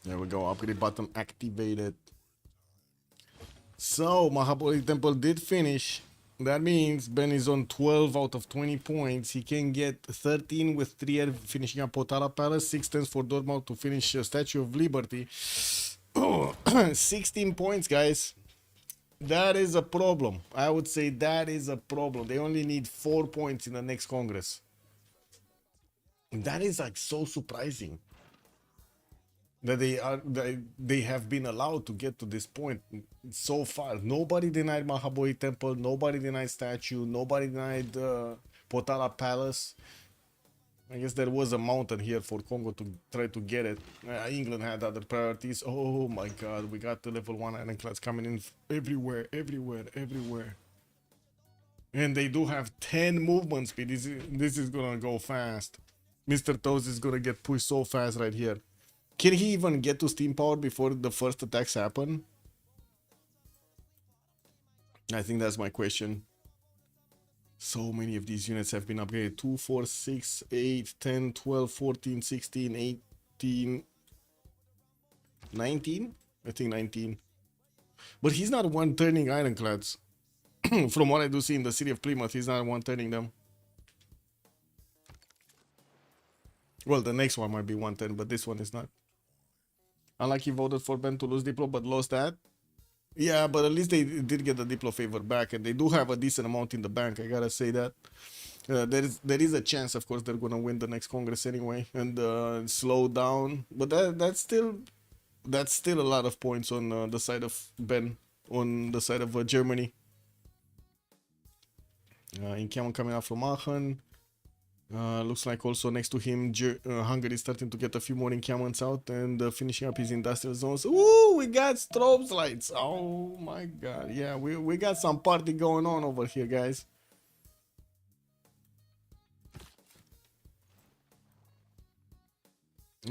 There we go, upgrade button activated. So, Mahabodhi Temple did finish. That means Ben is on 12 out of 20 points. He can get 13 with 3 finishing up Potala Palace, 6 turns for Dortmund to finish Statue of Liberty. Oh, 16 points, guys. That is a problem. I would say that is a problem. They only need 4 points in the next Congress. That is like so surprising. That they have been allowed to get to this point so far. Nobody denied Mahabodhi Temple, nobody denied Statue, nobody denied Potala Palace. I guess there was a mountain here for Congo to try to get it. England had other priorities. Oh my god, we got the level 1 ironclads coming in everywhere, everywhere, everywhere. And they do have 10 movement speed. This is gonna go fast. Mr. Toes is gonna get pushed so fast right here. Can he even get to steam power before the first attacks happen? I think that's my question. So many of these units have been upgraded. 2, 4, 6, 8, 10, 12, 14, 16, 18, 19? I think 19. But he's not one turning ironclads. From what I do see in the city of Plymouth, he's not one turning them. Well, the next one might be 110, but this one is not. Unlucky voted for Ben to lose Diplo, but lost that. Yeah, but at least they did get the Diplo favor back, and they do have a decent amount in the bank. I gotta say that. There is a chance, of course, they're gonna win the next Congress anyway and slow down. But that's still a lot of points on the side of Ben, on the side of Germany. Encampment coming out from Aachen. Looks like also next to him, Hungary is starting to get a few more encampments out and finishing up his industrial zones. Ooh, we got strobe lights. Oh my god. Yeah, we got some party going on over here, guys.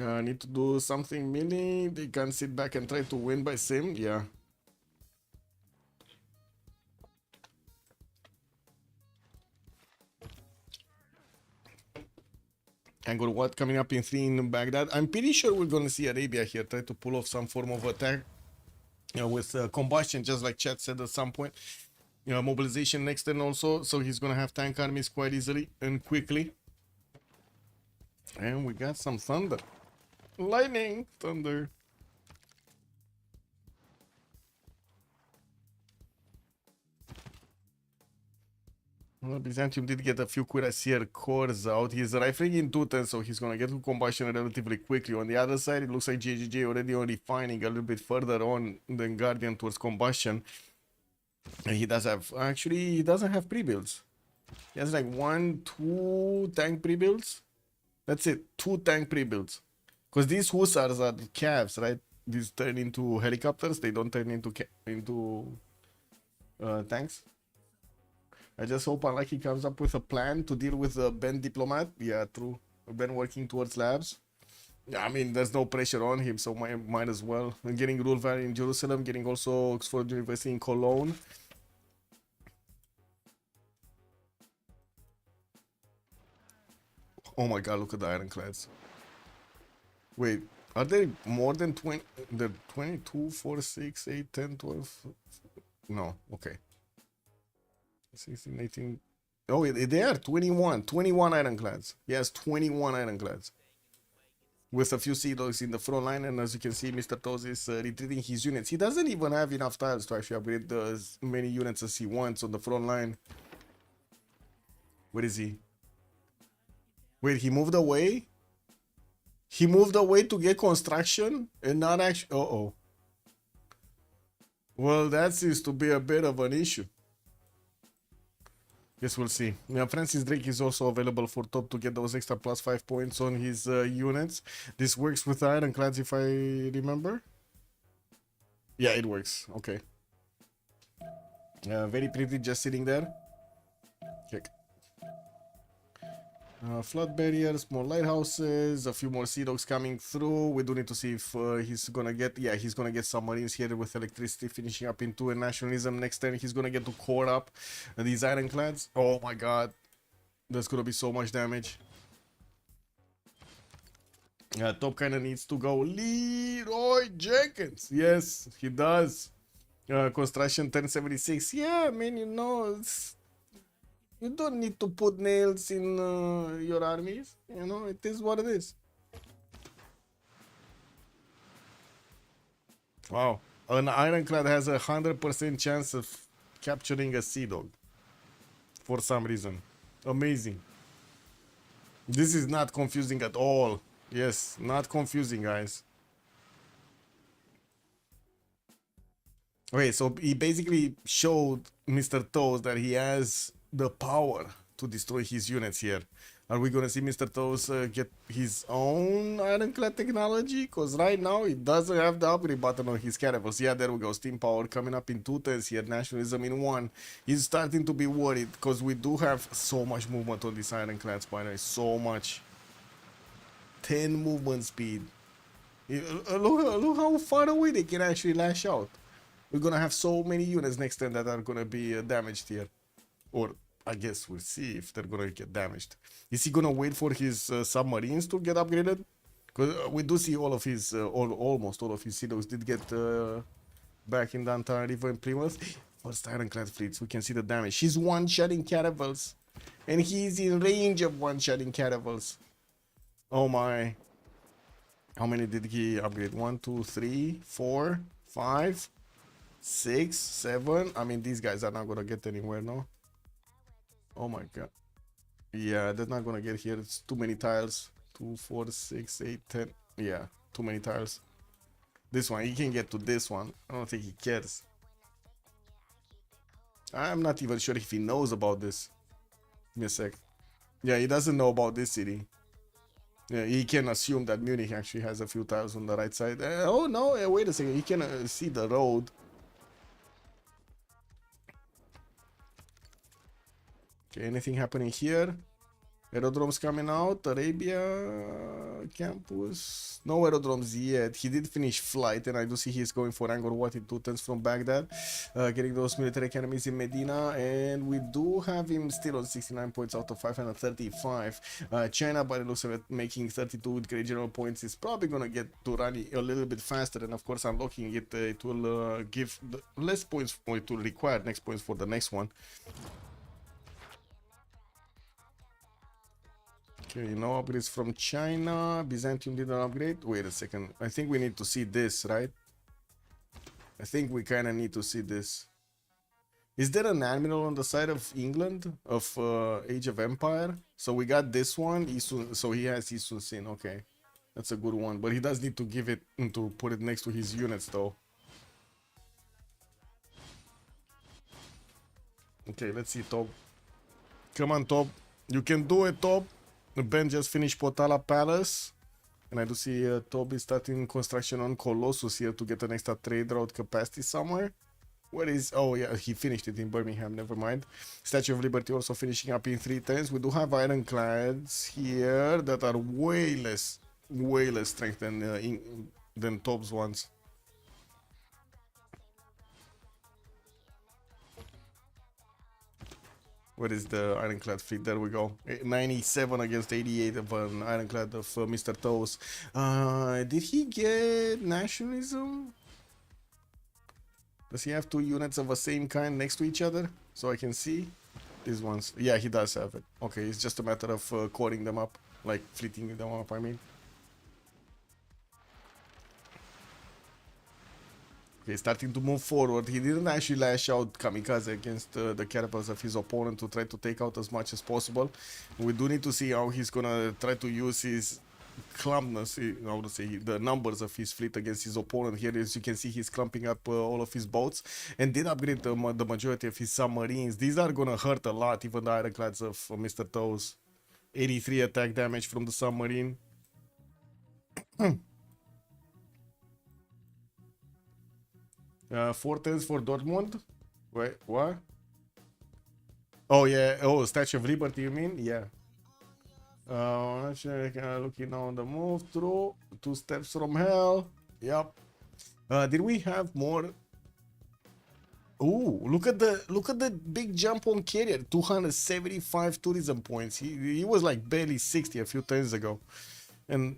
I need to do something mini. They can't sit back and try to win by sim. Yeah. Angkor Wat coming up in 3 in Baghdad. I'm pretty sure we're going to see Arabia here try to pull off some form of attack with combustion, just like Chat said at some point. Mobilization next turn also, so he's going to have tank armies quite easily and quickly. And we got some thunder. Lightning, thunder. Well, Byzantium did get a few cuirassier cores out. He's rifling in 2 turns, so he's gonna get to combustion relatively quickly. On the other side, it looks like JJJ already on refining a little bit further on than Guardian towards combustion. And he does have, actually, he doesn't have pre-builds. He has like 1, 2 tank pre-builds. That's it, 2 tank pre-builds. Because these hussars are calves, right? These turn into helicopters, they don't turn into tanks. I just hope Unlucky comes up with a plan to deal with the Ben Diplomat. Yeah, true. Ben working towards labs. I mean, there's no pressure on him, so might as well. And getting Rule Valley in Jerusalem, getting also Oxford University in Cologne. Oh my god, look at the ironclads. Wait, are they more than 20? They're 22, 4, 6, 8, 10, 12? No, okay. 16, 18. Oh, they are 21 ironclads. He has 21 ironclads. With a few sea dogs in the front line, and as you can see, Mr. Toes is retreating his units. He doesn't even have enough tiles to actually upgrade as many units as he wants on the front line. Where is he? Wait, he moved away? He moved away to get construction and not actually. Uh-oh. Well, that seems to be a bit of an issue. Guess we'll see. Yeah, Francis Drake is also available for top to get those extra +5 points on his units. This works with ironclads, if I remember. Yeah, it works. Okay. Very pretty, just sitting there. Check. Flood barriers, more lighthouses, a few more sea dogs coming through. We do need to see if he's gonna get, yeah, he's gonna get submarines here with electricity finishing up into a nationalism. Next turn he's gonna get to core up these ironclads. Oh my god, that's gonna be so much damage. Top kind of needs to go. Leroy Jenkins, yes, he does. Construction 1076, yeah, I mean, you know, you don't need to put nails in your armies. You know, it is what it is. Wow. An ironclad has 100% chance of capturing a sea dog. For some reason. Amazing. This is not confusing at all. Yes, not confusing, guys. Okay, so he basically showed Mr. Toes that he has the power to destroy his units here. Are we gonna see Mr. Toes get his own ironclad technology? Because right now he doesn't have the upgrade button on his caravels. Yeah, there we go. Steam power coming up in 2 turns here. Nationalism in 1. He's starting to be worried because we do have so much movement on these ironclads, by the way. So much. 10 movement speed. Look how far away they can actually lash out. We're gonna have so many units next turn that are gonna be damaged here. Or I guess we'll see if they're gonna get damaged. Is he gonna wait for his submarines to get upgraded? Because we do see all of his, almost all of his sea dogs did get back in Downtown River in Plymouth. First ironclad fleets, we can see the damage. He's one-shotting caravels. And he's in range of one-shotting caravels. Oh my. How many did he upgrade? 1, 2, 3, 4, 5, 6, 7. I mean, these guys are not gonna get anywhere, no? Oh my god. Yeah, they're not gonna get here. It's too many tiles. 2, 4, 6, 8, 10. Yeah, too many tiles. This one, he can get to this one. I don't think he cares. I'm not even sure if he knows about this. Give me a sec. Yeah, he doesn't know about this city. Yeah, he can assume that Munich actually has a few tiles on the right side. Oh no, wait a second. He can see the road. Okay, anything happening here? Aerodromes coming out. Arabia campus. No aerodromes yet. He did finish flight, and I do see he's going for Angkor Wat in 2 turns from Baghdad, getting those military academies in Medina, and we do have him still on 69 points out of 535. China, by the looks of it, making 32 with great general points, is probably gonna get to run a little bit faster, and of course, unlocking it, it will give less points, or it will require next points for the next one. Okay, no upgrades from China. Byzantium didn't upgrade. Wait a second. I think we need to see this, right? I think we kind of need to see this. Is there an admiral on the side of England of Age of Empire? So we got this one. So he has Isun Sin. Okay, that's a good one. But he does need to give it to put it next to his units, though. Okay, let's see, Top. Come on, Top. You can do it, Top. Ben just finished Potala Palace, and I do see Toby starting construction on Colossus here to get an extra trade route capacity somewhere. Where is... Oh yeah, he finished it in Birmingham, never mind. Statue of Liberty also finishing up in 3 turns. We do have ironclads here that are way less strength than Top's ones. What is the ironclad fleet? There we go. 97 against 88 of an ironclad of Mr. Toes. Did he get nationalism? Does he have 2 units of the same kind next to each other? So I can see. These ones. Yeah, he does have it. Okay, it's just a matter of calling them up. Like, fleeting them up, I mean. Okay, starting to move forward. He didn't actually lash out kamikaze against the cannibals of his opponent to try to take out as much as possible. We do need to see how he's gonna try to use his clumpness, how to say, the numbers of his fleet against his opponent. Here, as you can see, he's clumping up all of his boats and did upgrade the majority of his submarines. These are gonna hurt a lot, even the ironclads of Mr. Toes. 83 attack damage from the submarine. 4 turns for Dortmund. Wait, what? Oh yeah. Oh, Statue of Liberty, you mean? Yeah. Looking on the move through. 2 steps from hell. Yep. Did we have more? Ooh, look at the big jump on carrier. 275 tourism points. He was like barely 60 a few turns ago. And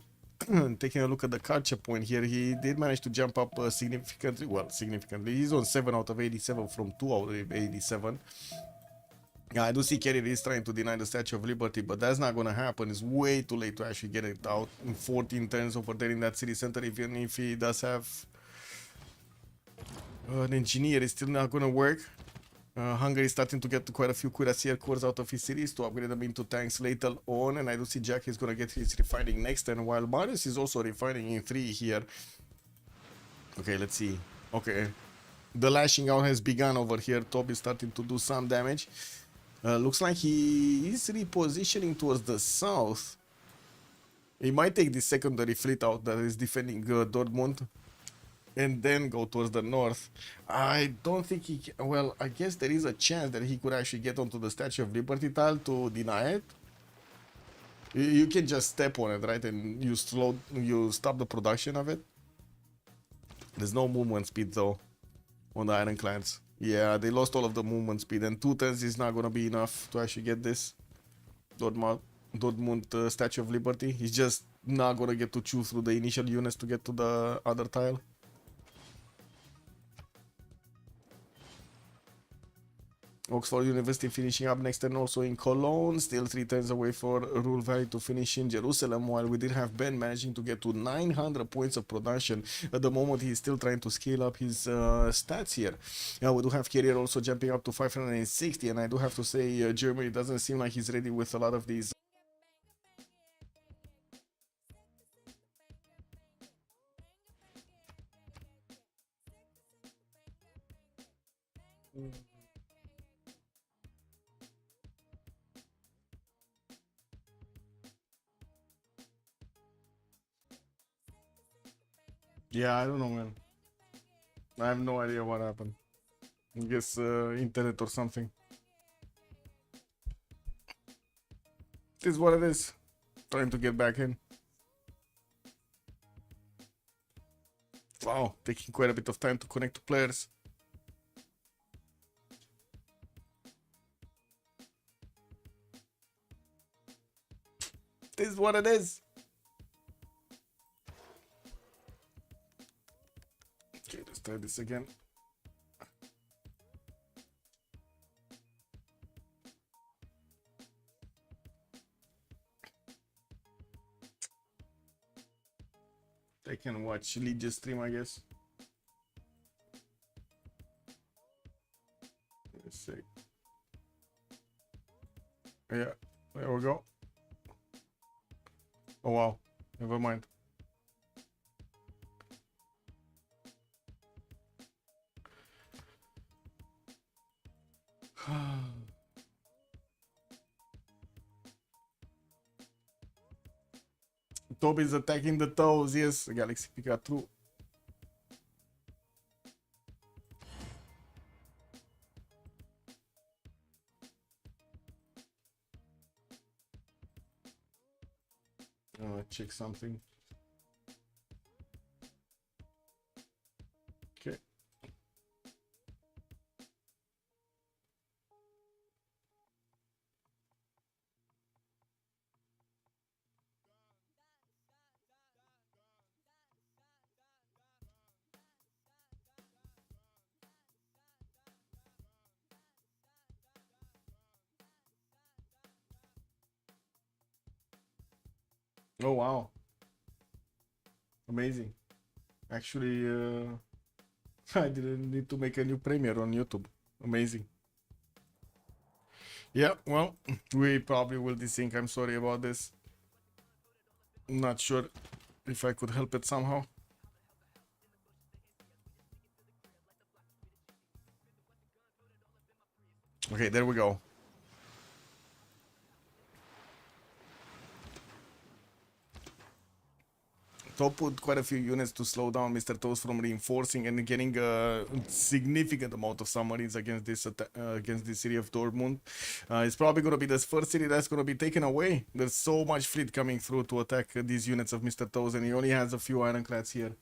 taking a look at the culture point here, he did manage to jump up significantly. Well, significantly. He's on 7 out of 87 from 2 out of 87. Yeah, I do see Carrier is trying to deny the Statue of Liberty, but that's not gonna happen. It's way too late to actually get it out in 14 turns over there in that city center, even if he does have an engineer. It's still not gonna work. Hungary is starting to get quite a few cuirassier cores out of his cities to upgrade them into tanks later on, and I do see Jack is gonna get his refining next turn, while Marius is also refining in 3 here. Okay, let's see. Okay, the lashing out has begun over here. Toby is starting to do some damage. Looks like he is repositioning towards the south. He might take the secondary fleet out that is defending Dortmund and then go towards the north. I don't think he can. Well, I guess there is a chance that he could actually get onto the Statue of Liberty tile to deny it. You can just step on it, right? And you stop the production of it. There's no movement speed though on the ironclads. Yeah, they lost all of the movement speed, and 2 turns is not gonna be enough to actually get this Dortmund Statue of Liberty. He's just not gonna get to chew through the initial units to get to the other tile. Oxford University finishing up next turn also in Cologne, still 3 turns away for Rule Valley to finish in Jerusalem, while we did have Ben managing to get to 900 points of production. At the moment, he's still trying to scale up his stats here. We do have Carrier also jumping up to 560, and I do have to say Germany doesn't seem like he's ready with a lot of these. Yeah, I don't know, man. I have no idea what happened. I guess internet or something. This is what it is. Trying to get back in. Wow, taking quite a bit of time to connect to players. This is what it is. Okay, let's try this again. I can watch Legion's stream, I guess. Let's see. Yeah, there we go. Oh wow, never mind. Toby's attacking the toes. Yes, Galaxy Pikachu. Check something. Okay. Oh wow, amazing. Actually, I didn't need to make a new premiere on YouTube. Amazing. Yeah, well, we probably will desync. I'm sorry about this. Not sure if I could help it somehow. Okay, there we go. Top put quite a few units to slow down Mr. Toast from reinforcing and getting a significant amount of submarines against this city of Dortmund. It's probably going to be the first city that's going to be taken away. There's so much fleet coming through to attack these units of Mr. Toast, and he only has a few ironclads here.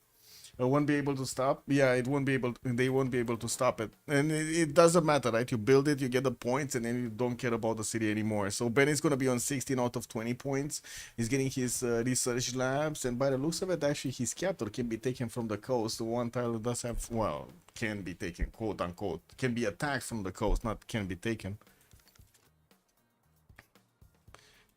Won't be able to stop. Yeah, it won't be able. They won't be able to stop it, and it doesn't matter, right? You build it, you get the points, and then you don't care about the city anymore. So Ben is gonna be on 16 out of 20 points. He's getting his research labs, and by the looks of it, actually his captor can be taken from the coast. One tile does have, well, can be taken, quote unquote, can be attacked from the coast, not can be taken.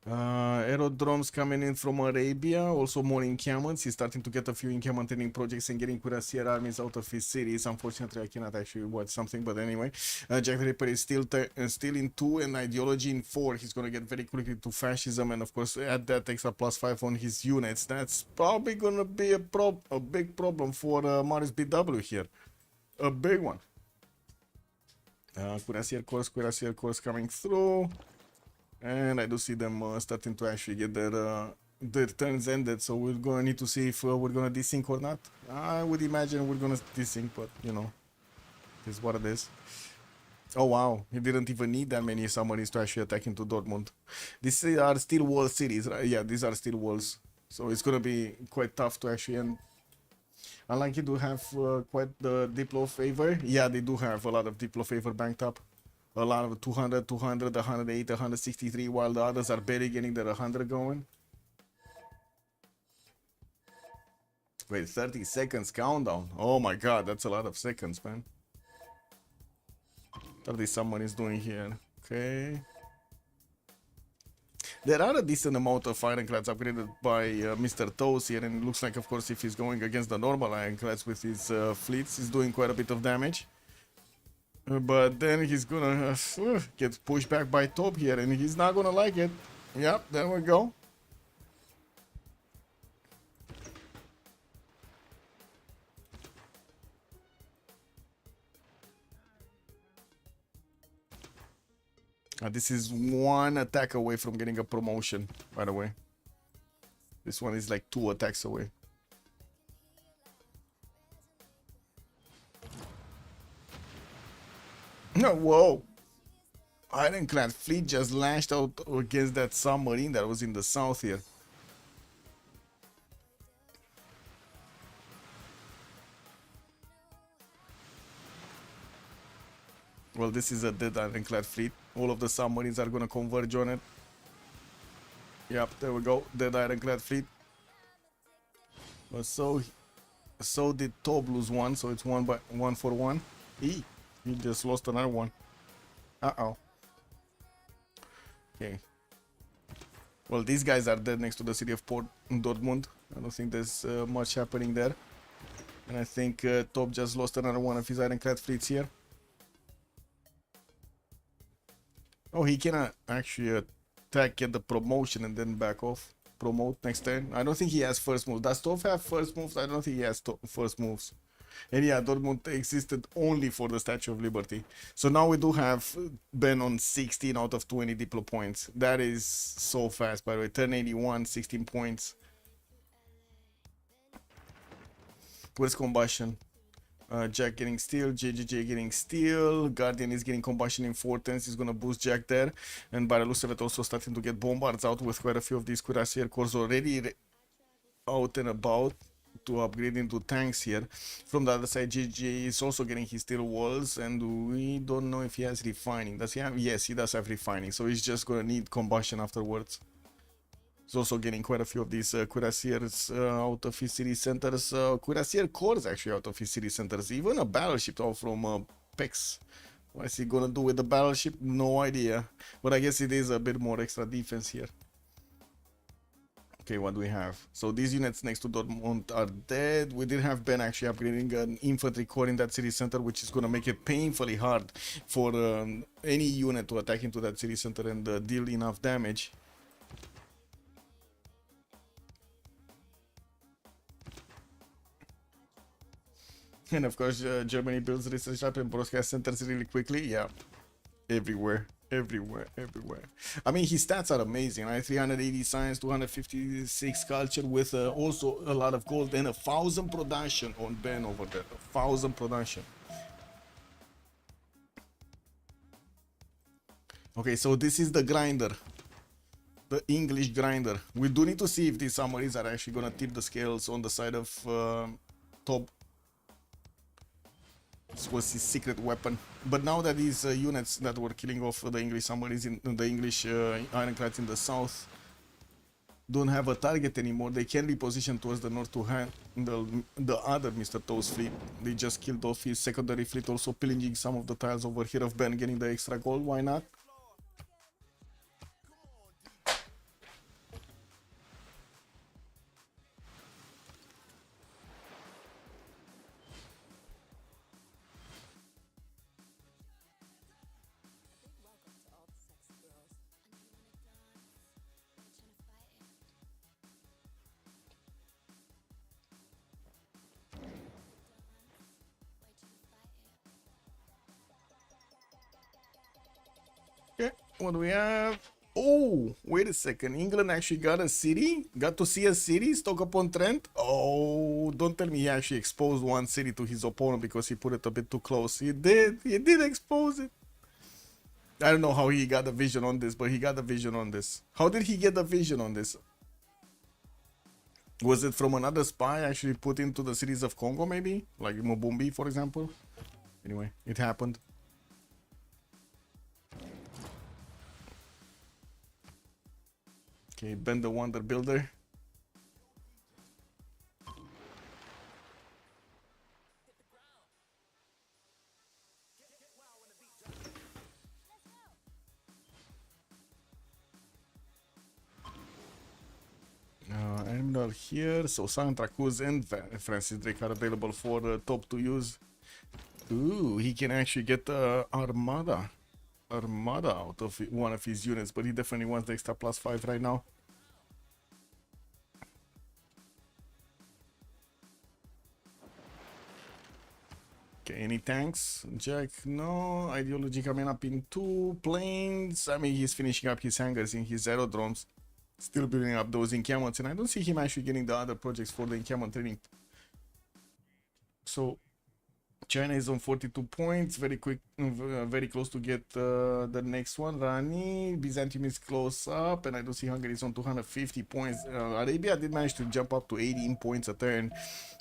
Aerodromes coming in from Arabia, also more encampments. He's starting to get a few encampment projects and getting cuirassier armies out of his cities. Unfortunately, I cannot actually watch something, but anyway. Jack the Ripper is still in 2 and ideology in 4. He's going to get very quickly to fascism, and of course, add that extra +5 on his units. That's probably going to be a big problem for Marius BW here. A big one. Cuirassier course coming through. And I do see them starting to actually get their turns ended, so we're gonna need to see if we're gonna desync or not. I would imagine we're gonna desync, but you know, this is what it is. Oh wow, he didn't even need that many submarines to actually attack into Dortmund. These are still wall cities, right? Yeah, these are still walls, so it's gonna be quite tough to actually end. Unlikely to have quite the Diplo favor. Yeah, they do have a lot of Diplo favor banked up. A lot of 200, 200, 108, 163, while the others are barely getting their 100 going. Wait, 30 seconds countdown. Oh my god, that's a lot of seconds, man. 30 someone is doing here. Okay. There are a decent amount of ironclads upgraded by Mr. Toes here, and it looks like, of course, if he's going against the normal ironclads with his fleets, he's doing quite a bit of damage. But then he's gonna get pushed back by Top here, and he's not gonna like it. Yep, there we go. This is one attack away from getting a promotion, by the way. This one is like 2 attacks away. No, whoa. Ironclad fleet just lashed out against that submarine that was in the south here. Well, this is a dead ironclad fleet. All of the submarines are gonna converge on it. Yep, there we go. Dead ironclad fleet. But so did Top lose one, so it's 1 for 1. He just lost another one. Uh-oh. Okay. Well, these guys are dead next to the city of Dortmund. I don't think there's much happening there. And I think Top just lost another one of his ironclad fleets here. Oh, he cannot actually attack, get the promotion, and then back off. Promote next turn. I don't think he has first move. Does Top have first moves? I don't think he has first moves. And yeah, Dortmund existed only for the Statue of Liberty. So now we do have Ben on 16 out of 20 Diplo points. That is so fast, by the way. Turn 81, 16 points. Where's combustion? Jack getting steel, JJJ getting steel, Guardian is getting combustion in 4 turns, he's gonna boost Jack there, and by the looks of it also starting to get bombards out with quite a few of these cuirassier cores already out and about to upgrade into tanks here. From the other side, JJ is also getting his steel walls, and we don't know if he has refining. Does he have? Yes, he does have refining, so he's just gonna need combustion afterwards. He's also getting quite a few of these cuirassiers out of his city centers. Cuirassier cores actually out of his city centers. Even a battleship out from Pex. What is he gonna do with the battleship? No idea. But I guess it is a bit more extra defense here. Okay, what do we have? So these units next to Dortmund are dead. We did have Ben actually upgrading an infantry core in that city center, which is going to make it painfully hard for any unit to attack into that city center and deal enough damage. And of course, Germany builds research lab and broadcast centers really quickly. Yeah, everywhere. Everywhere. I mean, his stats are amazing, right? 380 science, 256 culture, with also a lot of gold and 1,000 production on Ben over there. 1,000 production. Okay, so this is the grinder, the English grinder. We do need to see if these submarines are actually gonna tip the scales on the side of top. This was his secret weapon. But now that these units that were killing off the English submarines in the English ironclads in the south don't have a target anymore, they can reposition towards the north to handle the other Mr. Toe's fleet. They just killed off his secondary fleet, also pillaging some of the tiles over here of Ben, getting the extra gold. Why not? Okay, what do we have? Oh, wait a second. England actually got a city? Got to see a city? Stoke-upon-Trent? Oh, don't tell me he actually exposed one city to his opponent because he put it a bit too close. He did expose it. I don't know how he got the vision on this, but he got the vision on this. How did he get the vision on this? Was it from another spy actually put into the cities of Congo, maybe? Like Mubumbi, for example? Anyway, it happened. Okay, Ben the Wonder Builder. Admiral here. So Sandra Cruz and Francis Drake are available for the top to use. Ooh, he can actually get the Armada out of one of his units, but he definitely wants the extra +5 right now. Okay, any tanks? Jack, no. Ideology coming up in 2 planes. I mean, he's finishing up his hangars in his aerodromes. Still building up those encampments, and I don't see him actually getting the other projects for the encampment training. So China is on 42 points, very quick, very close to get the next one. Rani, Byzantium is close up, and I do see Hungary is on 250 points. Arabia did manage to jump up to 18 points a turn,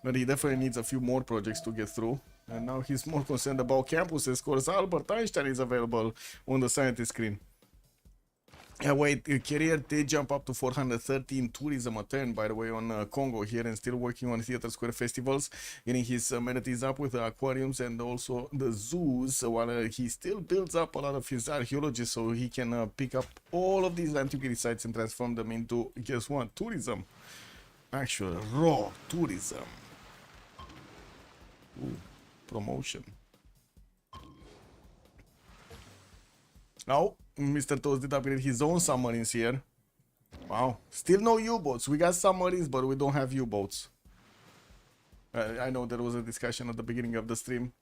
but he definitely needs a few more projects to get through. And now he's more concerned about campuses. Of course, Albert Einstein is available on the scientist screen. Wait, career did jump up to 413 tourism a turn, by the way, on Congo here, and still working on theater square festivals, getting his amenities up with the aquariums and also the zoos, while he still builds up a lot of his archaeology so he can pick up all of these antiquity sites and transform them into, guess what, tourism. Actual raw tourism. Ooh, promotion. Now, Mr. Toast did upgrade his own submarines here. Wow. Still no U-boats. We got submarines, but we don't have U-boats. I know there was a discussion at the beginning of the stream.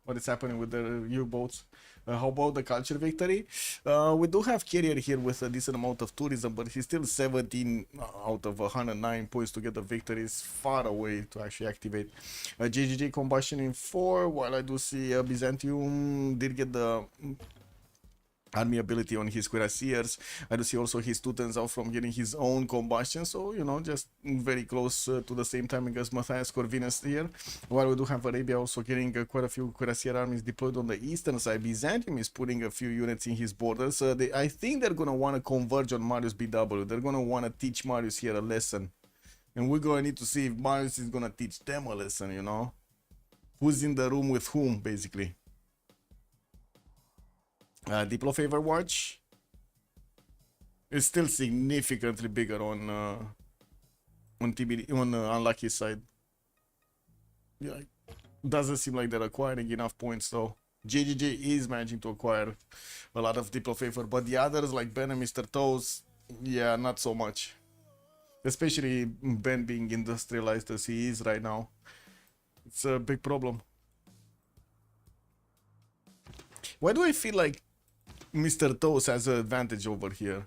What is happening with the U-boats? How about the culture victory? We do have carrier here with a decent amount of tourism, but he's still 17 out of 109 points to get the victory. Is far away to actually activate. JGJ combustion in 4, while I do see Byzantium did get the army ability on his cuirassiers. I do see also his Teutons out from getting his own combustion, so you know, just very close to the same timing as Matthias Corvinus here. While we do have Arabia also getting quite a few cuirassier armies deployed on the eastern side. Byzantium is putting a few units in his borders. I think they're gonna want to converge on Marius BW. They're gonna want to teach Marius here a lesson, and we're gonna need to see if Marius is gonna teach them a lesson. You know, who's in the room with whom, basically. Diplo Favor Watch is still significantly bigger on on TBD on unlucky side. Yeah, doesn't seem like they're acquiring enough points though. JJJ is managing to acquire a lot of Diplo favor, but the others like Ben and Mr. Toes, yeah, not so much. Especially Ben being industrialized as he is right now. It's a big problem. Why do I feel like Mr. Toes has an advantage over here?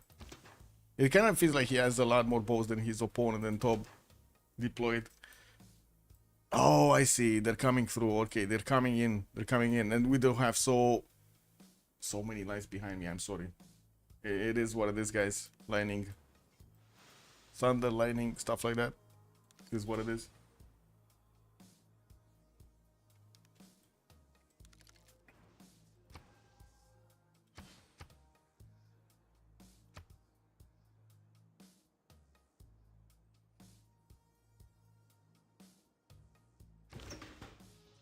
It kind of feels like he has a lot more bows than his opponent and top deployed. Oh, I see. They're coming through. Okay, they're coming in. They're coming in. And we don't have so many lines behind me. I'm sorry. It is what it is, guys. Lightning. Thunder, lightning, stuff like that. It is what it is.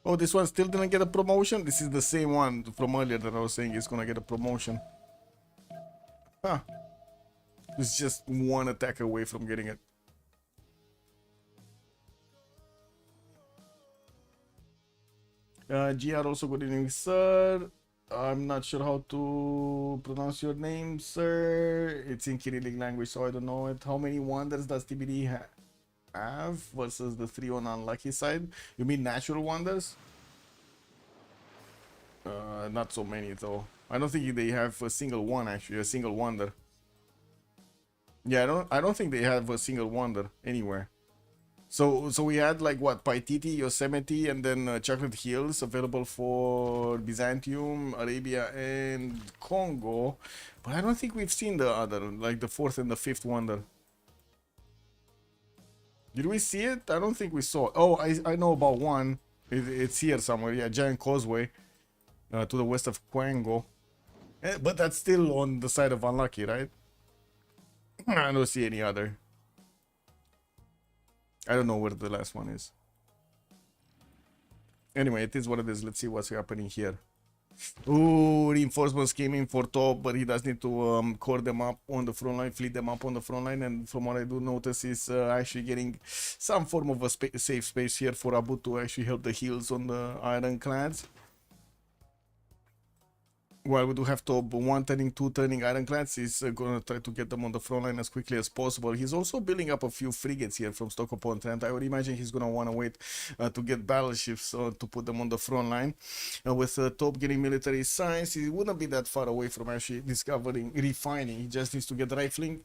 Oh, this one still didn't get a promotion? This is the same one from earlier that I was saying is gonna get a promotion. Huh. It's just one attack away from getting it. GR also, good evening, sir. I'm not sure how to pronounce your name, sir. It's in Cyrillic language, so I don't know it. How many wonders does TBD have versus the 3 on unlucky side? You mean natural wonders? Not so many though. I don't think they have a single one, actually, a single wonder. Yeah, I don't think they have a single wonder anywhere. So we had like what, Paititi, Yosemite, and then Chocolate Hills available for Byzantium, Arabia, and Congo. But I don't think we've seen the other, like the 4th and the 5th wonder. Did we see it? I don't think we saw it. Oh, I know about one. It's here somewhere. Yeah, Giant Causeway to the west of Congo. But that's still on the side of unlucky, right? I don't see any other. I don't know where the last one is. Anyway, it is what it is. Let's see what's happening here. Ooh, reinforcements came in for top, but he does need to core them up on the front line, fleet them up on the front line. And from what I do notice is actually getting some form of a safe space here for Abu to actually help the heals on the ironclads. While we do have top 1 turning, 2 turning ironclads, he's gonna try to get them on the front line as quickly as possible. He's also building up a few frigates here from stock upon Trent. I would imagine he's gonna want to wait to get battleships to put them on the front line. With top getting military science, he wouldn't be that far away from actually discovering refining. He just needs to get rifling.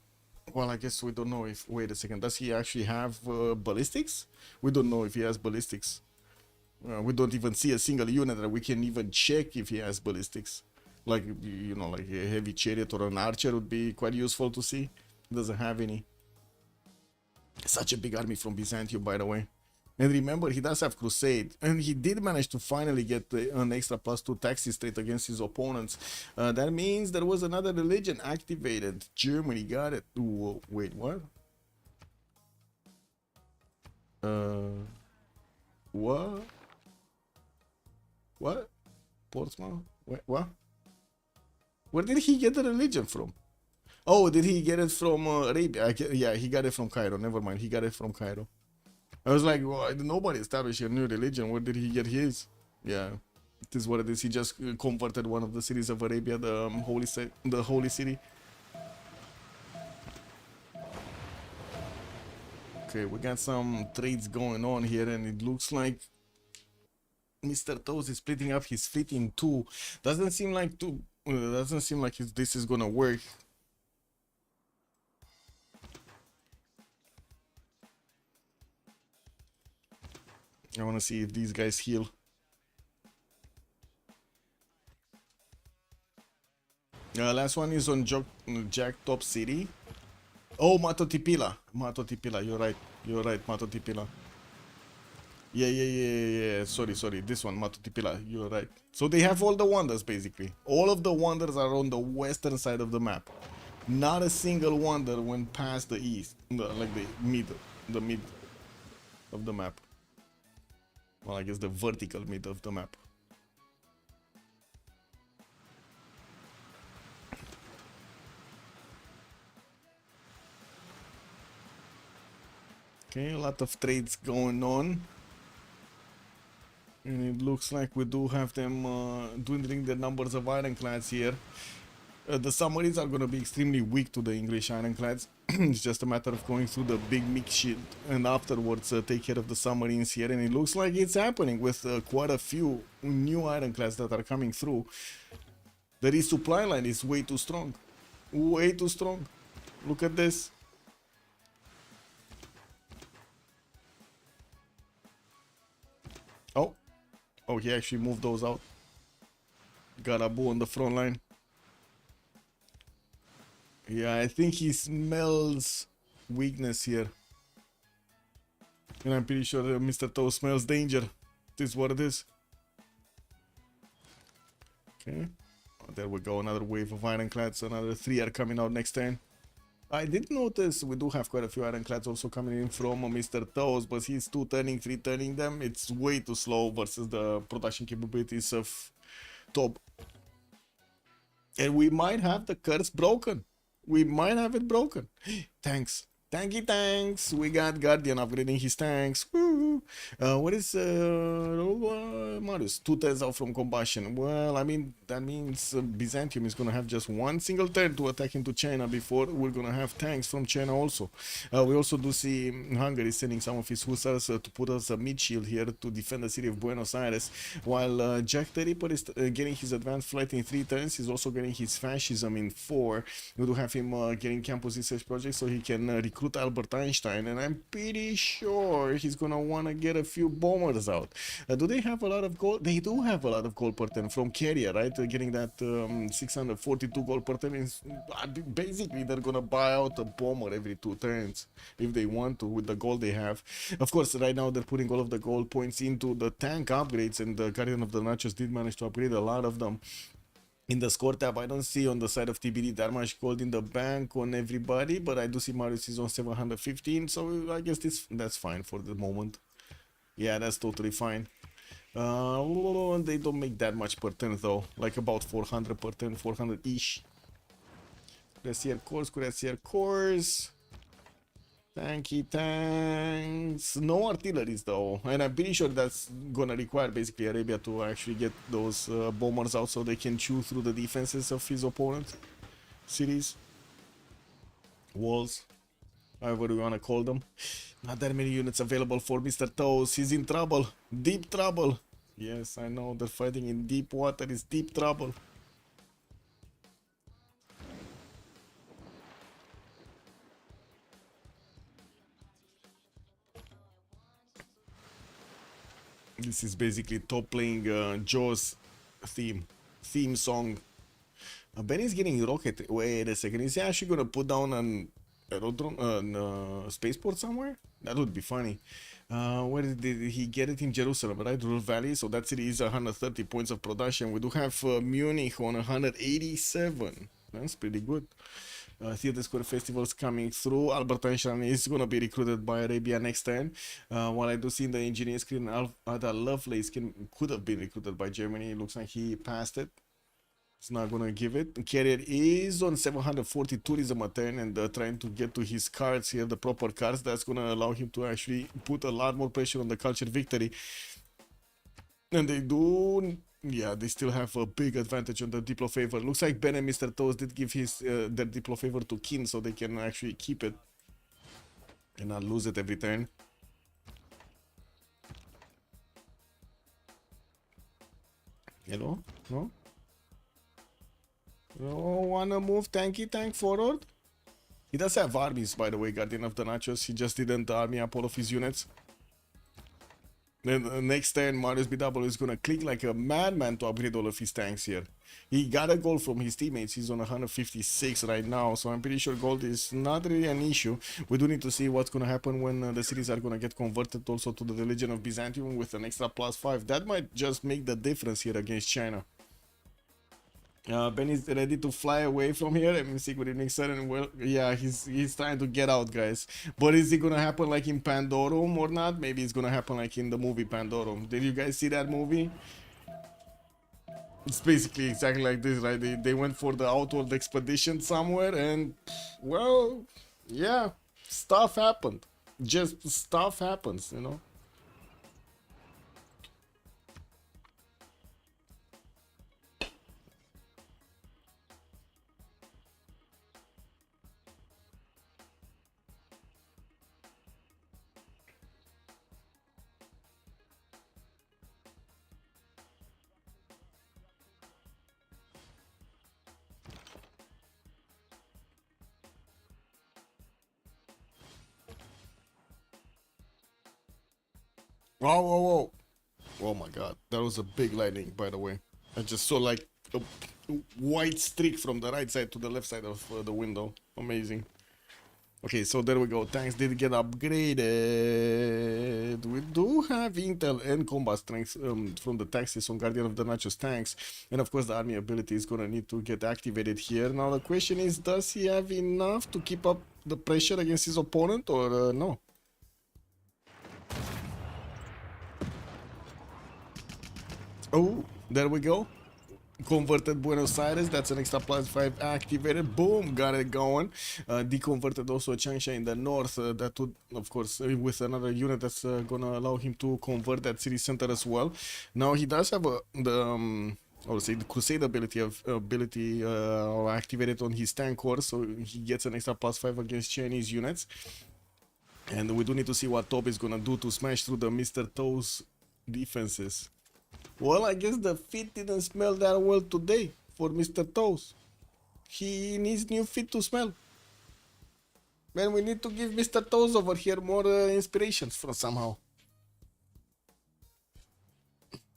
Well, I guess we don't know if... Wait a second. Does he actually have ballistics? We don't know if he has ballistics. We don't even see a single unit that we can even check if he has ballistics. Like, you know, like a heavy chariot or an archer would be quite useful to see. He doesn't have any. Such a big army from Byzantium, by the way. And remember, he does have Crusade. And he did manage to finally get an extra +2 taxes straight against his opponents. That means there was another religion activated. Germany got it. Ooh, wait, what? What? What? Portsmouth? Wait, what? Where did he get the religion from? Oh, did he get it from Arabia? Yeah, he got it from Cairo. Never mind, he got it from Cairo. I was like, well, nobody established a new religion. Where did he get his? Yeah, it is what it is. He just converted one of the cities of Arabia, the holy city. Okay, we got some trades going on here, and it looks like Mr. Toes is splitting up his fleet in 2. Doesn't seem like this is gonna work. I want to see if these guys heal. Last one is on Jack Top City. Oh, Matotipila. You're right, Matotipila. Yeah. Sorry. This one, Matotipila. You're right. So they have all the wonders, basically. All of the wonders are on the western side of the map. Not a single wonder went past the east, like the mid of the map. Well, I guess the vertical mid of the map. Okay, a lot of trades going on. And it looks like we do have them dwindling the numbers of ironclads here. The submarines are going to be extremely weak to the English ironclads. It's just a matter of going through the big mix shit and afterwards take care of the submarines here. And it looks like it's happening with quite a few new ironclads that are coming through. The resupply line is way too strong. Way too strong. Look at this. Oh. Oh, he actually moved those out. Got a bull on the front line. Yeah, I think he smells weakness here. And I'm pretty sure Mr. Toe smells danger. This is what it is. Okay. Oh, there we go. Another wave of ironclads. Another 3 are coming out next turn. I did notice we do have quite a few ironclads also coming in from Mr. Toes, but he's 2-turning, 3-turning them. It's way too slow versus the production capabilities of Top. And we might have the curse broken. We might have it broken. Tanks. Tanky tanks. We got Guardian upgrading his tanks. Woo. What is Marius? 2 turns out from combustion. Well, I mean, that means Byzantium is going to have just one single turn to attack into China before we're going to have tanks from China also. We also do see Hungary sending some of his hussars to put us a mid shield here to defend the city of Buenos Aires, while Jack the Ripper is getting his advanced flight in 3 turns. He's also getting his fascism in 4. We do have him getting campus research projects so he can recruit Albert Einstein, and I'm pretty sure he's gonna want to get a few bombers out. Do they have a lot of gold? They do have a lot of gold per turn from Carrier, right? Getting that 642 gold per turn is basically they're gonna buy out a bomber every 2 turns if they want to with the gold they have. Of course, right now they're putting all of the gold points into the tank upgrades, and the Guardian of the Nachos did manage to upgrade a lot of them. In the score tab, I don't see on the side of TBD that much gold in the bank on everybody, but I do see Marius is on 715, so I guess that's fine for the moment. Yeah, that's totally fine. They don't make that much per turn though, like about 400 per turn, 400-ish. Cuirassier cores. Tanky tanks. No artilleries though, and I'm pretty sure that's gonna require basically Arabia to actually get those bombers out so they can chew through the defenses of his opponent cities, walls, however we wanna call them. Not that many units available for Mr. Toes. He's in trouble, deep trouble. Yes, I know, they're fighting in deep water. It's deep trouble. This is basically Top playing Jaws theme song. Benny's getting rocket. Wait a second, is he actually gonna put down an aerodrome, spaceport somewhere? That would be funny. Where did he get it? In Jerusalem, right? Rural Valley. So that city is 130 points of production. We do have Munich on 187. That's pretty good. Theater Square Festivals coming through. Albert Einstein is going to be recruited by Arabia next turn. While I do see in the engineer screen, Ada Lovelace could have been recruited by Germany. It looks like he passed it. It's not going to give it. Carrier is on 740 tourism a turn and trying to get to his cards here, the proper cards. That's going to allow him to actually put a lot more pressure on the culture victory. And they do... Yeah, they still have a big advantage on the Diplo favor. Looks like Ben and Mr. Toes did give his their Diplo favor to Kin so they can actually keep it and not lose it every turn. Hello? No? No, wanna move tanky tank forward? He does have armies, by the way, Guardian of the Nachos. He just didn't army up all of his units. Then the next turn, Marius BW is gonna click like a madman to upgrade all of his tanks here. He got a gold from his teammates. He's on 156 right now, so I'm pretty sure gold is not really an issue. We do need to see what's gonna happen when the cities are gonna get converted also to the religion of Byzantium with an extra +5. That might just make the difference here against China. Ben is ready to fly away from here. I'm sick with evening sudden. Well, yeah, he's trying to get out, guys. But is it gonna happen like in Pandorum or not? Maybe it's gonna happen like in the movie Pandorum. Did you guys see that movie? It's basically exactly like this, right? They went for the outward expedition somewhere, and well, yeah, stuff happened. just stuff happens, you know. Whoa, whoa, whoa. Oh my god, that was a big lightning, by the way. I just saw like a white streak from the right side to the left side of the window. Amazing. Okay, so there we go. Tanks did get upgraded. We do have intel and combat strength from the taxes on Guardian of the Nachos tanks. And of course the army ability is gonna need to get activated here. Now the question is, does he have enough to keep up the pressure against his opponent or no? Oh, there we go. Converted Buenos Aires, that's an extra +5 activated. Boom, got it going. Deconverted also Changsha in the north. That would, of course, with another unit that's gonna allow him to convert that city center as well. Now he does have the Crusade ability activated on his tank core, so he gets an extra +5 against Chinese units. And we do need to see what Top is gonna do to smash through the Mr. Toes defenses. Well, I guess the feet didn't smell that well today for Mr. Toes. He needs new feet to smell. Man, we need to give Mr. Toes over here more inspirations from somehow.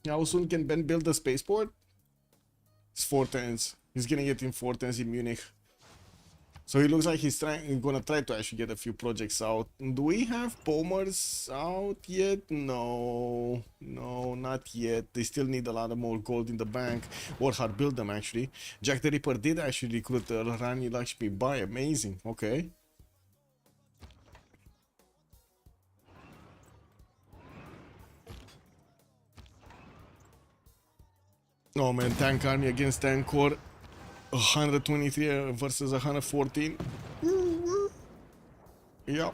How soon can Ben build a spaceport? It's 4 turns. He's getting it in 4 turns in Munich. So it looks like he's gonna try to actually get a few projects out. Do we have bombers out yet? No, not yet. They still need a lot of more gold in the bank. Or hard build them actually. Jack the Ripper did actually recruit Rani Lakshmi Bai. Amazing. Okay. Oh man, tank army against tank core. 123 versus 114. Yeah,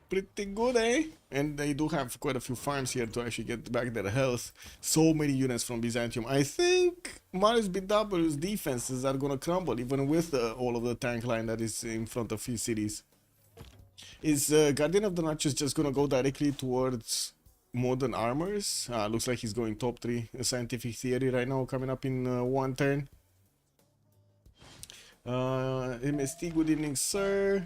pretty good, eh? And they do have quite a few farms here to actually get back their health. So many units from Byzantium. I think Marius BW's defenses are gonna crumble even with all of the tank line that is in front of his cities. Is Guardian of the Nachos just gonna go directly towards modern armors? Looks like he's going top 3 scientific theory right now, coming up in 1 turn. MST, good evening, sir.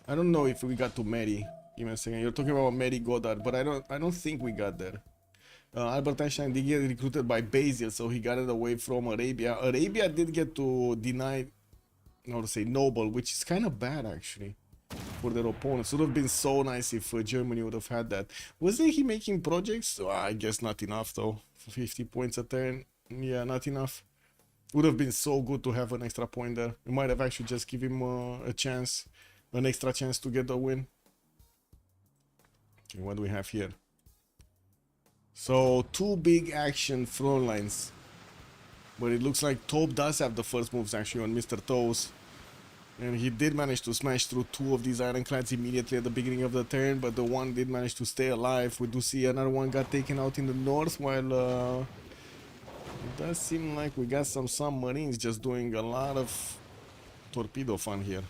I don't know if we got to Mary. Give me a second. You're talking about Mary Goddard, but I don't think we got there. Albert Einstein did get recruited by Basil, so he got it away from Arabia. Arabia did get to deny, how to say, Noble, which is kind of bad actually for their opponents. Would have been so nice if Germany would have had that. Wasn't he making projects? I guess not enough though. 50 points a turn. Yeah, not enough. Would have been so good to have an extra point there. We might have actually just give him a chance, an extra chance to get the win. Okay, what do we have here? So 2 big action front lines, but it looks like Top does have the first moves actually on Mr. Toes, and he did manage to smash through 2 of these ironclads immediately at the beginning of the turn, but the one did manage to stay alive. We do see another one got taken out in the north, while it does seem like we got some submarines just doing a lot of torpedo fun here.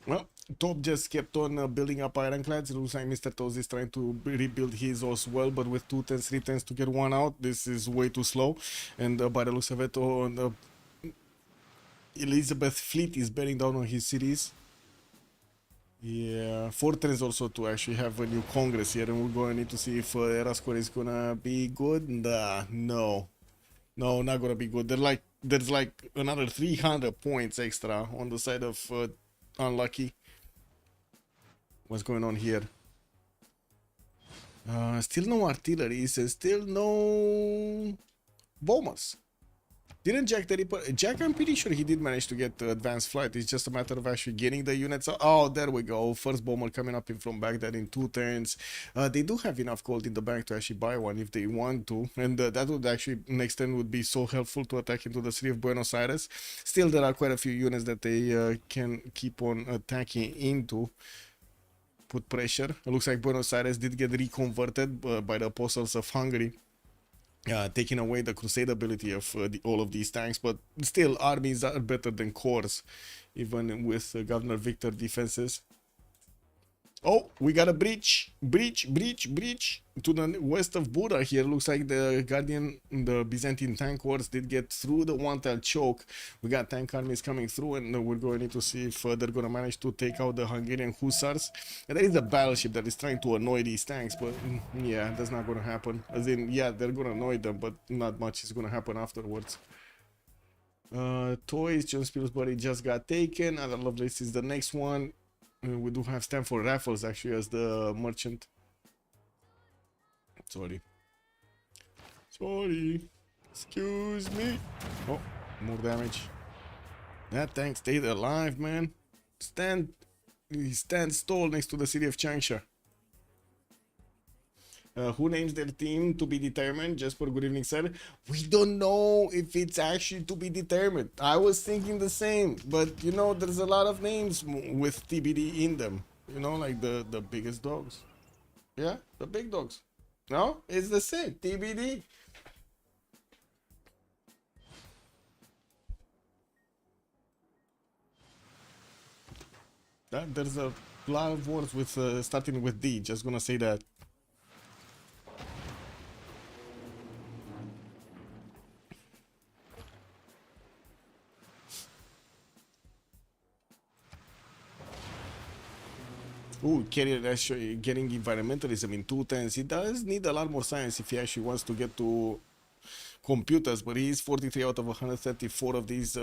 Well, Top just kept on building up ironclads. It looks like Mr. Toes is trying to rebuild his as well, but with 2 turns, 3 turns to get one out, this is way too slow. And by the looks of it, Elizabeth fleet is bearing down on his cities. Yeah, 4 turns also to actually have a new Congress here, and we're going to need to see if Erascore is gonna be good. Nah, no, not gonna be good. They're like there's like another 300 points extra on the side of unlucky. What's going on here? Still no artilleries and still no bombers. Didn't Jack the Ripper? Jack, I'm pretty sure he did manage to get advanced flight. It's just a matter of actually getting the units. Oh, there we go. First bomber coming up in from back there in 2 turns. They do have enough gold in the bank to actually buy one if they want to. And that would actually, next turn, would be so helpful to attack into the city of Buenos Aires. Still, there are quite a few units that they can keep on attacking into. Put pressure. It looks like Buenos Aires did get reconverted by the Apostles of Hungary. Taking away the crusade ability of all of these tanks, but still armies are better than corps, even with Governor Victor defenses. Oh, we got a breach to the west of Bura here. Looks like the Guardian, the Byzantine tank wars did get through the one-tailed choke. We got tank armies coming through, and we're going to see if they're going to manage to take out the Hungarian Hussars. And there is a battleship that is trying to annoy these tanks, but yeah, that's not going to happen. As in, yeah, they're going to annoy them, but not much is going to happen afterwards. Toys, John Spilsbury just got taken. Other Lovelace is the next one. We do have Stanford Raffles actually as the merchant. Sorry. Excuse me. Oh, more damage. That tank stayed alive, man. He stands tall next to the city of Changsha. Who names their team to be determined? Jesper, good evening, sir. We don't know if it's actually to be determined. I was thinking the same, but you know, there's a lot of names with TBD in them. You know, like the biggest dogs. Yeah, the big dogs. No, it's the same. TBD. There's a lot of words with starting with D. Just gonna say that. Ooh, carrier actually getting environmentalism in 2 turns. He does need a lot more science if he actually wants to get to computers, but he's 43 out of 134 of these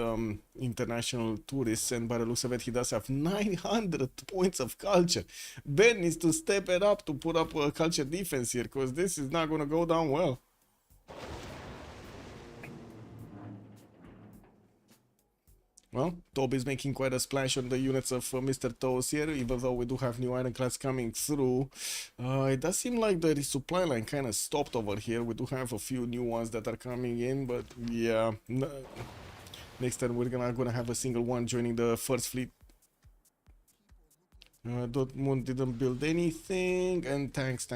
international tourists, and by the looks of it, he does have 900 points of culture. Ben needs to step it up to put up a culture defense here, because this is not going to go down well. Well, Toby's making quite a splash on the units of Mr. Toes here, even though we do have new ironclads coming through. It does seem like the resupply line kind of stopped over here. We do have a few new ones that are coming in, but yeah. Next time we're gonna have a single one joining the first fleet. Dortmund didn't build anything, and tanks.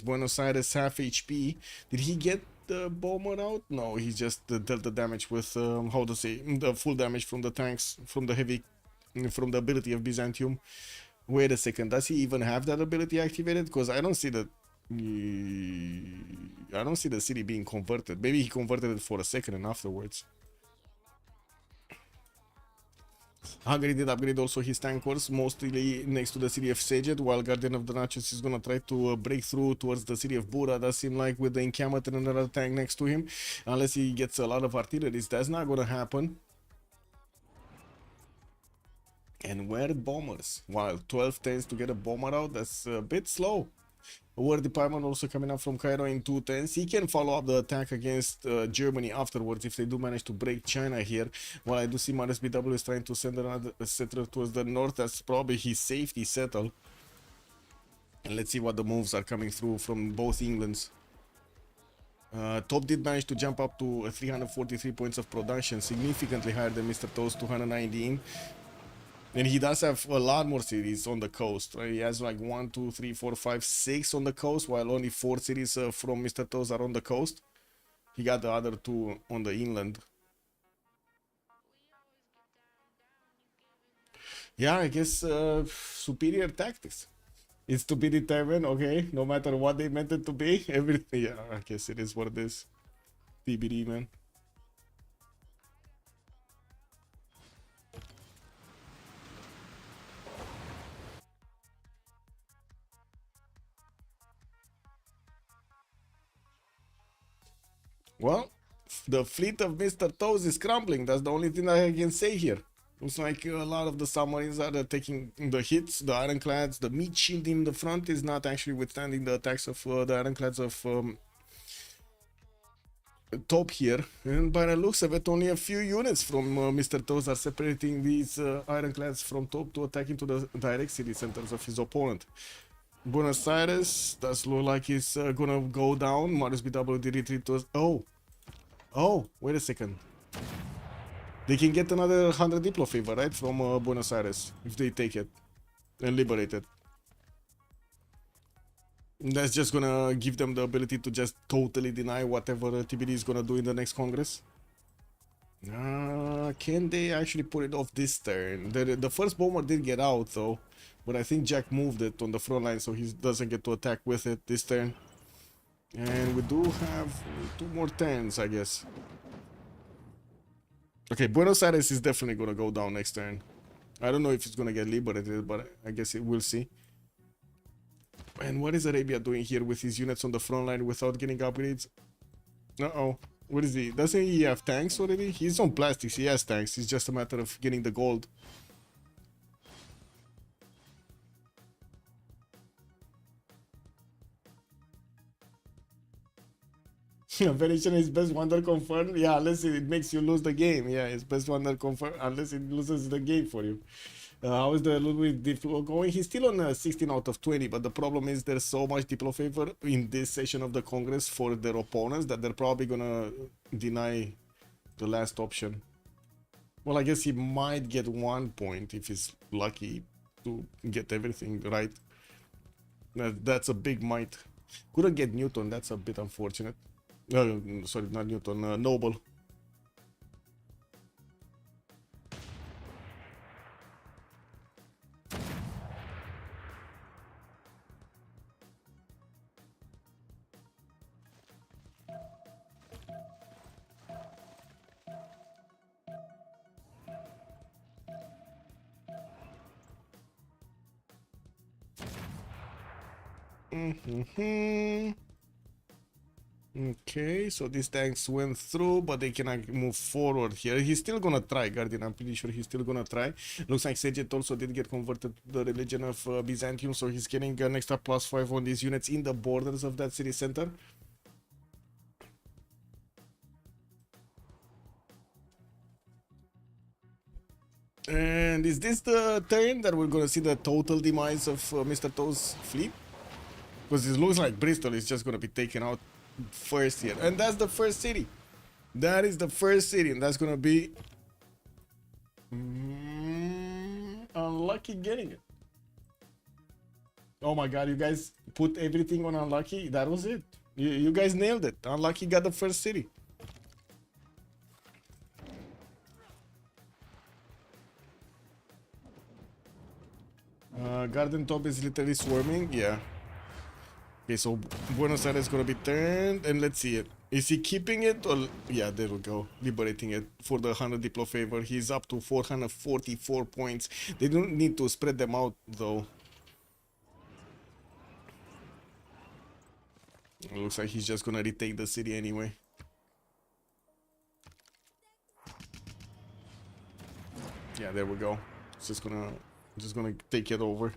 Buenos Aires half HP. Did he get the bomber out? No, he just dealt the damage with how to say, the full damage from the tanks, from the heavy, from the ability of Byzantium. Wait a second, does he even have that ability activated? Because I don't see that. I don't see the city being converted. Maybe he converted it for a second and afterwards. Hungary did upgrade also his tank corps, mostly next to the city of Sejet, while Guardian of the Nachos is gonna try to break through towards the city of Bura. Does seem like with the encampment and another tank next to him, unless he gets a lot of artillery, that's not gonna happen. And where bombers? While 12 tends to get a bomber out, that's a bit slow. War department also coming up from Cairo in 2 turns. He can follow up the attack against Germany afterwards if they do manage to break China here. While I do see Maris BW is trying to send another settler towards the north. That's probably his safety settle. And let's see what the moves are coming through from both Englands. Top did manage to jump up to 343 points of production, significantly higher than Mr. Toast 219. And he does have a lot more cities on the coast, right? He has like 1, 2, 3, 4, 5, 6 on the coast, while only 4 cities from Mr. Toes are on the coast. He got the other 2 on the inland. Yeah, I guess superior tactics. It's to be determined, okay? No matter what they meant it to be, everything. Yeah, I guess it is what it is. TBD, man. Well, The fleet of Mr. Toes is crumbling. That's the only thing that I can say here. Looks like a lot of the submarines are taking the hits. The ironclads, the meat shield in the front is not actually withstanding the attacks of the ironclads of top here. And by the looks of it, only a few units from Mr. Toes are separating these ironclads from top to attack into the direct city centers of his opponent. Buenos Aires does look like it's gonna go down. Marius BW did retreat to us. Oh, wait a second. They can get another 100 Diplo favor, right? From Buenos Aires, if they take it and liberate it. That's just gonna give them the ability to just totally deny whatever TBD is gonna do in the next Congress. Can they actually put it off this turn? The first bomber did get out though, but I think Jack moved it on the front line so he doesn't get to attack with it this turn. And we do have 2 more turns, I guess. Okay, Buenos Aires is definitely gonna go down next turn. I don't know if it's gonna get liberated, but I guess we'll see. And what is Arabia doing here with his units on the front line without getting upgrades? Uh-oh. What is he? Doesn't he have tanks already? He's on plastics, he has tanks. It's just a matter of getting the gold. Venetian is best wonder confirmed. Yeah, unless it makes you lose the game. Yeah, it's best wonder confirmed unless it loses the game for you. How is the Ludwig Diplo going? He's still on 16 out of 20, but the problem is there's so much Diplo favor in this session of the Congress for their opponents that they're probably gonna deny the last option. Well, I guess he might get 1 point if he's lucky to get everything right. That's a big might. Couldn't get Newton, that's a bit unfortunate. Sorry, not Newton, Noble. Okay, so these tanks went through, but they cannot move forward here. He's still gonna try, Guardian. I'm pretty sure he's still gonna try. Looks like Sejet also did get converted to the religion of Byzantium, so he's getting an extra +5 on these units in the borders of that city center. And is this the turn that we're gonna see the total demise of Mr. Toe's fleet? Because it looks like Bristol is just gonna be taken out first here, and that's the first city. That is the first city, and that's gonna be unlucky getting it. Oh my god, you guys put everything on unlucky. That was it. You guys nailed it. Unlucky got the first city. Garden top is literally swarming. Yeah. Okay, so Buenos Aires is gonna be turned, and let's see it. Is he keeping it or... Yeah, there we go. Liberating it for the 100 Diplo favor. He's up to 444 points. They don't need to spread them out, though. It looks like he's just gonna retake the city anyway. Yeah, there we go. It's just gonna take it over.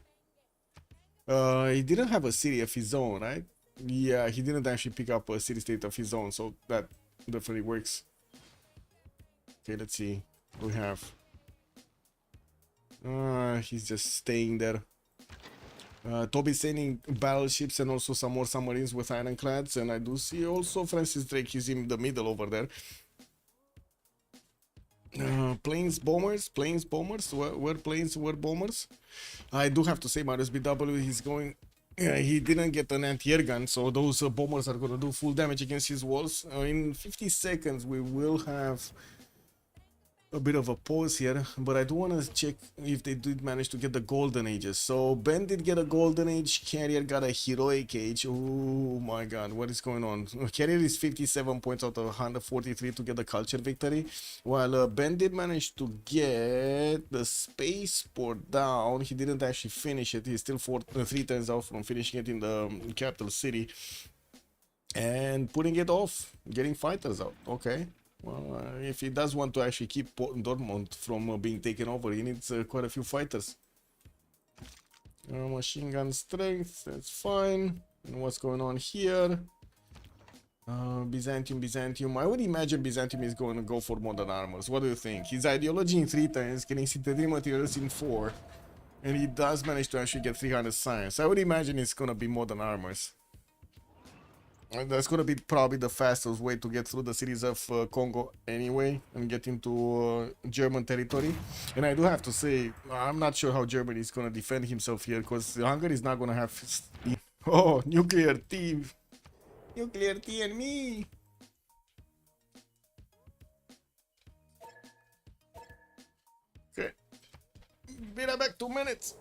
He didn't have a city of his own, right? Yeah, he didn't actually pick up a city-state of his own, so that definitely works. Okay, let's see what we have. He's just staying there. Toby's sending battleships and also some more submarines with ironclads, and I do see also Francis Drake is in the middle over there. Planes bombers, where planes were bombers. I do have to say, Marius BW, he's going. He didn't get an anti-air gun, so those bombers are gonna do full damage against his walls. In 50 seconds, we will have a bit of a pause here, but I do want to check if they did manage to get the golden ages. So Ben did get a golden age, Carrier got a heroic age. Oh my god, what is going on? Carrier is 57 points out of 143 to get the culture victory, while Ben did manage to get the spaceport down. He didn't actually finish it. He's still 3 turns out from finishing it in the capital city and putting it off, getting fighters out. Okay. Well, if he does want to actually keep Dortmund from being taken over, he needs quite a few fighters. Machine gun strength, that's fine. And what's going on here? Byzantium. I would imagine Byzantium is going to go for modern armors. What do you think? His ideology in 3 times, getting synthetic materials in 4. And he does manage to actually get 300 science. I would imagine it's going to be modern armors. And that's going to be probably the fastest way to get through the cities of Congo anyway. And get into German territory. And I do have to say, I'm not sure how Germany is going to defend himself here. Because Hungary is not going to have... Oh, nuclear tea. Nuclear tea and me. Okay. Be right back, 2 minutes.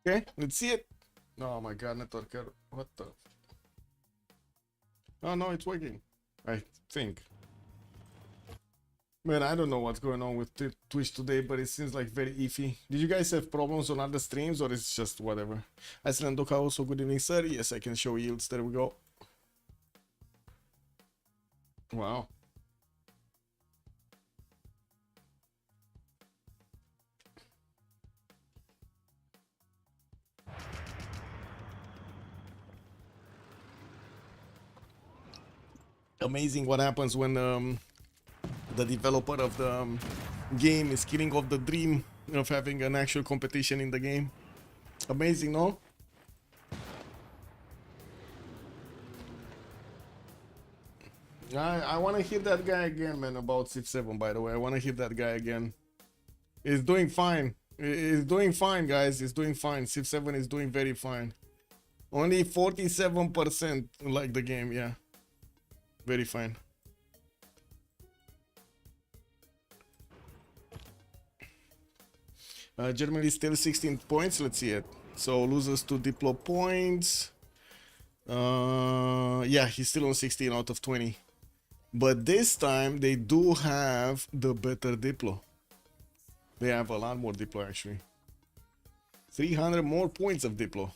Okay, let's see it. Oh my god, network error. What the? Oh no, it's working. I think. Man, I don't know what's going on with Twitch today, but it seems like very iffy. Did you guys have problems on other streams, or it's just whatever? Iceland Doka also, good evening, sir. Yes, I can show yields. There we go. Wow. Amazing what happens when the developer of the game is killing off the dream of having an actual competition in the game. Amazing, no? I want to hear that guy again, man, about Civ7, by the way. I want to hear that guy again. He's doing fine. He's doing fine, guys. He's doing fine. Civ7 is doing very fine. Only 47% like the game, yeah. Very fine. Germany still 16 points. Let's see it. So loses to Diplo points. Yeah, he's still on 16 out of 20. But this time they do have the better Diplo. They have a lot more Diplo actually. 300 more points of Diplo.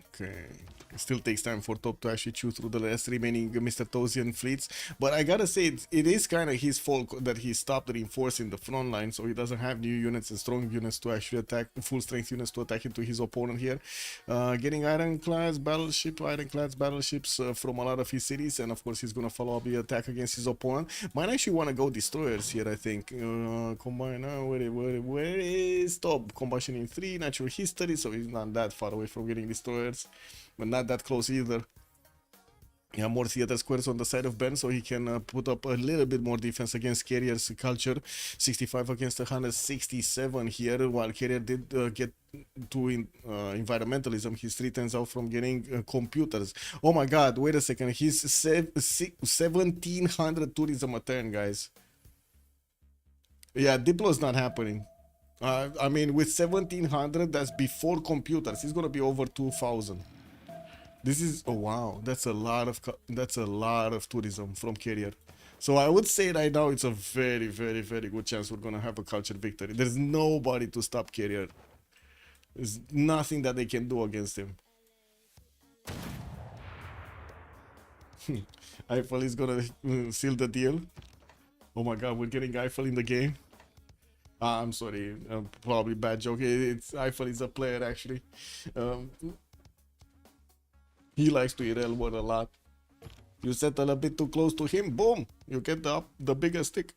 Okay. Still takes time for top to actually chew through the rest remaining Mr. Tosian fleets. But I gotta say, it is kind of his fault that he stopped reinforcing the front line, so he doesn't have new units and strong units to actually attack, full strength units to attack into his opponent here. Getting ironclads battleships from a lot of his cities, and of course he's gonna follow up the attack against his opponent. Might actually want to go destroyers here, I think. Combine, where is top? Combustion in 3, natural history, so he's not that far away from getting destroyers, but not that close either. Yeah, more theater squares on the side of Ben, so he can put up a little bit more defense against Carrier's culture. 65 against 167 here, while Carrier did get to environmentalism. His 3 turns out from getting computers. Oh my god, wait a second. He's 1700 tourism a turn, guys. Yeah, Diplo's not happening. I mean, with 1700, that's before computers. He's gonna be over 2000. This is, oh wow, that's a lot of tourism from Carrier. So I would say right now it's a very, very, very good chance we're gonna have a culture victory. There's nobody to stop Carrier. There's nothing that they can do against him. Eiffel is gonna seal the deal. Oh my god, we're getting Eiffel in the game. I'm sorry, probably bad joke. It's Eiffel is a player actually. He likes to eat Elwood a lot. You settle a bit too close to him, boom! You get the bigger stick.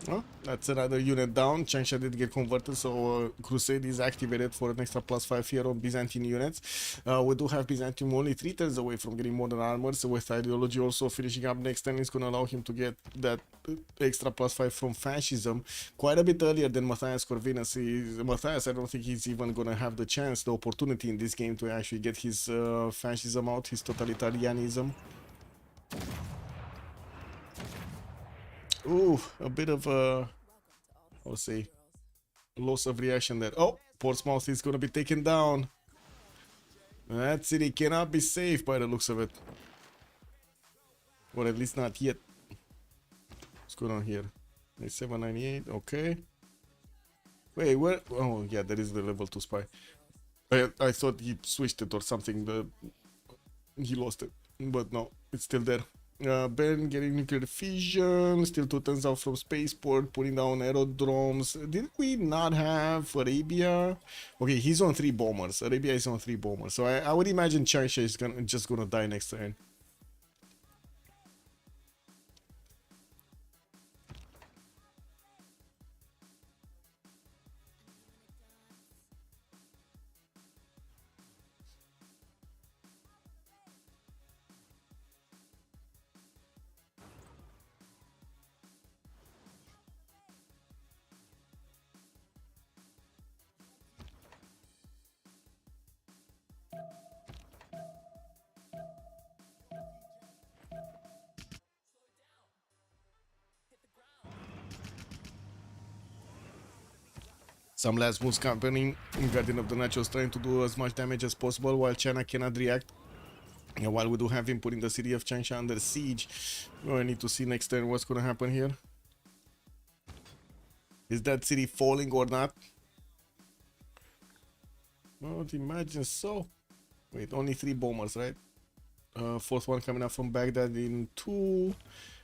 Oh, that's another unit down. Changsha did get converted, so Crusade is activated for an extra +5 here on Byzantine units. We do have Byzantium only 3 turns away from getting modern armor, so with Ideology also finishing up next turn, it's going to allow him to get that extra +5 from Fascism quite a bit earlier than Matthias Corvinus. Matthias, I don't think he's even going to have the chance, the opportunity in this game to actually get his Fascism out, his totalitarianism. Ooh, a bit of a, I'll say, loss of reaction there. Oh, Portsmouth is gonna be taken down. That city cannot be safe by the looks of it. Or at least not yet. What's going on here? 798, okay. Wait, where? Oh, yeah, there is the level 2 spy. I thought he switched it or something. He lost it, but no, it's still there. Ben getting nuclear fission, still 2 turns out from spaceport, putting down aerodromes. Did we not have Arabia? Okay, he's on 3 bombers. Arabia is on 3 bombers. So I would imagine Changsha is just gonna die next turn. Some last moves happening. Guardian of the Naturals trying to do as much damage as possible while China cannot react. And while we do have him putting the city of Changsha under siege, I need to see next turn what's going to happen here. Is that city falling or not? I would imagine so. Wait, only 3 bombers, right? 4th one coming up from Baghdad in 2.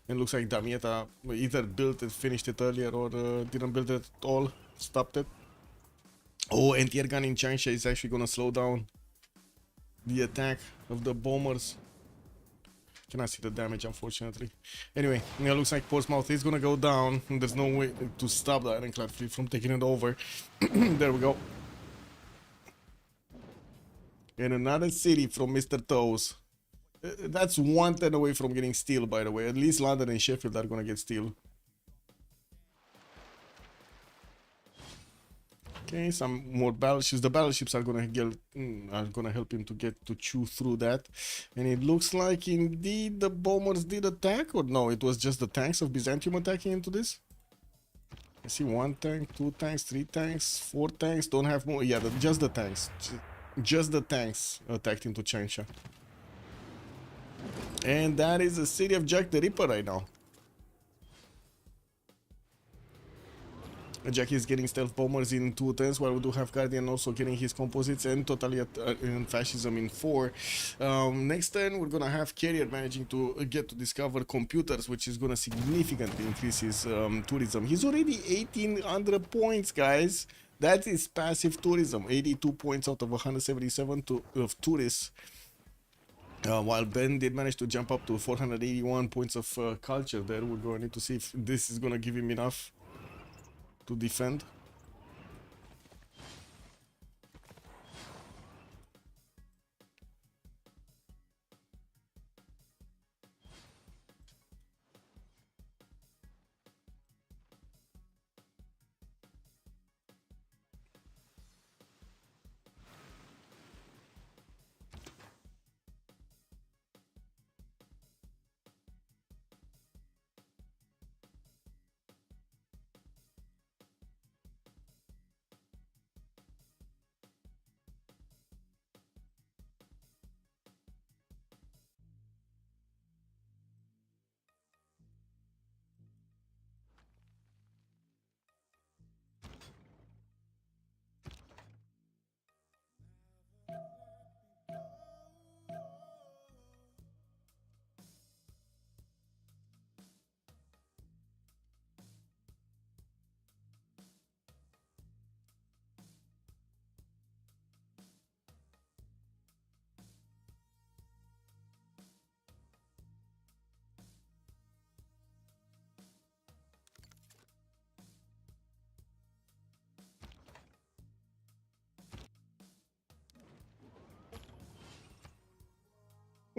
And looks like Damietta either built it, finished it earlier, or didn't build it at all, stopped it. Oh, anti-air gun in Changsha is actually gonna slow down the attack of the bombers. Cannot see the damage, unfortunately. Anyway, it looks like Portsmouth is gonna go down. There's no way to stop the ironclad fleet from taking it over. There we go. And another city from Mr. Toes. That's 110 away from getting steel, by the way. At least London and Sheffield are gonna get steel. Okay, some more battleships. The battleships are gonna help him to get to chew through that. And it looks like indeed the bombers did attack, or no, it was just the tanks of Byzantium attacking into this. I see 1 tank, 2 tanks, 3 tanks, 4 tanks. Don't have more. Yeah, just the tanks. Just the tanks attacked into Changsha. And that is the city of Jack the Ripper right now. Jack is getting stealth bombers in 2 turns, while we do have Guardian also getting his composites and totally in fascism in 4. Next turn we're gonna have Carrier managing to get to discover computers, which is gonna significantly increase his tourism. He's already 1800 points, guys. That is passive tourism. 82 points out of 177 of tourists. While Ben did manage to jump up to 481 points of culture there. We're going to need to see if this is gonna give him enough to defend.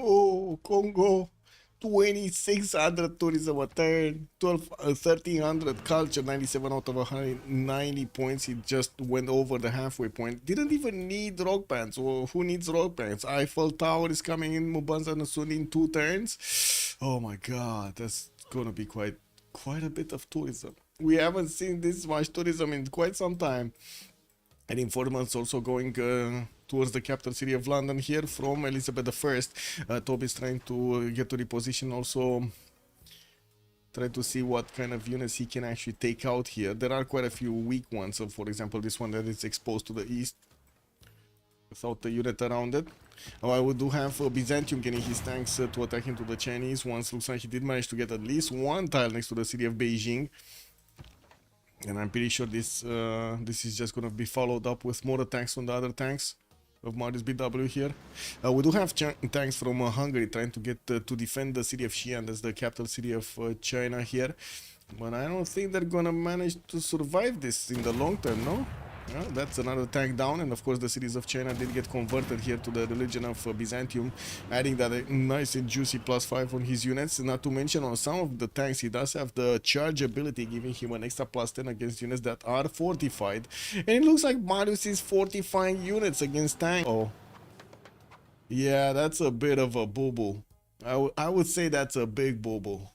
Oh, Congo. 2600 tourism a turn, 1300 culture, 97 out of 190 points. He just went over the halfway point. Didn't even need rock bands. Or who needs rock bands? Eiffel Tower is coming in, Mubanza Nasuni in 2 turns. Oh my god, that's gonna be quite a bit of tourism. We haven't seen this much tourism in quite some time. And informants also going towards the capital city of London here from Elizabeth I. Toby is trying to get to reposition, also try to see what kind of units he can actually take out here. There are quite a few weak ones. So for example, this one that is exposed to the east without the unit around it. I would do have Byzantium getting his tanks to attack into the Chinese. Once looks like he did manage to get at least 1 tile next to the city of Beijing. And I'm pretty sure this is just gonna be followed up with more attacks on the other tanks of Marius BW here. We do have tanks from Hungary trying to get to defend the city of Xi'an, that's the capital city of China here. But I don't think they're gonna manage to survive this in the long term, no? Yeah, that's another tank down, and of course the cities of China did get converted here to the religion of Byzantium, adding that nice and juicy +5 on his units. Not to mention on some of the tanks he does have the charge ability, giving him an extra +10 against units that are fortified. And it looks like Marius is fortifying units against tanks. Oh, yeah, that's a bit of a boo-boo. I would say that's a big boo-boo.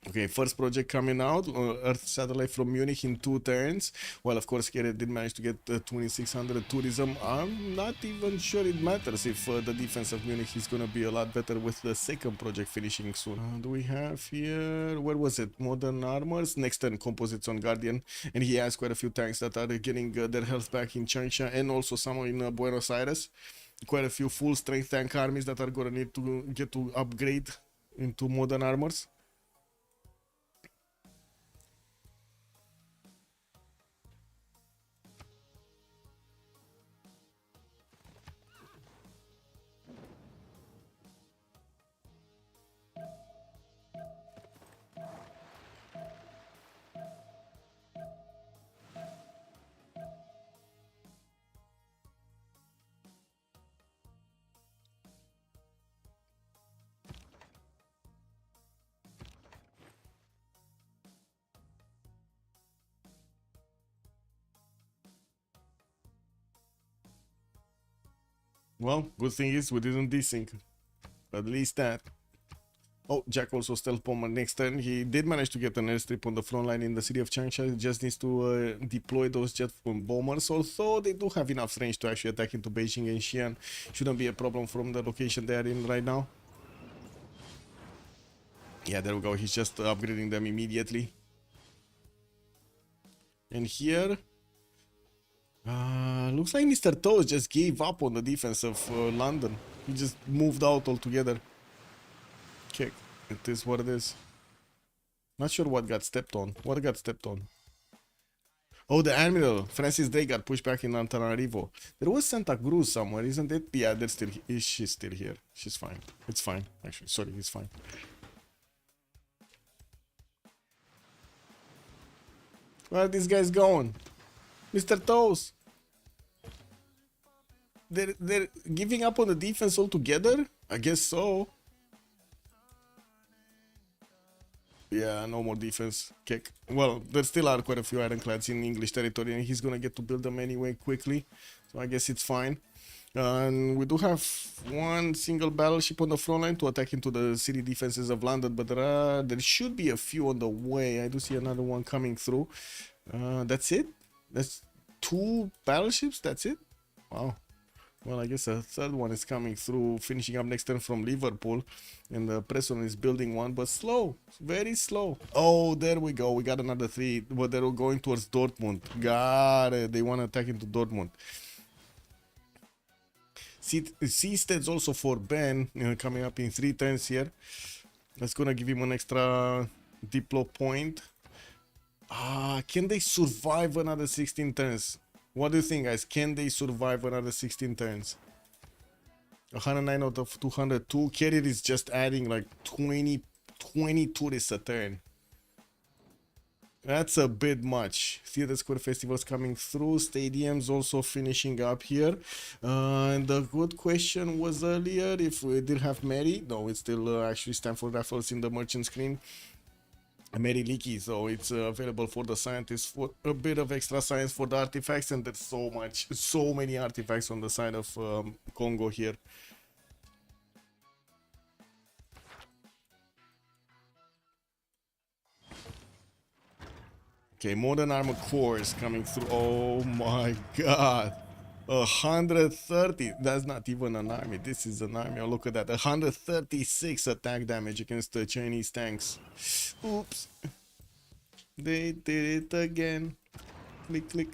Okay, first project coming out, Earth satellite from Munich in 2 turns. Well, of course, Keret did manage to get 2600 tourism. I'm not even sure it matters if the defense of Munich is gonna be a lot better with the second project finishing soon. Do we have here, where was it? Modern armors, next turn composites on Guardian. And he has quite a few tanks that are getting their health back in Changsha and also some in Buenos Aires. Quite a few full strength tank armies that are gonna need to get to upgrade into modern armors. Well, good thing is we didn't desync. At least that. Oh, Jack also stealth bomber next turn. He did manage to get an airstrip on the front line in the city of Changsha. Just needs to deploy those jet bombers. Although they do have enough range to actually attack into Beijing and Xi'an. Shouldn't be a problem from the location they are in right now. Yeah, there we go. He's just upgrading them immediately. And here... looks like Mr. Toast just gave up on the defense of London. He just moved out altogether. Okay, it is what it is. Not sure what got stepped on. What got stepped on? Oh, the Admiral. Francis Drake got pushed back in Antananarivo. There was Santa Cruz somewhere, isn't it? Yeah, they're still. She's still here. She's fine. It's fine. Actually, sorry, it's fine. Where are these guys going? Mr. Toast. They're giving up on the defense altogether? I guess so. Yeah, no more defense. Kick. Well, there still are quite a few ironclads in English territory, and he's gonna get to build them anyway quickly. So I guess it's fine. And we do have one single battleship on the front line to attack into the city defenses of London, but there should be a few on the way. I do see another one coming through. That's it? That's 2 battleships? That's it? Wow. Well, I guess a third one is coming through, finishing up next turn from Liverpool. And the Preston is building one, but slow. Very slow. Oh, there we go. We got another 3, but they're going towards Dortmund. Got it. They want to attack into Dortmund. Seastead's also for Ben, coming up in 3 turns here. That's going to give him an extra diplo point. Can they survive another 16 turns? What do you think, guys? Can they survive another 16 turns? 109 out of 202. Carrier is just adding like 20 tourists a turn. That's a bit much. Theater Square Festival's coming through. Stadiums also finishing up here. And the good question was earlier if we did have Mary. No, it's still actually Stanford Raffles in the merchant screen. Mary Leakey, so it's available for the scientists for a bit of extra science for the artifacts, and there's so many artifacts on the side of Congo here. Okay, modern armor cores coming through. Oh my god. 130. That's not even an army. This is an army. Oh, look at that. 136 attack damage against the Chinese tanks. Oops. They did it again. Click, click.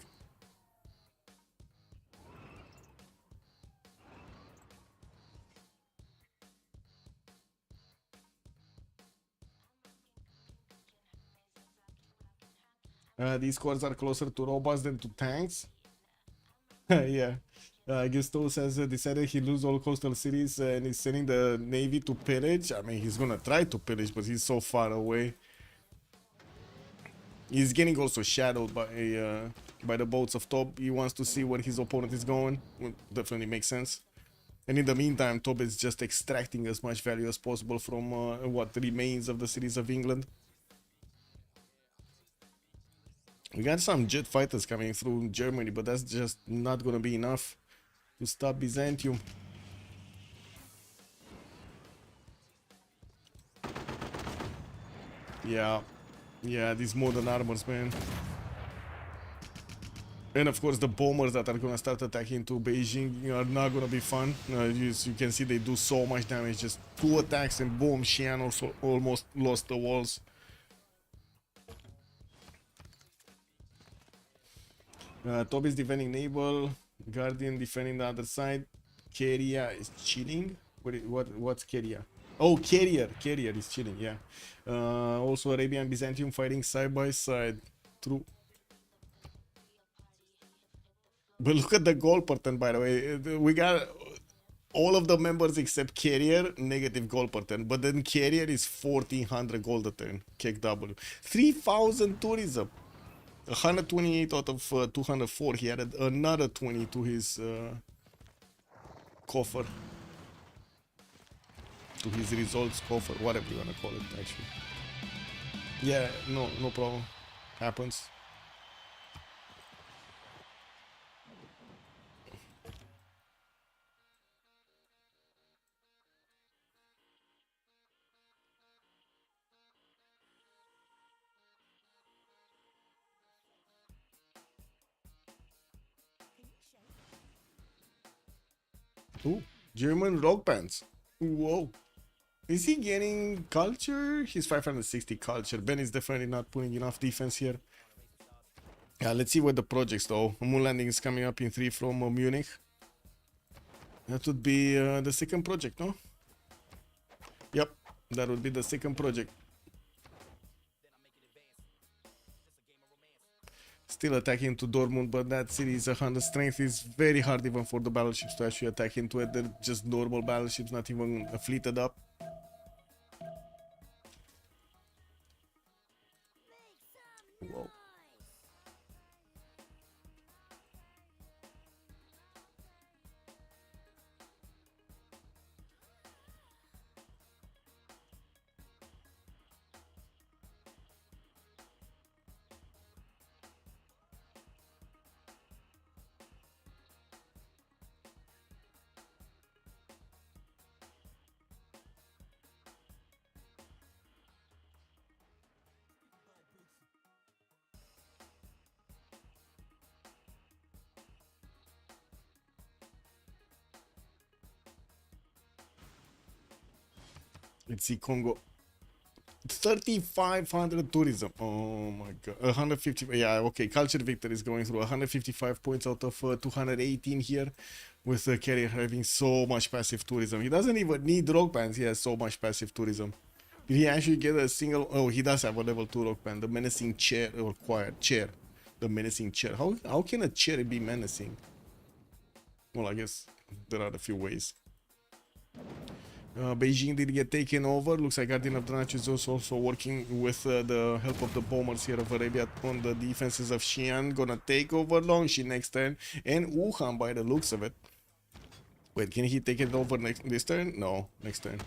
These cores are closer to robots than to tanks. Yeah. Gusto says decided he lose all coastal cities and is sending the navy to pillage. I mean, he's gonna try to pillage, but he's so far away. He's getting also shadowed by the boats of Tob. He wants to see where his opponent is going. Well, definitely makes sense. And in the meantime, Tob is just extracting as much value as possible from what remains of the cities of England. We got some jet fighters coming through Germany, but that's just not gonna be enough to stop Byzantium. Yeah, these modern armors, man. And of course the bombers that are gonna start attacking to Beijing are not gonna be fun. You can see they do so much damage. Just 2 attacks and boom, Xi'an also almost lost the walls. Tob is defending Naval, Guardian defending the other side. Keria is chilling. What's Keria? Oh, Carrier is chilling, yeah. Also Arabia and Byzantium fighting side by side. True. But look at the goal pattern, by the way. We got all of the members except Carrier, negative goal pattern. But then Carrier is 1400 gold a turn. Kick W. 3000 tourism. 128 out of 204. He added another 20 to his coffer. To his results coffer, whatever you wanna call it, actually. Yeah, no problem. Happens. Ooh, German rock bands. Whoa. Is he getting culture? He's 560 culture. Ben is definitely not putting enough defense here. Yeah, let's see what the projects though. Moon landing is coming up in 3 from Munich. That would be the second project, no? Yep, that would be the second project. Still attacking to Dortmund, but that city is 100 strength. Is very hard even for the battleships to actually attack into it. They're just normal battleships, not even fleeted up. Whoa. Let's see Congo. 3,500 tourism. Oh my god. 150. Yeah, okay. Culture Victor is going through 155 points out of 218 here, with the carrier having so much passive tourism. He doesn't even need rock bands. He has so much passive tourism. Did he actually get a single? Oh, he does have a level 2 rock band. The menacing chair or quiet chair. The menacing chair. How can a chair be menacing? Well, I guess there are a few ways. Beijing did get taken over. Looks like Guardian of the Night is also working with the help of the bombers here of Arabia on the defenses of Xi'an. Gonna take over Longxi next turn, and Wuhan by the looks of it. Wait, can he take it over this turn? No, next turn.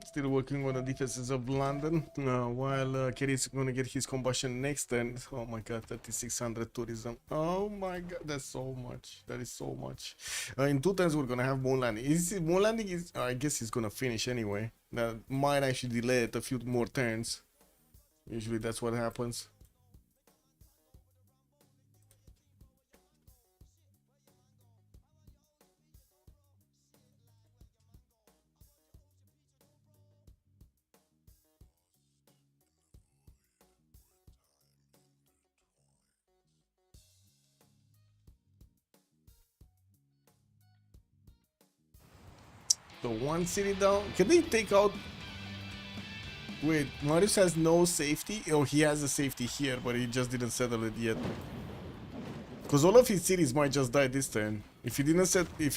Still working on the defenses of London, while Kerry's gonna get his combustion next turn. Oh my god, 3,600 tourism. Oh my god, that's so much. That is so much. In 2 turns, we're gonna have moon landing. Moon landing is, I guess he's gonna finish anyway. That might actually delay it a few more turns. Usually that's what happens. So one city down. Can they take out? Wait, Marius has no safety? Oh, he has a safety here, but he just didn't settle it yet. Because all of his cities might just die this turn. If he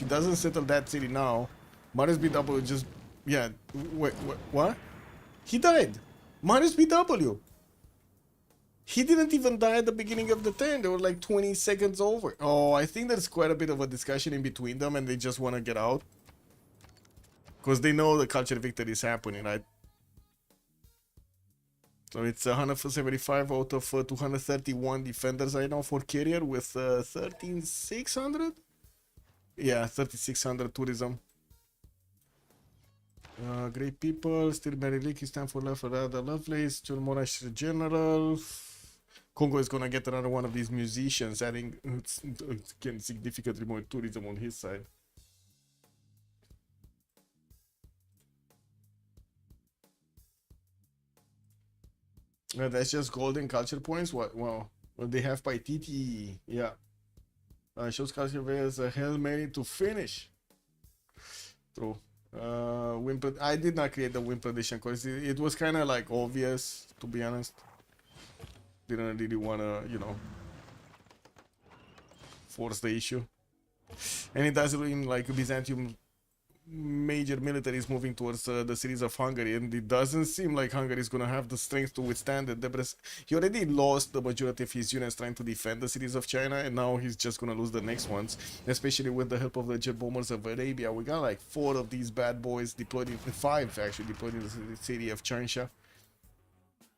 doesn't settle that city now, Marius BW just, yeah. Wait, what? He died. Marius BW. He didn't even die at the beginning of the turn. They were like 20 seconds over. Oh, I think there's quite a bit of a discussion in between them, and they just want to get out. Because they know the culture victory is happening, right? So it's 175 out of 231 defenders right now for carrier with 13,600. Yeah, 3,600 tourism. Great people, still very leaky, stand for left for rather lovely. Still Monash General. Congo is gonna get another one of these musicians, adding again significantly more tourism on his side. That's just golden culture points. What they have by TT. Yeah. Shows culture there's a Hail Mary to finish. True. I did not create the win prediction because it was kind of like obvious, to be honest. Didn't really want to, force the issue. And it doesn't mean like Byzantium major militaries moving towards the cities of Hungary, and it doesn't seem like Hungary is going to have the strength to withstand it. He already lost the majority of his units trying to defend the cities of China, and now he's just going to lose the next ones, especially with the help of the jet bombers of Arabia. We got like 4 of these bad boys deployed, 5 actually deployed in the city of Changsha.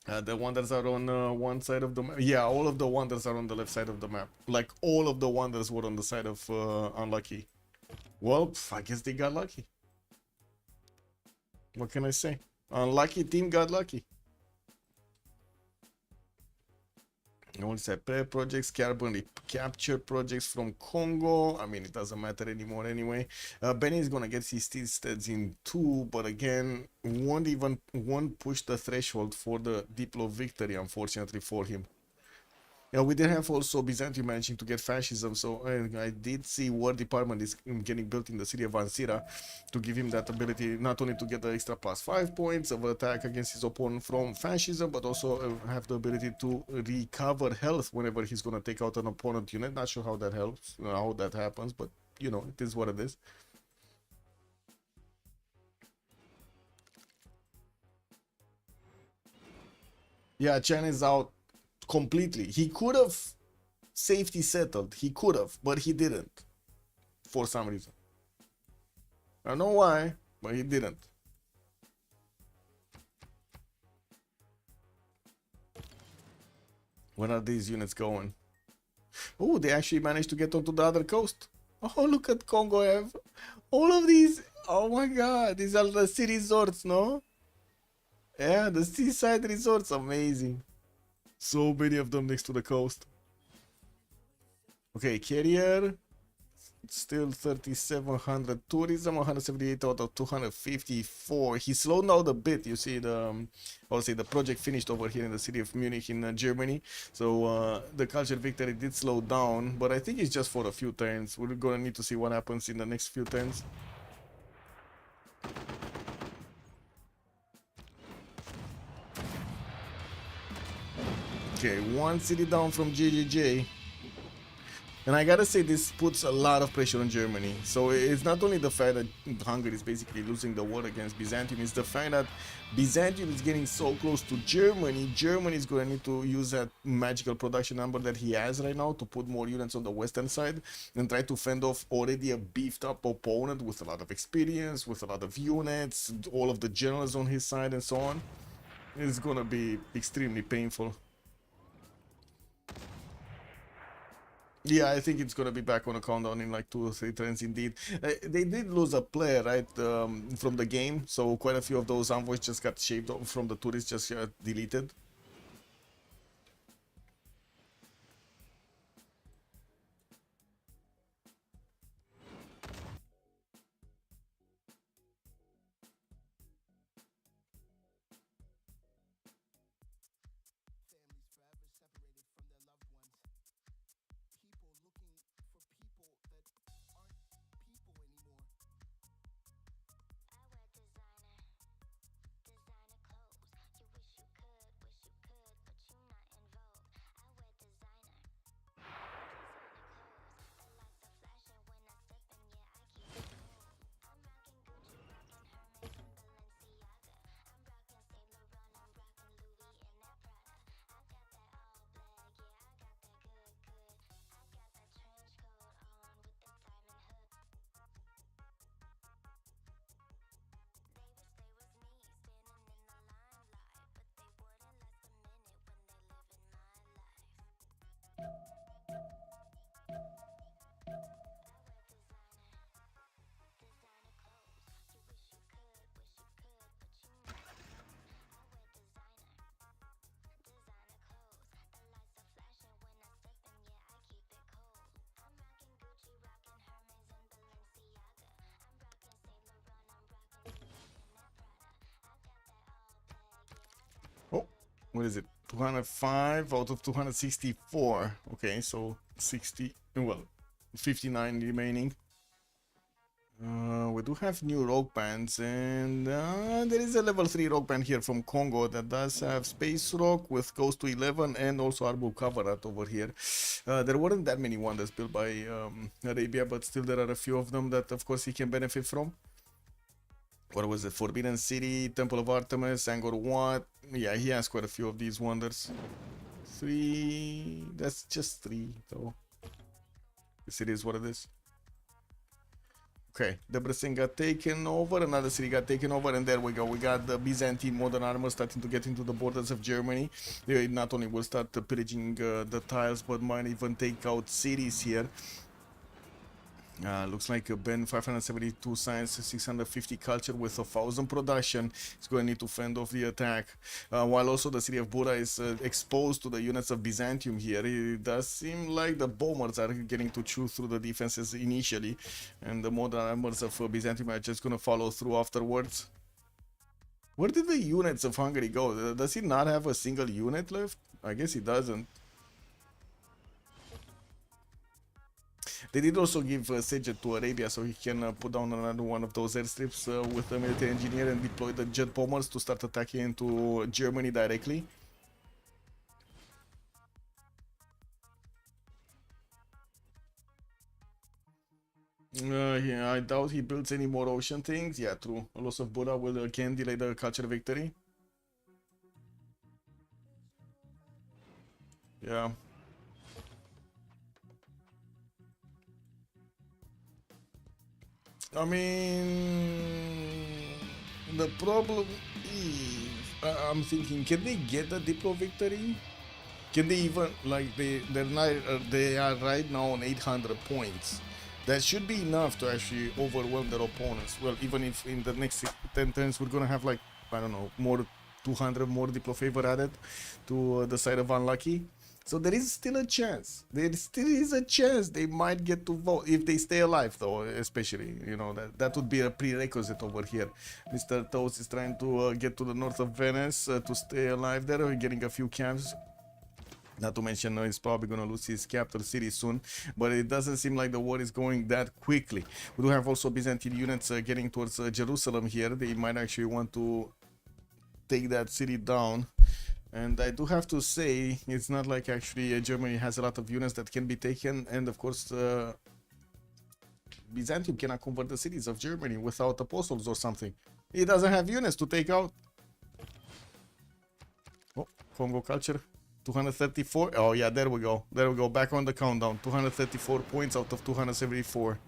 The wonders are on one side of the map. Yeah, all of the wonders are on the left side of the map. Like all of the wonders were on the side of unlucky. Well, I guess they got lucky. What can I say? Unlucky team got lucky. I want to say prayer projects, carbon capture projects from Congo. I mean, it doesn't matter anymore anyway. Benny is gonna get his stats in 2, but again, won't push the threshold for the Diplo victory, unfortunately for him. Yeah, we did have also Byzantium managing to get fascism, so I did see War Department is getting built in the city of Vansira to give him that ability not only to get the extra +5 points of attack against his opponent from fascism, but also have the ability to recover health whenever he's gonna take out an opponent unit. Not sure how that helps, how that happens, but it is what it is. Yeah, China is out completely. He could have safety settled. He could have, but he didn't for some reason. I don't know why, but he didn't. When are these units going? Oh, they actually managed to get onto the other coast. Oh, look at Congo have all of these. Oh my god, these are the sea resorts, no? Yeah, the seaside resorts, amazing. So many of them next to the coast. Okay, carrier. Still 3,700 tourism, 178 out of 254. He slowed down a bit. You see the project finished over here in the city of Munich in Germany. So the culture victory did slow down, but I think it's just for a few turns. We're gonna need to see what happens in the next few turns. Okay, 1 city down from JJJ. And I gotta say, this puts a lot of pressure on Germany. So it's not only the fact that Hungary is basically losing the war against Byzantium, it's the fact that Byzantium is getting so close to Germany. Germany is gonna need to use that magical production number that he has right now to put more units on the western side and try to fend off already a beefed up opponent with a lot of experience, with a lot of units, all of the generals on his side and so on. It's gonna be extremely painful. Yeah, I think it's gonna be back on a countdown in like 2 or 3 turns indeed. They did lose a player, right, from the game, so quite a few of those envoys just got shaved off from the tourists, just deleted. what is it? 205 out of 264. Okay, so 60, well, 59 remaining. We do have new rogue bands, and there is a level 3 rogue band here from Congo that does have Space Rock with Ghost to 11 and also Arbu Kavarat over here. There weren't that many wonders built by Arabia, but still there are a few of them that of course he can benefit from. What was it? Forbidden City, Temple of Artemis, Angkor Wat. Yeah, he has quite a few of these wonders. 3, that's just 3 though. The city is what it is. Okay, Debrecen got taken over, another city got taken over, and there we go. We got the Byzantine modern armor starting to get into the borders of Germany. They not only will start pillaging the tiles, but might even take out cities here. Looks like a Ben 572 science, 650 culture with 1000 production. It's going to need to fend off the attack. While also the city of Buda is exposed to the units of Byzantium here, it does seem like the bombers are getting to chew through the defenses initially, and the modern armors of Byzantium are just going to follow through afterwards. Where did the units of Hungary go? Does he not have a single unit left? I guess he doesn't. They did also give Sejet to Arabia so he can put down another one of those airstrips with a military engineer and deploy the jet bombers to start attacking into Germany directly. Yeah, I doubt he builds any more ocean things. Yeah, true. A loss of Buddha will again delay the culture victory. Yeah. I mean, the problem is, I'm thinking, can they get a Diplo victory? Can they even, like, they are right now on 800 points. That should be enough to actually overwhelm their opponents. Well, even if in the next 10 turns we're gonna have, like, I don't know, more 200 more Diplo favor added to the side of unlucky. So there is still a chance. There still is a chance they might get to vote if they stay alive, though. Especially, you know, that would be a prerequisite over here. Mr. Toast is trying to get to the north of Venice to stay alive there. We're getting a few camps. Not to mention, he's probably going to lose his capital city soon, but it doesn't seem like the war is going that quickly. We do have also Byzantine units getting towards Jerusalem here. They might actually want to take that city down. And I do have to say, it's not like actually Germany has a lot of units that can be taken. And of course, Byzantium cannot convert the cities of Germany without apostles or something. It doesn't have units to take out. Oh, Congo culture. 234. Oh yeah, there we go. There we go. Back on the countdown. 234 points out of 274.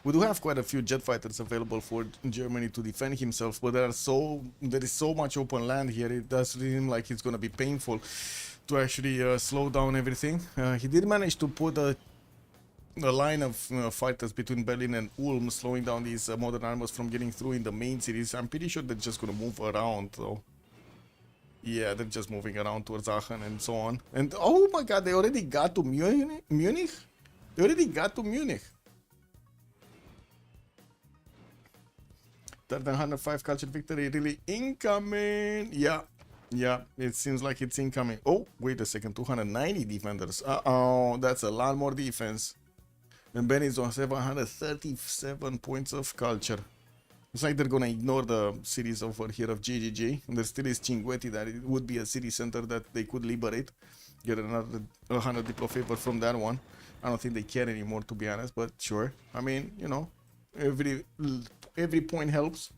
We do have quite a few jet fighters available for Germany to defend himself, but there is so much open land here. It does seem like it's gonna be painful to actually slow down everything. He did manage to put a line of fighters between Berlin and Ulm, slowing down these modern armors from getting through in the main cities. I'm pretty sure they're just gonna move around though. Yeah, they're just moving around towards Aachen and so on. And oh my god, they already got to Munich? They already got to Munich. 105 culture victory really incoming. Yeah, it seems like it's incoming. Oh, wait a second, 290 defenders. Uh-oh, that's a lot more defense. And Ben is on 737 points of culture. It's like they're gonna ignore the cities over here of GGG. And there still is Cinguetti, that it would be a city center that they could liberate. Get another 100 Diplo favor from that one. I don't think they care anymore, to be honest, but sure. I mean, you know, every point helps.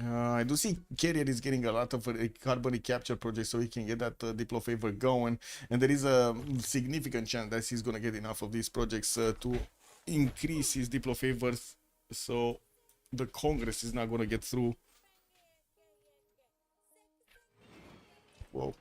I do see Carrier is getting a lot of carbon capture projects so he can get that Diplo favor going. And there is a significant chance that he's gonna get enough of these projects to increase his Diplo favors, so the Congress is not going to get through. Whoa.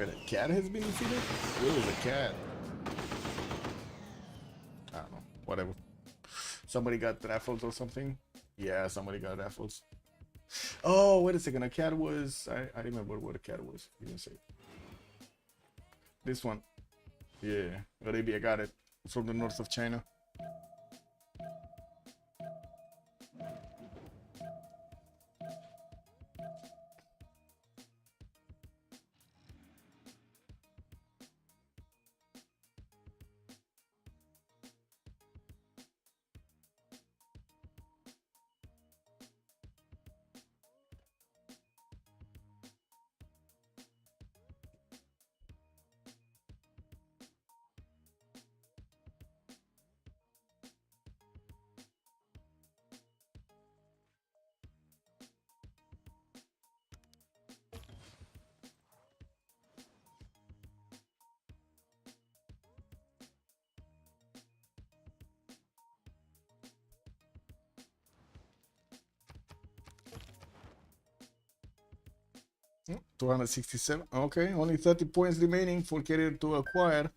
Wait, a cat has been defeated? Where was a cat? I don't know. Whatever. Somebody got raffles or something? Yeah, somebody got raffles. Oh, wait a second. A cat was... I remember what a cat was. Give me a sec. This one. Yeah, Arabia got it. From the north of China. Hmm, 267. Okay, only 30 points remaining for Carrier to acquire.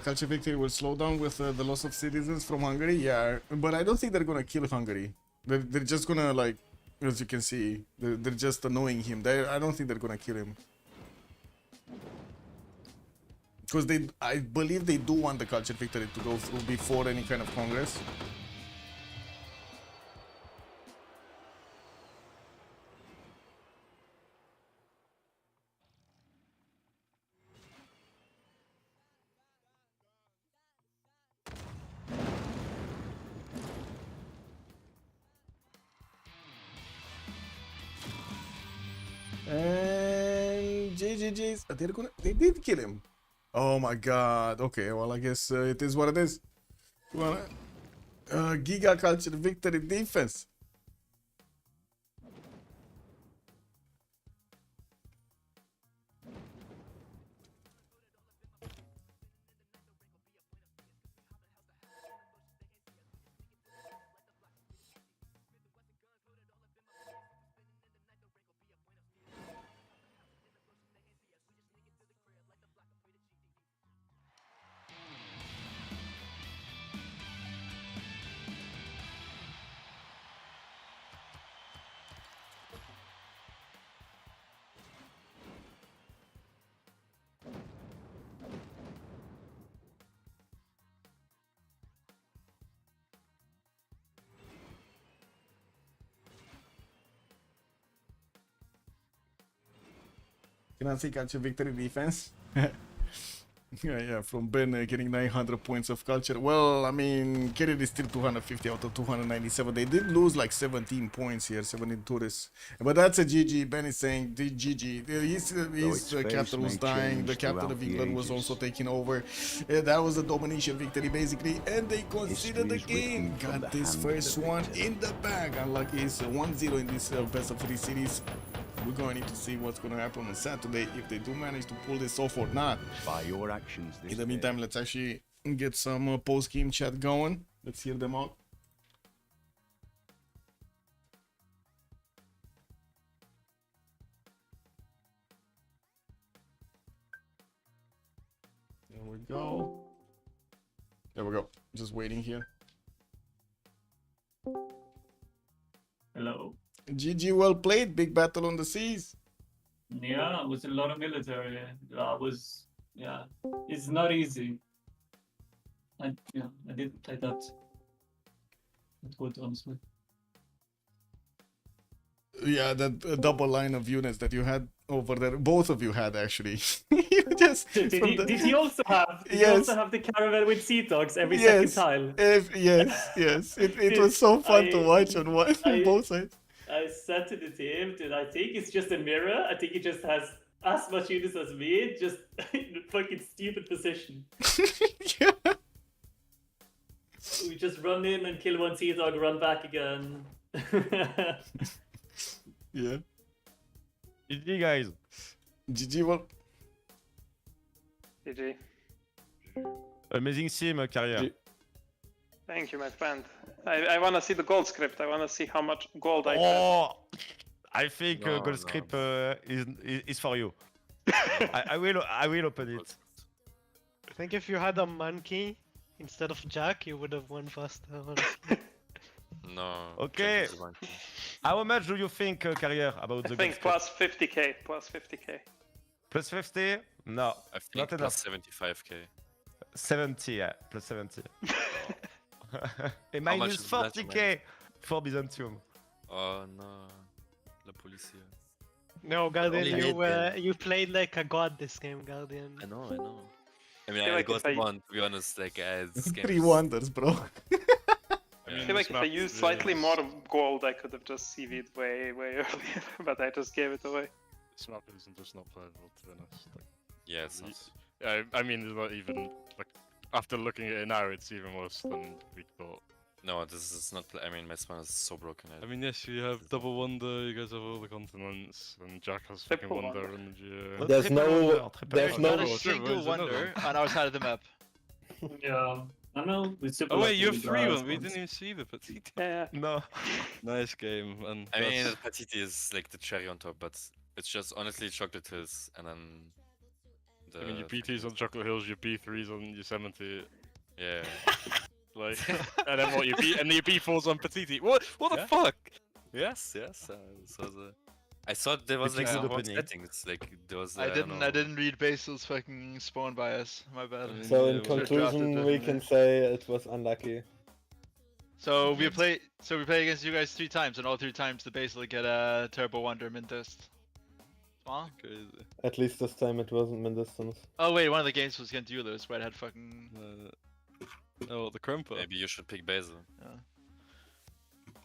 Culture victory will slow down with the loss of citizens from Hungary. Yeah, but I don't think they're gonna kill Hungary. They're just gonna, like, as you can see, they're just annoying him. I don't think they're gonna kill him. Because I believe they do want the culture victory to go through before any kind of congress. And GGG's. They did kill him. Oh my god. Okay, well, I guess it is what it is. Well, Giga Culture Victory Defense. Can I see Culture Victory Defense? Yeah, from Ben getting 900 points of culture. Well, I mean, Kerry is still 250 out of 297. They did lose like 17 points here, 17 tourists. But that's a GG. Ben is saying the GG. His captain was dying. The captain of England was also taking over. That was a domination victory, basically. And they considered the game. Got this first one in the bag. Unlucky is 1-0 in this best of 3 series. We're going to need to see what's going to happen on Saturday if they do manage to pull this off or not. By your actions this In the meantime, let's actually get some post-game chat going. Let's hear them out. There we go. There we go. Just waiting here. Hello. GG, well played. Big battle on the seas. Yeah, it was a lot of military. Yeah, it's not easy. I didn't play that good, honestly. Yeah, that double line of units that you had over there, both of you had actually. You just Did he also have? Did Yes. he also have the caravan with sea dogs every Yes. second tile? Yes. It was so fun to watch on both sides. I said to the team, dude, I think it's just a mirror. I think he just has as much units as me, just in a fucking stupid position. Yeah. We just run in and kill one sea dog, run back again. Yeah. GG guys. GG, well. GG. Amazing sim, carrière. Thank you, my friend. I want to see the gold script. I want to see how much gold I have. Oh, I think No, gold no, script no. is for you. I will open it. I think if you had a monkey instead of Jack, you would have won faster. Honestly. No. Okay. Jack is one. How much do you think, Carrier, about I the think gold script? plus 50k. Plus 50k. Plus 50? No, I think not plus enough. 75k. 70, yeah, plus 70. And How much minus is that, 40k for Byzantium. Oh no. La policia. No, Guardian, Only mid you played like a god this game, Guardian. I know, I know. I mean, feel I like got if I- one, to be honest, like, this game 3 is- wonders, bro. I feel like if I used slightly more gold, I could have just CV'd way earlier, but I just gave it away. This map is just not playable, to be honest. Like, Yeah, it's not. I mean, it's not even like after looking at it now, it's even worse than we thought. No, this is not. I mean, my spawn is so broken. I mean, yes, you have double wonder. You guys have all the continents, and Jack has fucking Triple wonder, wonder. and But There's triple no- wonder, triple there's wonder. no- Not a Oh, sure, single there's another wonder one. on our side of the map. Yeah. I know. It's super Oh wait, lucky you have with 3 our ones. We spawns. didn't even see the petite. Yeah. No. Nice game, and I mean, that's- the Patiti is like the cherry on top, but it's just honestly Chocolate Hills, and then. The I mean, your P2s on Chocolate Hills, your P3s on Yosemite, Yeah. like, and then what? Your P4s on Petite. What? What the Yeah. fuck? Yes, yes. So I thought there was It's like a some good wrong opening. settings. Like there was. I don't know. didn't read Basil's fucking spawn bias. My bad. I mean, So yeah, in well, conclusion, we can say it was unlucky. So we play against you guys 3 times, and all 3 times the Basil get a Turbo Wonder Mintest. Spawn? Crazy. At least this time it wasn't min distance. Oh wait, one of the games was against Euler's where I had fucking. Oh, the Krumper. Maybe you should pick Basil.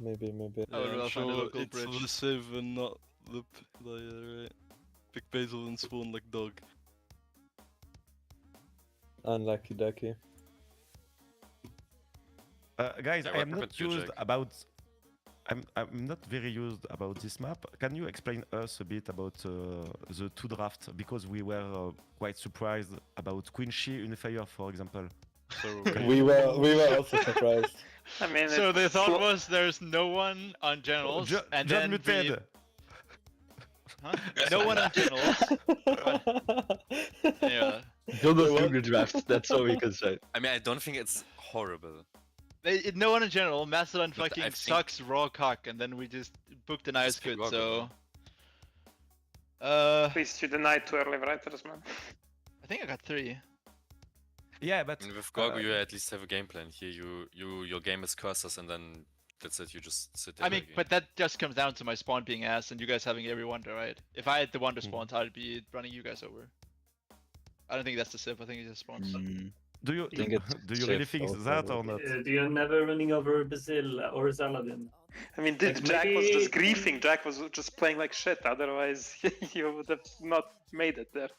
Maybe. Oh, Yeah, we'll I'm find a sure local it's bridge. the Civ and not the player, right? Pick Basil and spawn like dog. Unlucky ducky. Guys, Yeah, I what am happened not to you, used Jack? about. I'm not very used about this map. Can you explain us a bit about the 2 drafts, because we were quite surprised about Quincy Unifier, for example. So We were also surprised. I mean, So the it's thought slo- was there's no one on generals, and John then we, muted. huh? No one on generals. Yeah. Build a Google draft, that's all we can say. I mean, I don't think it's horrible. No one in general. Mastodon But I fucking think- sucks raw cock, and then we just booked the nice Just pick good. Rogue, So, At least you denied too early writers, man. I think I got 3. Yeah, but I mean, with Gorgo, you at least have a game plan. Here, your game is cursors, and then that's it. You just sit there. I mean, but that just comes down to my spawn being ass, and you guys having every wonder, right? If I had the wonder spawns, I'd be running you guys over. I don't think that's the Civ. I think it's just spawns. do you think it's do you really safe think also. that or not? Do you never running over Basil or Saladin? I mean, Like, Jack was maybe- just griefing. Jack was just playing like shit. Otherwise, you would have not made it there.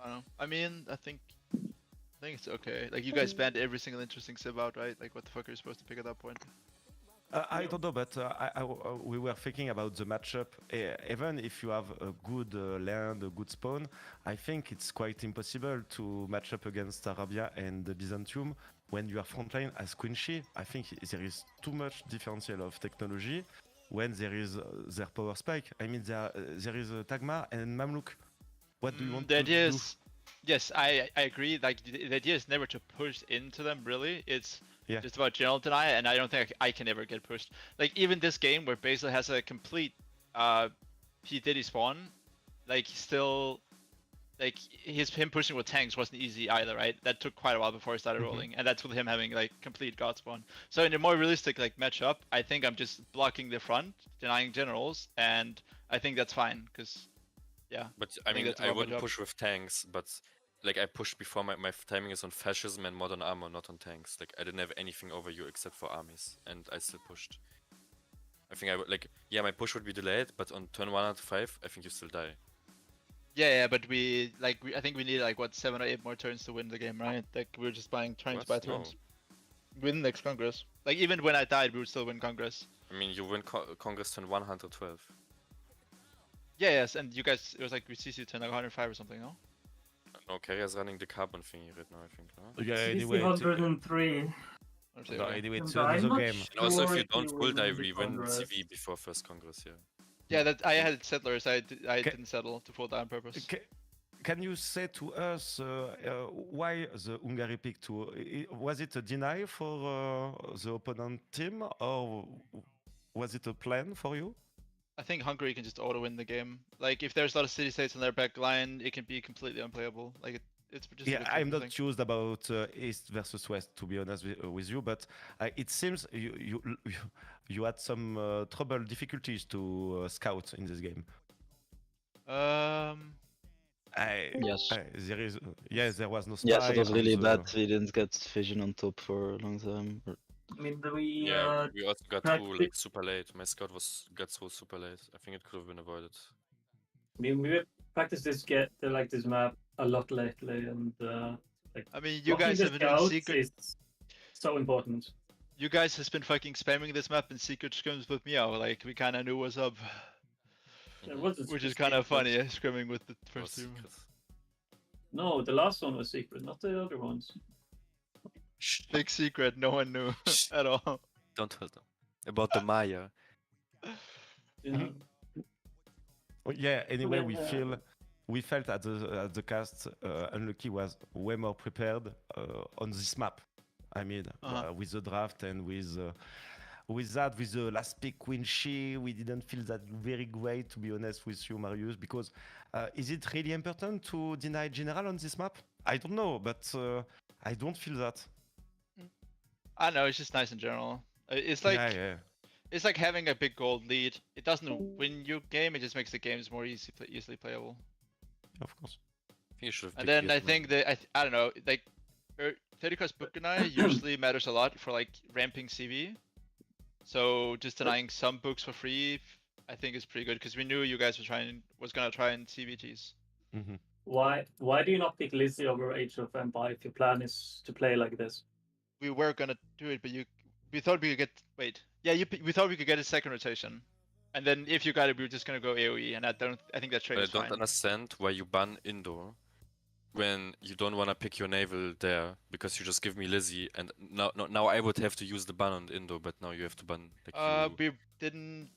I don't know. I mean, I think it's okay. Like you guys banned every single interesting Civ out, right? Like what the fuck are you supposed to pick at that point? I don't know, but we were thinking about the matchup. Even if you have a good land, a good spawn, I think it's quite impossible to match up against Arabia and Byzantium when you are frontline as Quincy. I think there is too much differential of technology when there is their power spike. I mean, there is Tagmar and Mamluk. What do you want The to idea do? is, yes, I agree. Like the idea is never to push into them. Really, it's Yeah. just about general deny, and I don't think I can ever get pushed. Like even this game where Basil has a complete P Diddy spawn, like still, like him pushing with tanks wasn't easy either, right? That took quite a while before he started rolling, and that's with him having like complete god spawn. So in a more realistic like matchup, I think I'm just blocking the front, denying generals, and I think that's fine because. Yeah. But I think mean, that's I about my wouldn't job. push with tanks, but like I pushed before. My timing is on fascism and modern armor, not on tanks. Like I didn't have anything over you except for armies, and I still pushed. I think I would like, yeah, my push would be delayed, but on turn 1 out of 5, I think you still die. Yeah, but I think we need like what 7 or 8 more turns to win the game, right? Like we're just trying to buy What? No. turns. Win next Congress. Like even when I died, we would still win Congress. I mean, you win Congress turn 112. Yeah, yes, and you guys, it was like we CC turn like 105 or something, no? No, Carrier's running the carbon thingy right now, I think, no? Yeah, He's anyway, 103. no, anyway, it's And I'm another not game. And also, if sure you if he don't will full dive, the we win Congress. CV before first Congress, yeah. Yeah, that I had settlers. I Okay. didn't settle to fall down on purpose. Can you say to us why the Hungary pick to? Was it a deny for the opponent team, or was it a plan for you? I think Hungary can just auto win the game. Like if there's a lot of city states on their back line, it can be completely unplayable. Like it's just a Yeah, good I'm team, I not think. used about East versus West, to be honest with you, but it seems you had some trouble, difficulties to scout in this game. Yes. There is, there was no spy. Yes, it was on really the- bad. We didn't get vision on top for a long time. I mean, Yeah, we also got through like practic- super late. My scout got through super late. I think it could have been avoided. I mean, we practiced this map a lot lately, and like I mean, you blocking guys the have been doing scouts secret. is so important. You guys has been fucking spamming this map in secret scrims with me. Like we kind of knew what's up, It was a which is secret, kind of but- funny. Scrimming with the It was first two. secret. No, the last one was secret, not the other ones. Big secret. No one knew at all. Don't tell them. About the Maya. Yeah. Oh, yeah. Anyway, Yeah. we felt at the cast, Unlucky was way more prepared on this map. I mean, with the draft and with the last pick Quincy, we didn't feel that very great, to be honest with you, Marius. Because is it really important to deny general on this map? I don't know, but I don't feel that. I don't know. It's just nice in general. It's like yeah. it's like having a big gold lead. It doesn't win your game. It just makes the games more easily playable. Of course. I think you should have And picked then I Vietnam. think that I don't know, like 30-cost Bukanai usually matters a lot for like ramping CV. So just denying some books for free, I think is pretty good because we knew you guys was gonna try in CVGs. Mm-hmm. Why do you not pick Lizzie over Age of Empire if your plan is to play like this? We were gonna do it, but we thought we could get we thought we could get a second rotation, and then if you got it, we were just gonna go AOE, and I think that trade But I is don't fine. understand why you ban Indo when you don't want to pick your naval there because you just give me Lizzie and now I would have to use the ban on Indo, but now you have to ban like you We didn't.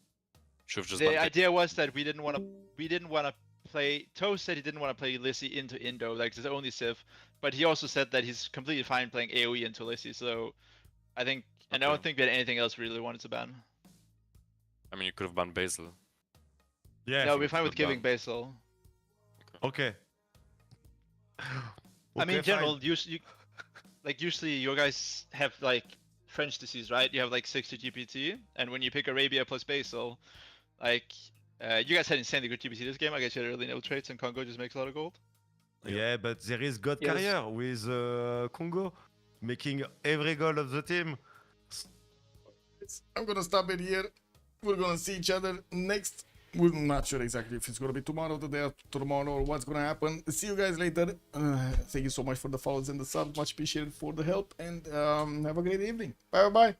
should have just The banned idea was that we didn't want to play. Toast said he didn't want to play Lissy into Indo, like his only Civ, but he also said that he's completely fine playing AOE into Lissy. So I think, and I don't Okay. think we had anything else we really wanted to ban. I mean you could have banned Basil. Yeah. No, think we're it's fine a with good giving ban. Basil. Okay. I mean, in Okay, general, fine. usually you guys have like French disease, right? You have like 60 GPT, and when you pick Arabia plus Basil, like you guys had insanely good GPT this game. I guess you had really no traits, and Congo just makes a lot of gold. Yeah, but there is God Yes. Carrier with Congo making every goal of the team. I'm gonna stop it here. We're gonna see each other next. We're not sure exactly if it's gonna be tomorrow, the day after tomorrow, or what's gonna happen. See you guys later. Thank you so much for the follows and the subs. Much appreciated for the help, and have a great evening. Bye bye.